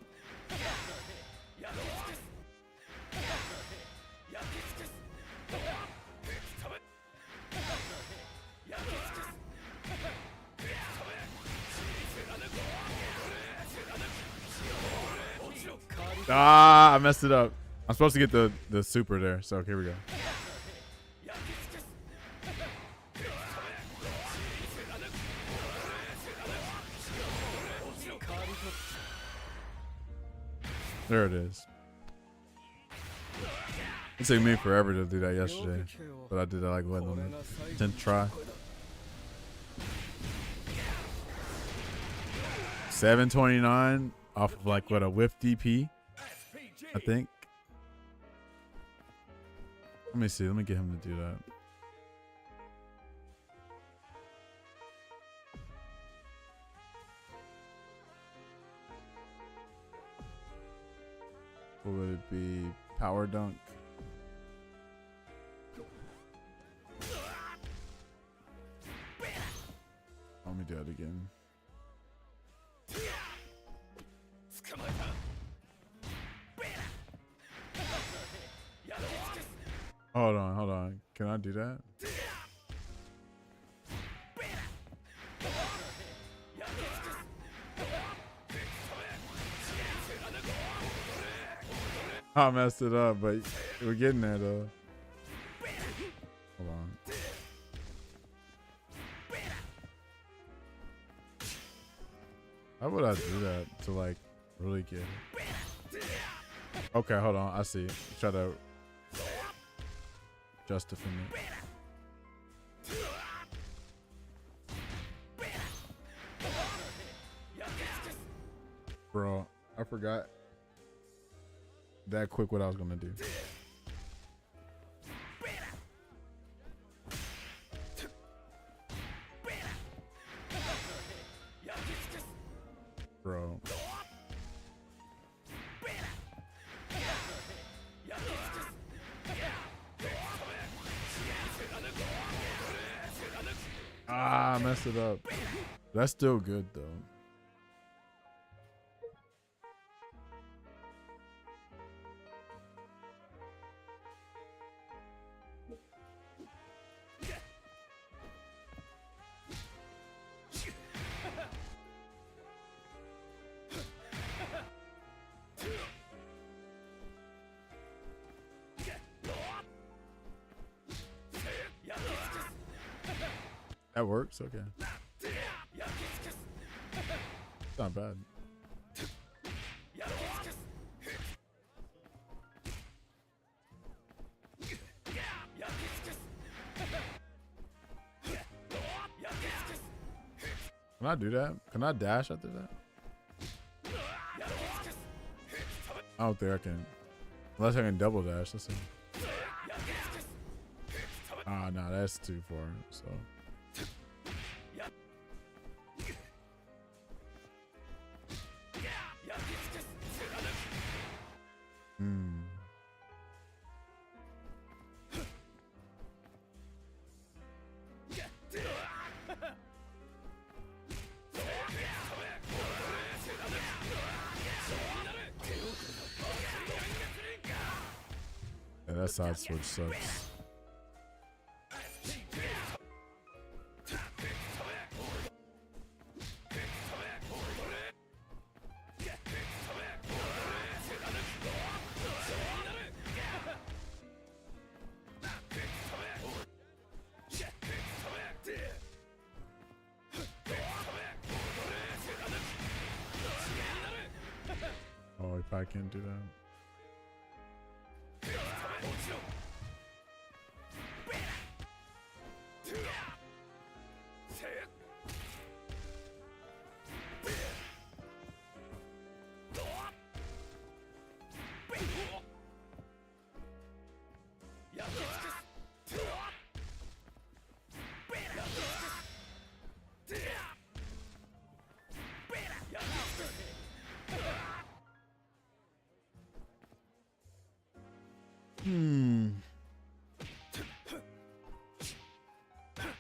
Speaker 1: Ah, I messed it up. I'm supposed to get the super there, so here we go. There it is. It took me forever to do that yesterday, but I did that like what, on the 10th try. 729 off of like what, a whiff DP, I think. Let me see. Let me get him to do that. What would it be? Power dunk. Let me do it again. Hold on. Can I do that? I messed it up, but we're getting there though. Hold on. How would I do that to like really get it? Okay, hold on. I see. Try to justify it. Bro, I forgot that quick what I was gonna do. Bro. Ah, I messed it up. That's still good though. That works? Okay. Not bad. Can I do that? Can I dash after that? I don't think I can. Unless I can double dash. Let's see. Ah, no, that's too far. So. Yeah, that side switch sucks. Oh, if I can't do that.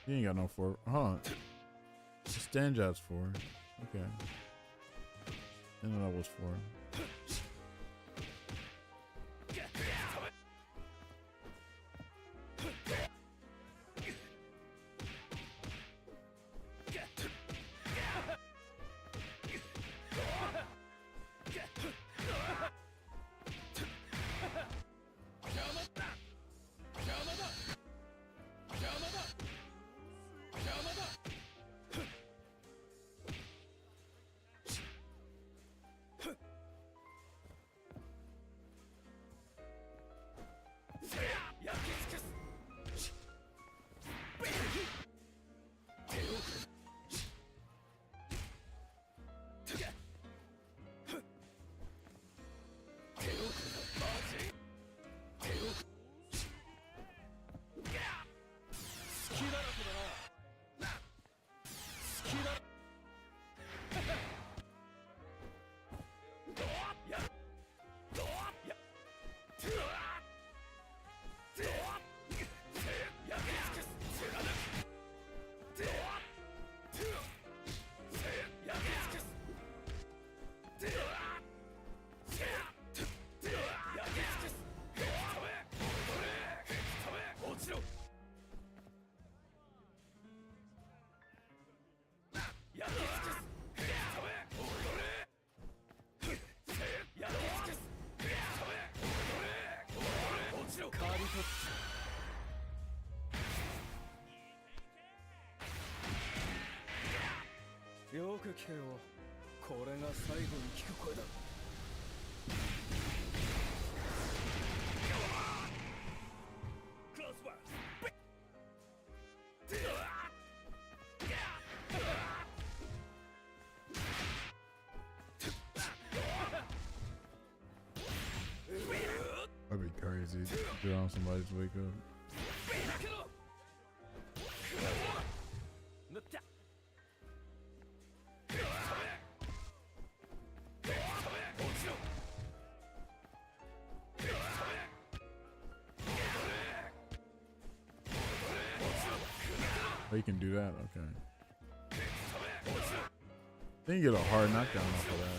Speaker 1: You ain't got no 4. Huh. Stand job's 4. Okay. Didn't know that was 4. That'd be crazy. Get on somebody's wake up. Oh, you can do that? Okay. Then you get a hard knockdown off of that.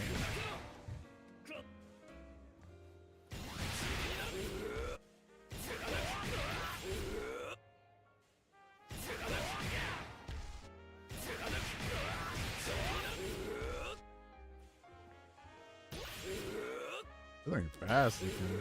Speaker 1: This thing's fast looking.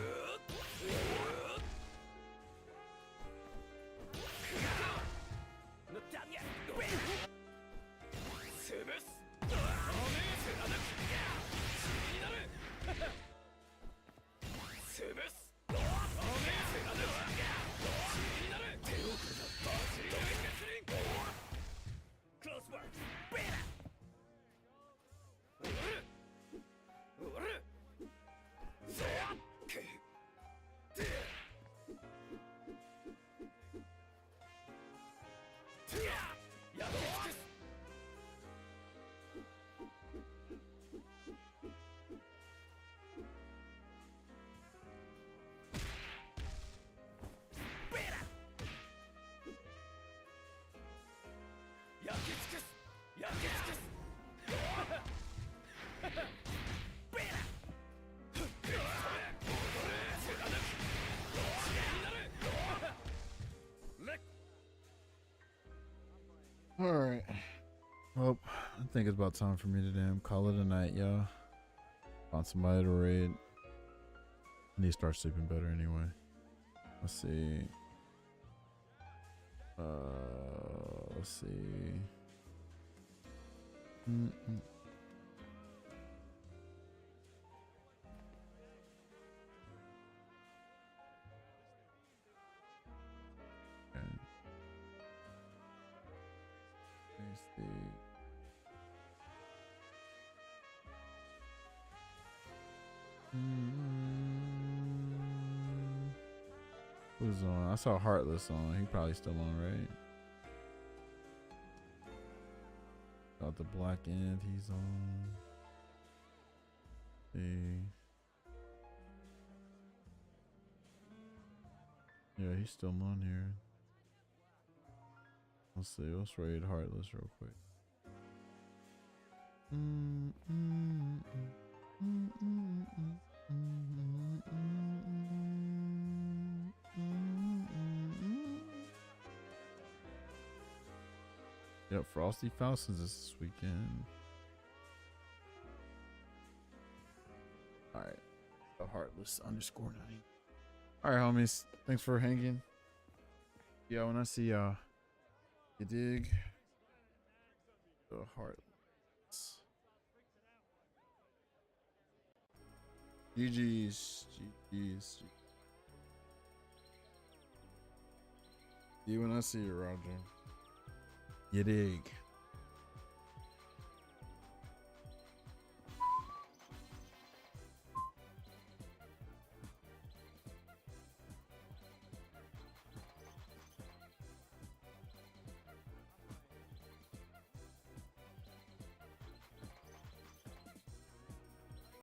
Speaker 1: All right. Well, I think it's about time for me to damn call it a night, y'all. Found somebody to raid. I need to start sleeping better anyway. Let's see. Let's see. Okay. Let's see. Who's on? I saw Heartless on. He probably still on, right? Got the Black End. He's on. See. Yeah, he's still on here. Let's see. Let's raid Heartless real quick. Yep, Frosty Faustins this weekend. Alright. The Heartless _9. Alright, homies. Thanks for hanging. Yeah, when I see y'all. You dig? The Heartless. GG's. GG's. See you when I see you, Roger. You dig?